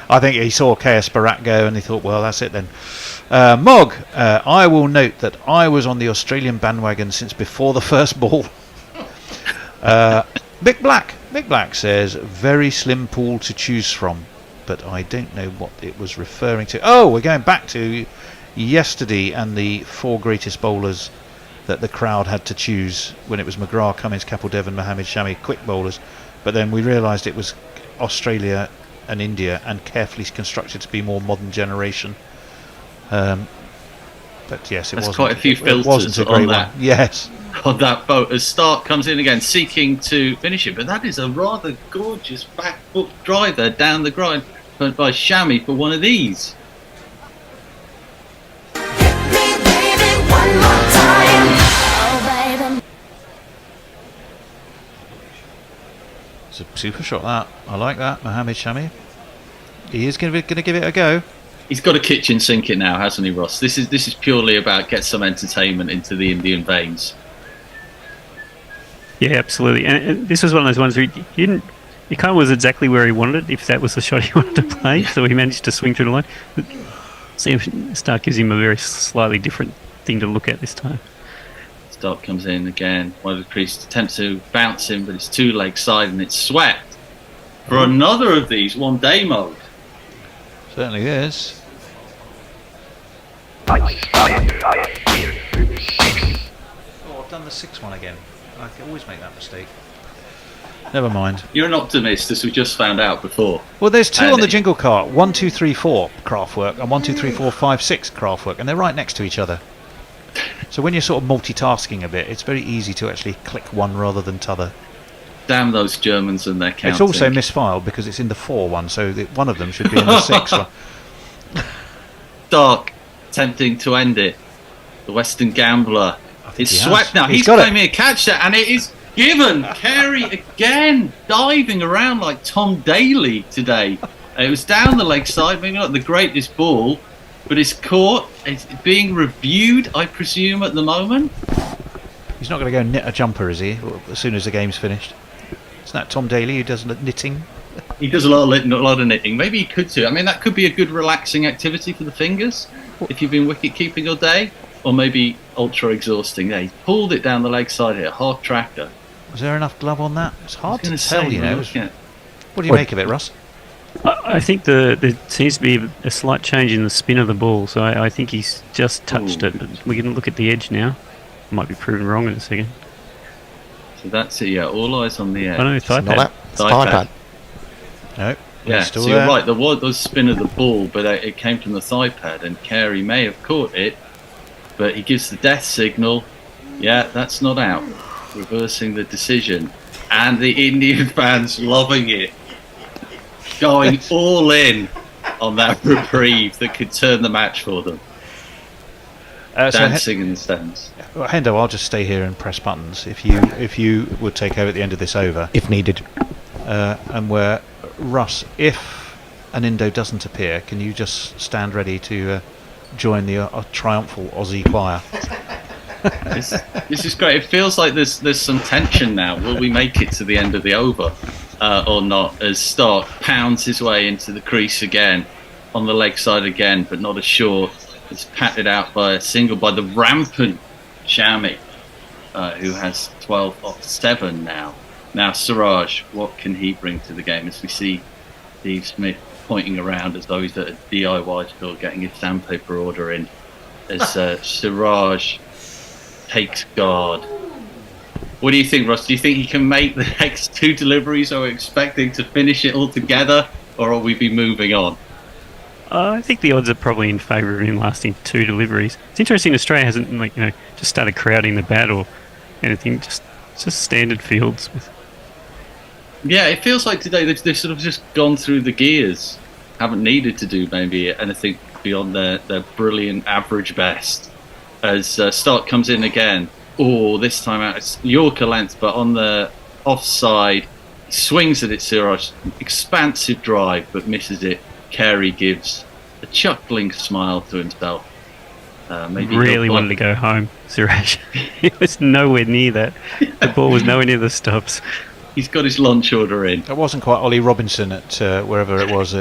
I think he saw KS Barat go and he thought, well, that's it then. Mog, I will note that I was on the Australian bandwagon since before the first ball. Mick Black says, very slim pool to choose from, but I don't know what it was referring to. Oh, we're going back to yesterday and the 4 greatest bowlers that the crowd had to choose when it was McGrath, Cummins, Kapil Dev and Mohammed Shami, quick bowlers, but then we realised it was Australia and India and carefully constructed to be more modern generation. But yes, it wasn't. Quite a few filters it wasn't a great on that. one. Yes. On that boat as Stark comes in again seeking to finish it, but that is a rather gorgeous back foot drive there down the ground by Shami for one of these. It's a super shot, that. I like that, Mohammed Shami. He is going to give it a go. He's got a kitchen sink it now, hasn't he, Ross? This is purely about get some entertainment into the Indian veins. Yeah, absolutely. And this was one of those ones where he kind of was exactly where he wanted it, if that was the shot he wanted to play. So he managed to swing through the line. Stark gives him a very slightly different thing to look at this time. Stark comes in again. One of the crease attempts to bounce him, but it's too leg side and it's swept for another of these one day mode. Certainly is. Oh, I've done the 6-1 again. I can always make that mistake. Never mind. You're an optimist, as we just found out before. Well, there's 2 on the jingle cart. 1, 2, 3, 4 Craftwork and 1, 2, 3, 4, 5, 6 Craftwork, and they're right next to each other. So when you're sort of multitasking a bit, it's very easy to actually click one rather than t'other. Damn those Germans and their counting. It's also misfiled because it's in the 4 one, so one of them should be in the 6 one. Stark attempting to end it. The Western Gambler. It's swept now. He's got claiming a catch there, and it is given. Carey again diving around like Tom Daly today. It was down the leg side, maybe not the greatest ball, but it's caught. It's being reviewed, I presume, at the moment. He's not going to go knit a jumper, is he? As soon as the game's finished. Isn't that Tom Daly who does knitting? He does a lot of knitting. Maybe he could too. I mean, that could be a good relaxing activity for the fingers. if you've been wicket keeping all day, or maybe ultra exhausting. Yeah, he pulled it down the leg side here, half tracker. Was there enough glove on that? It's hard to gonna tell, say, you know. yeah. What do you make of it, Russ? I think there seems to be a slight change in the spin of the ball, so I think he's just touched it. We can look at the edge now. Might be proven wrong in a second. So that's it, yeah, all eyes on the edge. Oh no, thigh Not pad. that. It's thigh pad. No. Yeah, still so you're there. right, there was the spin of the ball, but it came from the thigh pad, and Carey may have caught it, but he gives the death signal. Yeah, that's not out. Reversing the decision. And the Indian fans loving it. Going all in on that reprieve that could turn the match for them. Dancing in the stands. Well, Hendo, I'll just stay here and press buttons if you would take over at the end of this over. If needed. And where, Russ, if an Indo doesn't appear, can you just stand ready to join the triumphal Aussie choir? This is great. It feels like there's some tension now. Will we make it to the end of the over or not? As Stark pounds his way into the crease again, on the leg side again, but not as sure. It's patted out by a single by the rampant Shami, who has 12 off 7 now. Now Siraj, what can he bring to the game? As we see Steve Smith pointing around as though he's at a DIY store getting his sandpaper order in, as Siraj takes guard. What do you think, Russ? Do you think he can make the next 2 deliveries, or are we expecting to finish it all together, or will we be moving on? I think the odds are probably in favour of him lasting 2 deliveries. It's interesting Australia hasn't just started crowding the bat or anything, just standard fields. Yeah, it feels like today they've sort of just gone through the gears, haven't needed to do maybe anything beyond their brilliant average best. As Stark comes in again, this time out it's Yorker length, but on the offside, he swings at it, Siraj, expansive drive, but misses it. Carey gives a chuckling smile to himself. Maybe really wanted to go home, Siraj. He was nowhere near that. The ball was nowhere near the stops. He's got his lunch order in. It wasn't quite Ollie Robinson at wherever it was.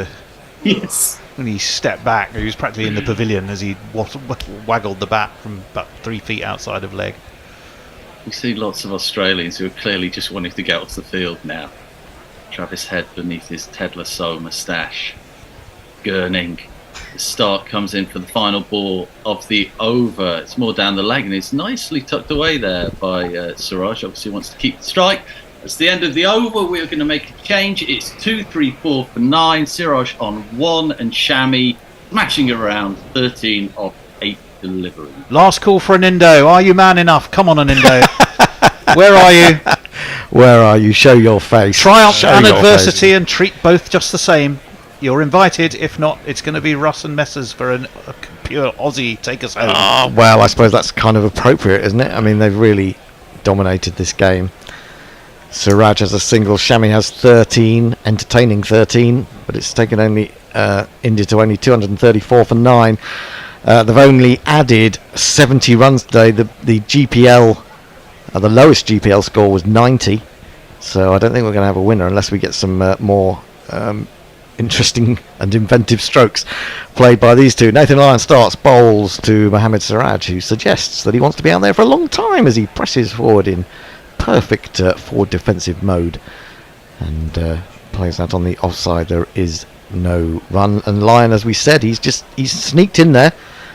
Yes. When he stepped back, he was practically in the pavilion as he waggled the bat from about 3 feet outside of leg. We see lots of Australians who are clearly just wanting to get off the field now. Travis Head beneath his Ted Lasso moustache. Gurning. The Stark comes in for the final ball of the over. It's more down the leg and it's nicely tucked away there by Siraj. Obviously wants to keep the strike. It's the end of the over. We're going to make a change. It's 2, 3, 4 for 9. Siraj on 1 and Shami smashing around 13 of 8 deliveries. Last call for an Indo. Are you man enough? Come on, an Indo. Where are you? Where are you? Show your face. Triumph Show and your adversity face. and treat both just the same. You're invited. If not, it's going to be Russ and Messers for a pure Aussie take us home. Oh, well, I suppose that's kind of appropriate, isn't it? I mean, they've really dominated this game. Siraj has a single, Shami has 13, entertaining 13, but it's taken only India to only 234 for 9. They've only added 70 runs today. The GPL, the lowest GPL score was 90, so I don't think we're going to have a winner unless we get some more interesting and inventive strokes played by these two. Nathan Lyon starts, bowls to Mohammad Siraj, who suggests that he wants to be out there for a long time as he presses forward in perfect forward defensive mode and plays that on the offside. There is no run, and Lyon, as we said, he's sneaked in there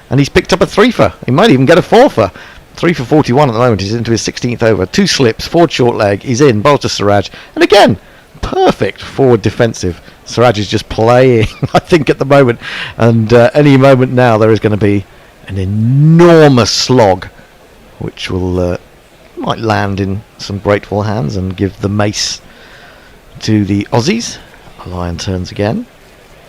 and he's picked up a 3-for. He might even get a 4-for. 3 for 41 at the moment. He's into his 16th over. 2 slips, forward short leg. He's in, bowls to Siraj, and again perfect forward defensive. Siraj is just playing, I think, at the moment, and any moment now there is going to be an enormous slog which will might land in some grateful hands and give the mace to the Aussies. Lyon turns again,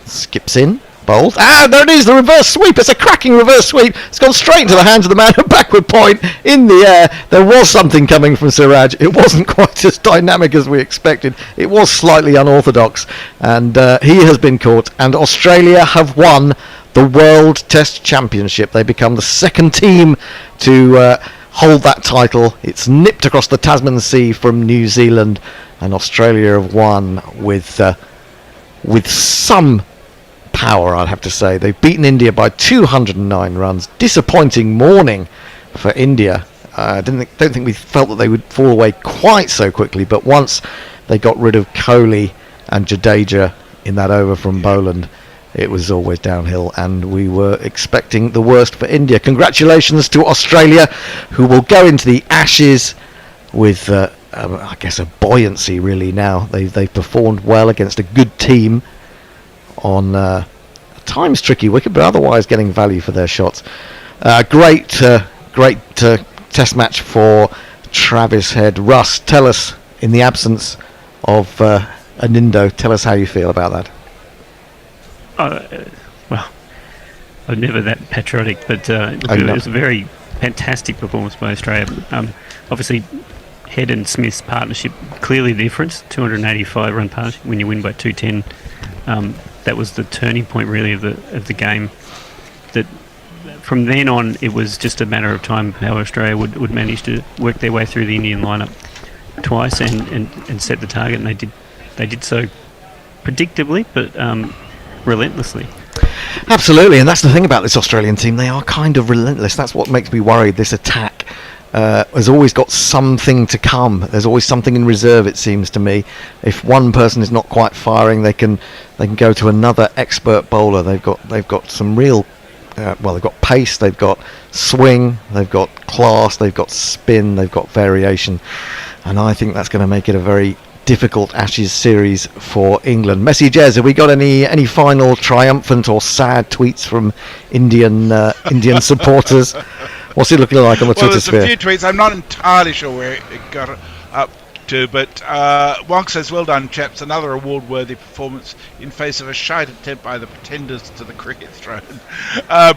skips in, bowls. There it is, the reverse sweep. It's a cracking reverse sweep. It's gone straight into the hands of the man. A backward point in the air. There was something coming from Siraj. It wasn't quite as dynamic as we expected. It was slightly unorthodox, and he has been caught. And Australia have won the World Test Championship. They become the second team to hold that title. It's nipped across the Tasman Sea from New Zealand, and Australia have won with some power, I'd have to say. They've beaten India by 209 runs. Disappointing morning for India. Don't think we felt that they would fall away quite so quickly, but once they got rid of Kohli and Jadeja in that over from Boland, it was always downhill, and we were expecting the worst for India. Congratulations to Australia, who will go into the Ashes with, I guess, a buoyancy really now. They've performed well against a good team on a times tricky wicket, but otherwise getting value for their shots. Great test match for Travis Head. Russ, tell us, in the absence of Anindo, tell us how you feel about that. Well, I'm never that patriotic, but it was a very fantastic performance by Australia. Obviously, Head and Smith's partnership, clearly the difference. 285 run partnership when you win by 210. That was the turning point really of the game. That from then on, it was just a matter of time how Australia would manage to work their way through the Indian lineup twice and set the target, and they did so predictably, but relentlessly. Absolutely, and that's the thing about this Australian team. They are kind of relentless. That's what makes me worried. This attack has always got something to come. There's always something in reserve, it seems to me. If one person is not quite firing, they can go to another expert bowler. They've got some real they've got pace, they've got swing, they've got class, they've got spin, they've got variation, and I think that's going to make it a very difficult Ashes series for England. Messi Jez, have we got any final triumphant or sad tweets from Indian supporters? What's it looking like on the Twitter sphere? Well, there's a few tweets. I'm not entirely sure where it got up to, but Wonk says, well done, chaps. Another award-worthy performance in face of a shite attempt by the pretenders to the cricket throne.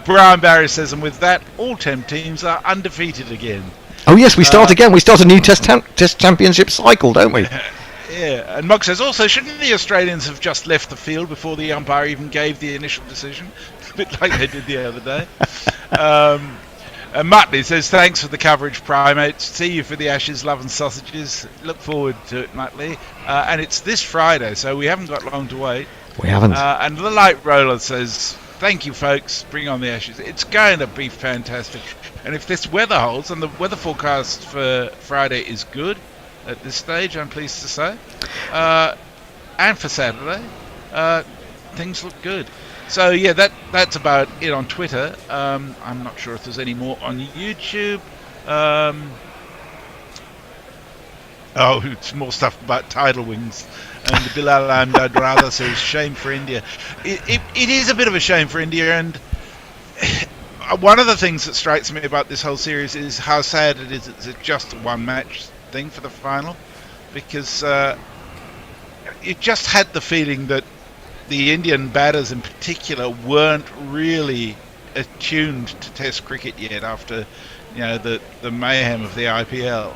Brian Barry says, and with that, all 10 teams are undefeated again. Oh yes, we start again. We start a new Test Championship cycle, don't we? Yeah, and Mug says, also, shouldn't the Australians have just left the field before the umpire even gave the initial decision? A bit like they did the other day. Muttley says, thanks for the coverage, primates. See you for the Ashes, love and sausages. Look forward to it, Muttley. And it's this Friday, so we haven't got long to wait. We haven't. And the Light Roller says, thank you, folks. Bring on the Ashes. It's going to be fantastic. And if this weather holds, and the weather forecast for Friday is good at this stage, I'm pleased to say, and for Saturday, things look good. So yeah, that's about it on Twitter. I'm not sure if there's any more on YouTube. It's more stuff about tidal wings. And Bilal Ahmed says, shame for India. It is a bit of a shame for India, and one of the things that strikes me about this whole series is how sad it is it's just a one-match thing for the final, because it just had the feeling that the Indian batters in particular weren't really attuned to Test cricket yet after the mayhem of the IPL.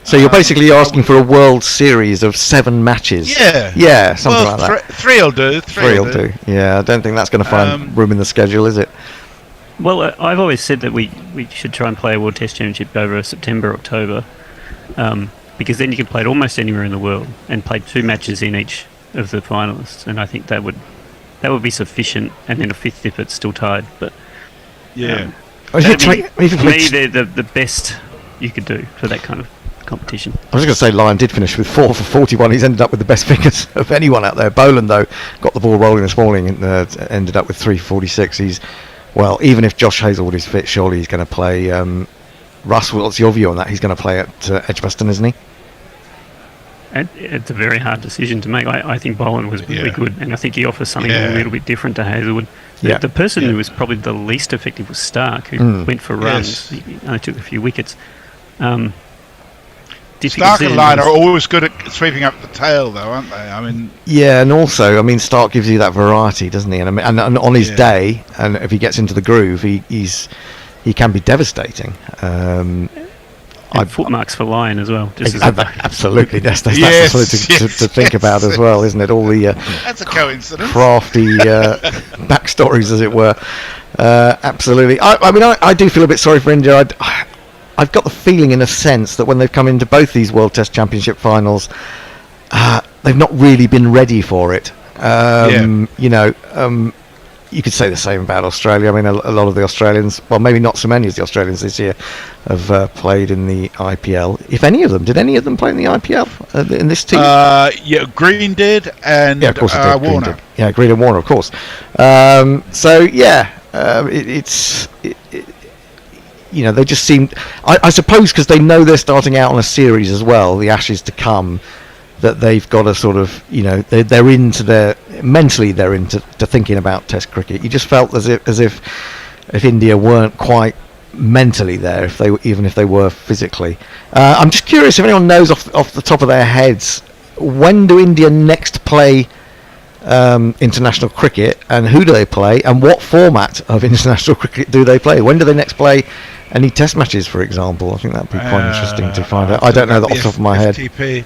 So you're basically asking for a World Series of 7 matches. Yeah, something like that. Three'll do. Three'll do. Yeah, I don't think that's going to find room in the schedule, is it? Well, I've always said that we should try and play a World Test Championship over September, October, because then you can play it almost anywhere in the world and play 2 matches in each of the finalists, and I think that would be sufficient, and then a 5th if it's still tied. But yeah, for me, they're the best you could do for that kind of competition. I was just going to say Lyon did finish with 4 for 41. He's ended up with the best figures of anyone out there. Boland, though, got the ball rolling this morning and ended up with 346. Even if Josh Hazlewood is fit, surely he's going to play. Russ, what's your view on that? He's going to play at Edgbaston, isn't he? It's a very hard decision to make. I think Boland was really good, and I think he offers something a little bit different to Hazlewood. The person who was probably the least effective was Stark, who went for runs. Yes. He only took a few wickets. Stark and Lyon are always good at sweeping up the tail, though, aren't they? I mean, and also, Stark gives you that variety, doesn't he? And on his day, and if he gets into the groove, he can be devastating. And footmarks for Lyon as well. Absolutely, that's something to think about as well, isn't it? All the that's a coincidence. Crafty backstories, as it were. Absolutely. I do feel a bit sorry for India. I've got the feeling, in a sense, that when they've come into both these World Test Championship finals, they've not really been ready for it. you could say the same about Australia. I mean, a lot of the Australians, well, maybe not so many of the Australians this year, have played in the IPL. If any of them, did any of them play in the IPL in this team? Yeah, Green did, and yeah, of course it did. Green Warner. did. Yeah, Green and Warner, of course. So yeah, you know, they just seemed. I suppose because they know they're starting out on a series as well, the Ashes to come, that they've got to sort of, you know, they're into their mentally, they're into thinking about Test cricket. You just felt as if India weren't quite mentally there, even if they were physically. I'm just curious if anyone knows off the top of their heads, when do India next play international cricket, and who do they play, and what format of international cricket do they play? When do they next play any Test matches, for example? I think that'd be quite interesting to find out. I don't know that off the top of my head. FTP.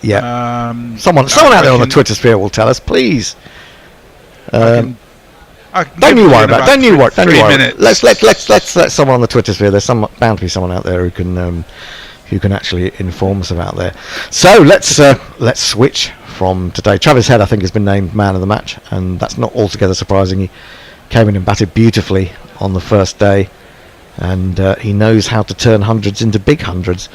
Yeah. Someone out there on the Twitter sphere will tell us, please. I can Don't you worry about. Don't you worry. Minutes. Let's let someone on the Twitter sphere. There's bound to be someone out there who can actually inform us about there. So let's switch from today. Travis Head, I think, has been named man of the match, and that's not altogether surprising. He came in and batted beautifully on the first day, and he knows how to turn hundreds into big hundreds.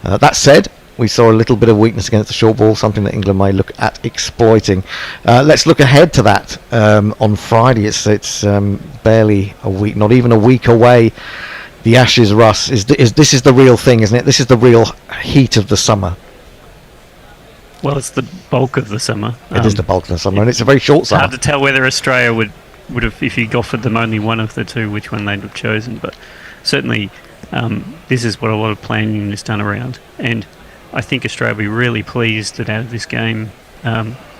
That said, we saw a little bit of weakness against the short ball, something that England may look at exploiting. Let's look ahead to that on Friday. It's barely a week, not even a week away. The Ashes, Russ, this is the real thing, isn't it? This is the real heat of the summer. Well, it's the bulk of the summer. It is the bulk of the summer, and it's a very short summer. Hard to tell whether Australia would have, if you offered them only one of the two, which one they'd have chosen. But certainly, this is what a lot of planning is done around, and I think Australia will be really pleased that out of this game,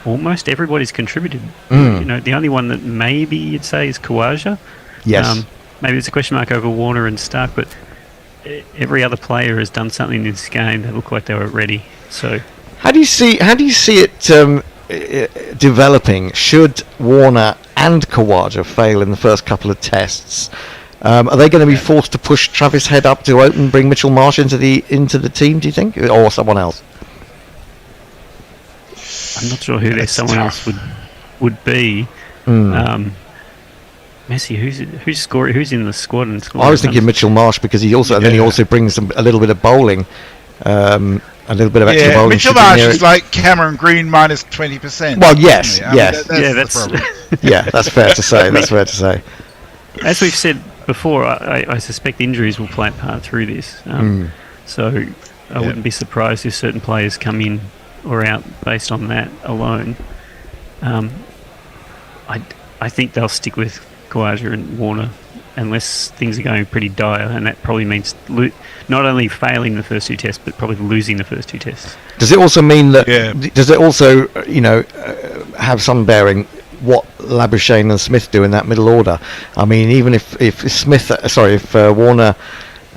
almost everybody's contributed. You know, the only one that maybe you'd say is Khawaja. Yes. Maybe it's a question mark over Warner and Stark, but every other player has done something in this game. They look like they were ready. So, how do you see it developing? Should Warner and Khawaja fail in the first couple of tests? Are they going to be forced to push Travis Head up to open, bring Mitchell Marsh into the team? Do you think, or someone else? I'm not sure who someone else would be. Messi, who's scoring? Who's in the squad? I was thinking Mitchell Marsh, because he also then he also brings a little bit of bowling, a little bit of extra bowling. Mitchell Marsh is like Cameron Green minus 20%. Well, yes, yes, that's fair to say. That's fair to say. As we've said before, I suspect injuries will play a part through this. So I wouldn't be surprised if certain players come in or out based on that alone. I think they'll stick with Khawaja and Warner unless things are going pretty dire, and that probably means not only failing the first two tests, but probably losing the first two tests. Does it also mean that? Does it also, have some bearing what Labuschagne and Smith do in that middle order? I mean, even if Warner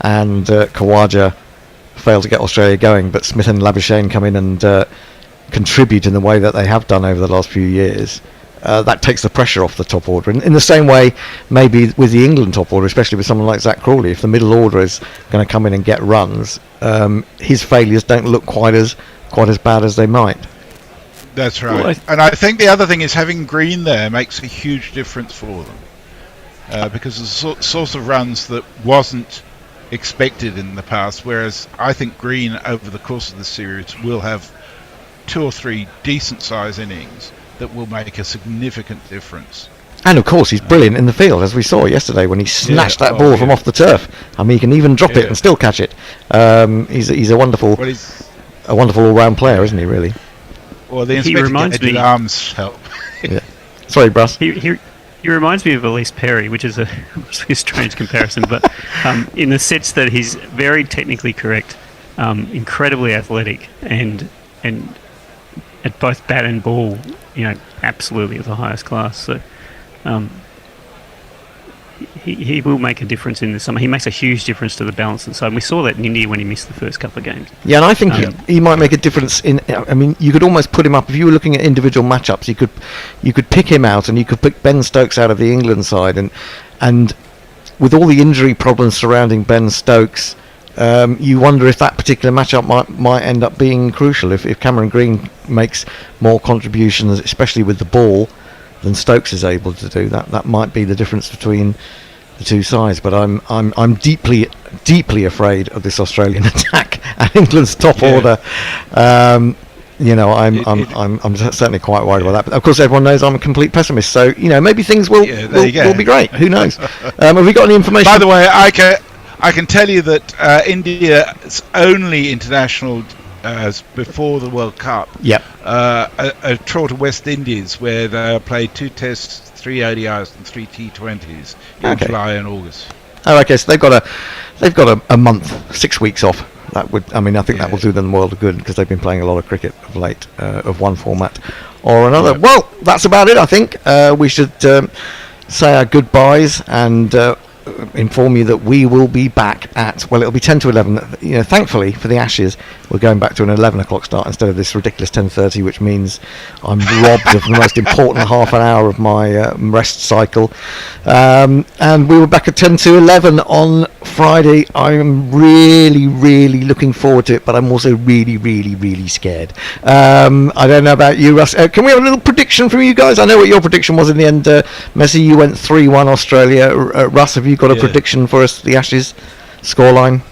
and Khawaja fail to get Australia going, but Smith and Labuschagne come in and contribute in the way that they have done over the last few years, that takes the pressure off the top order. In the same way, maybe with the England top order, especially with someone like Zach Crawley, if the middle order is going to come in and get runs, his failures don't look quite as bad as they might. That's right. And I think the other thing is having Green there makes a huge difference for them, because the source of runs that wasn't expected in the past, whereas I think Green over the course of the series will have 2 or 3 decent size innings that will make a significant difference. And of course he's brilliant in the field, as we saw yesterday when he snatched that ball from off the turf. I mean, he can even drop it and still catch it. He's a wonderful all-round player, isn't he, really? Well, the inspector arms help. Sorry, Bruss. He reminds me of Elise Perry, which is a strange comparison, but in the sense that he's very technically correct, incredibly athletic, and at both bat and ball, absolutely of the highest class. So he will make a difference in the summer. He makes a huge difference to the balance inside. And we saw that in India when he missed the first couple of games. Yeah, and I think he might make a difference in. I mean, you could almost put him up if you were looking at individual matchups. You could pick him out, and you could pick Ben Stokes out of the England side, and with all the injury problems surrounding Ben Stokes, you wonder if that particular matchup might end up being crucial. If Cameron Green makes more contributions, especially with the ball, than Stokes is able to do. That might be the difference between the two sides. But I'm deeply afraid of this Australian attack and England's top order. You know, I'm certainly quite worried about that. But of course, everyone knows I'm a complete pessimist. So you know, maybe things will be great. Who knows? Have we got any information? By the way, I can tell you that India's only international before the World Cup. Yep. A tour to West Indies where they played 2 tests, 3 ODIs, and 3 T20s in July and August. Oh, okay. So they've got a month, 6 weeks off. That would, I mean, I think that will do them the world of good because they've been playing a lot of cricket of late, of one format or another. Yep. Well, that's about it. I think we should say our goodbyes and inform you that we will be back at, well, it'll be 10 to 11. You know, thankfully for the Ashes, we're going back to an 11 o'clock start instead of this ridiculous 10:30, which means I'm robbed of the most important half an hour of my rest cycle. And we were back at 10 to 11 on Friday. I'm really looking forward to it, but I'm also really scared. I don't know about you, Russ. Can we have a little prediction from you guys? I know what your prediction was in the end. Messi, you went 3-1 Australia. Russ, have you got a prediction for us, the Ashes scoreline?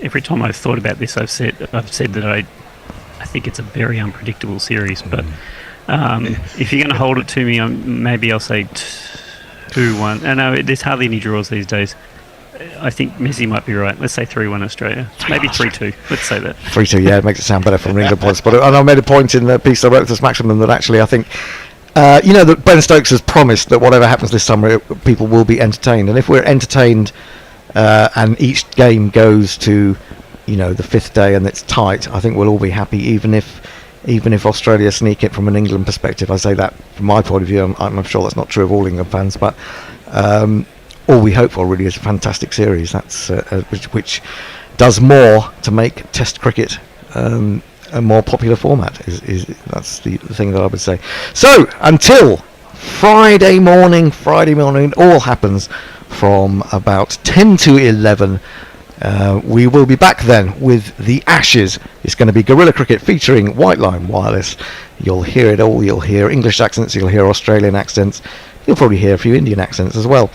Every time I've thought about this, I've said that I think it's a very unpredictable series. But if you're going to hold it to me, maybe I'll say 2-1. I know there's hardly any draws these days. I think Messi might be right. Let's say 3-1 Australia. Maybe 3-2. Let's say that. 3-2, yeah, it makes it sound better from England points. But and I made a point in the piece I wrote to Maximum that actually I think you know that Ben Stokes has promised that whatever happens this summer, people will be entertained. And if we're entertained and each game goes to, you know, the 5th day and it's tight, I think we'll all be happy, even if Australia sneak it from an England perspective. I say that from my point of view. I'm sure that's not true of all England fans, but all we hope for really is a fantastic series. That's which does more to make Test cricket a more popular format. That's the thing that I would say. So until Friday morning, it all happens from about 10 to 11. We will be back then with the Ashes. It's going to be Guerrilla Cricket featuring White Line Wireless. You'll hear it all. You'll hear English accents. You'll hear Australian accents. You'll probably hear a few Indian accents as well.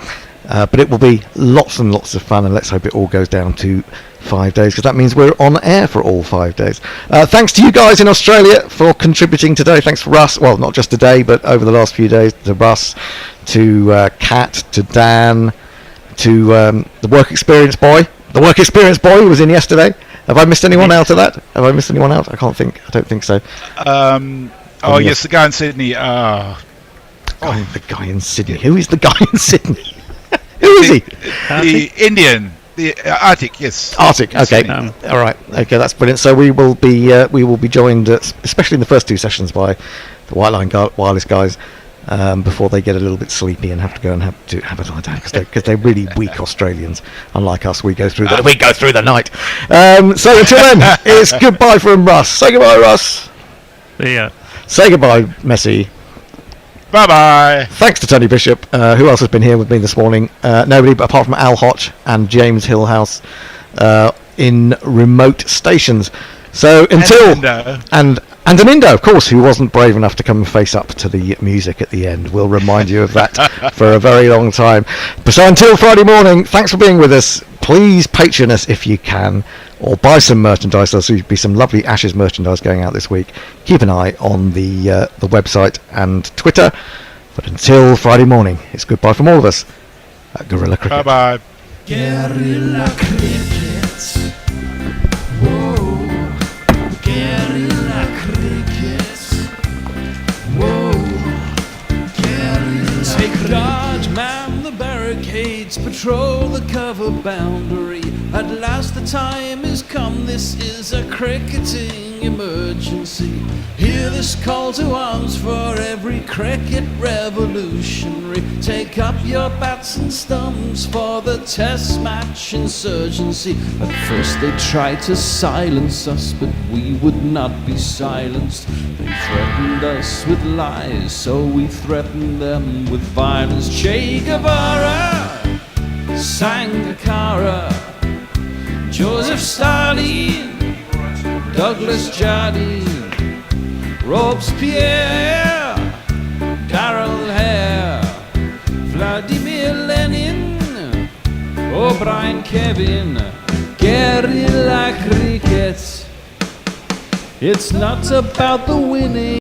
But it will be lots and lots of fun, and let's hope it all goes down to 5 days, because that means we're on air for all 5 days. Thanks to you guys in Australia for contributing today. Thanks for Russ. Well, not just today, but over the last few days, to Russ, to Kat, to Dan, to the Work Experience Boy. The Work Experience Boy who was in yesterday. Have I missed anyone out of that? Have I missed anyone out? I don't think so. Yes, the guy in Sydney. The guy in Sydney. Who is the guy in Sydney? Who is he? The Indian. The Arctic, yes. Arctic, okay. All right, okay, that's brilliant. So we will be joined, especially in the first 2 sessions, by the White Line Wireless guys before they get a little bit sleepy and have to go and have a lie down because they're really weak Australians. Unlike us, we go through the night. So until then, it's goodbye from Russ. Say goodbye, Russ. Yeah. Say goodbye, Messi. Bye-bye. Thanks to Tony Bishop. Who else has been here with me this morning? Nobody, but apart from Al Hodge and James Hillhouse in remote stations. So until and an Indo, of course, who wasn't brave enough to come and face up to the music at the end. We'll remind you of that for a very long time. But so until Friday morning, thanks for being with us. Please patron us if you can, or buy some merchandise. There'll be some lovely Ashes merchandise going out this week. Keep an eye on the website and Twitter. But until Friday morning, it's goodbye from all of us at Guerrilla Cricket. Bye-bye. Guerrilla Cricket. Whoa. Guerrilla Cricket. Whoa. Guerrilla. Take guard, man the barricades, patrol the cover boundary. At last the time is come, this is a cricketing emergency. Hear this call to arms for every cricket revolutionary. Take up your bats and stumps for the test match insurgency. At first they tried to silence us, but we would not be silenced. They threatened us with lies, so we threatened them with violence. Che Guevara, Sangakkara, Joseph Stalin, Douglas Jardine, Robespierre, Darrell O'Brien, Kevin, Guerrilla Crickets. It's not about the winning.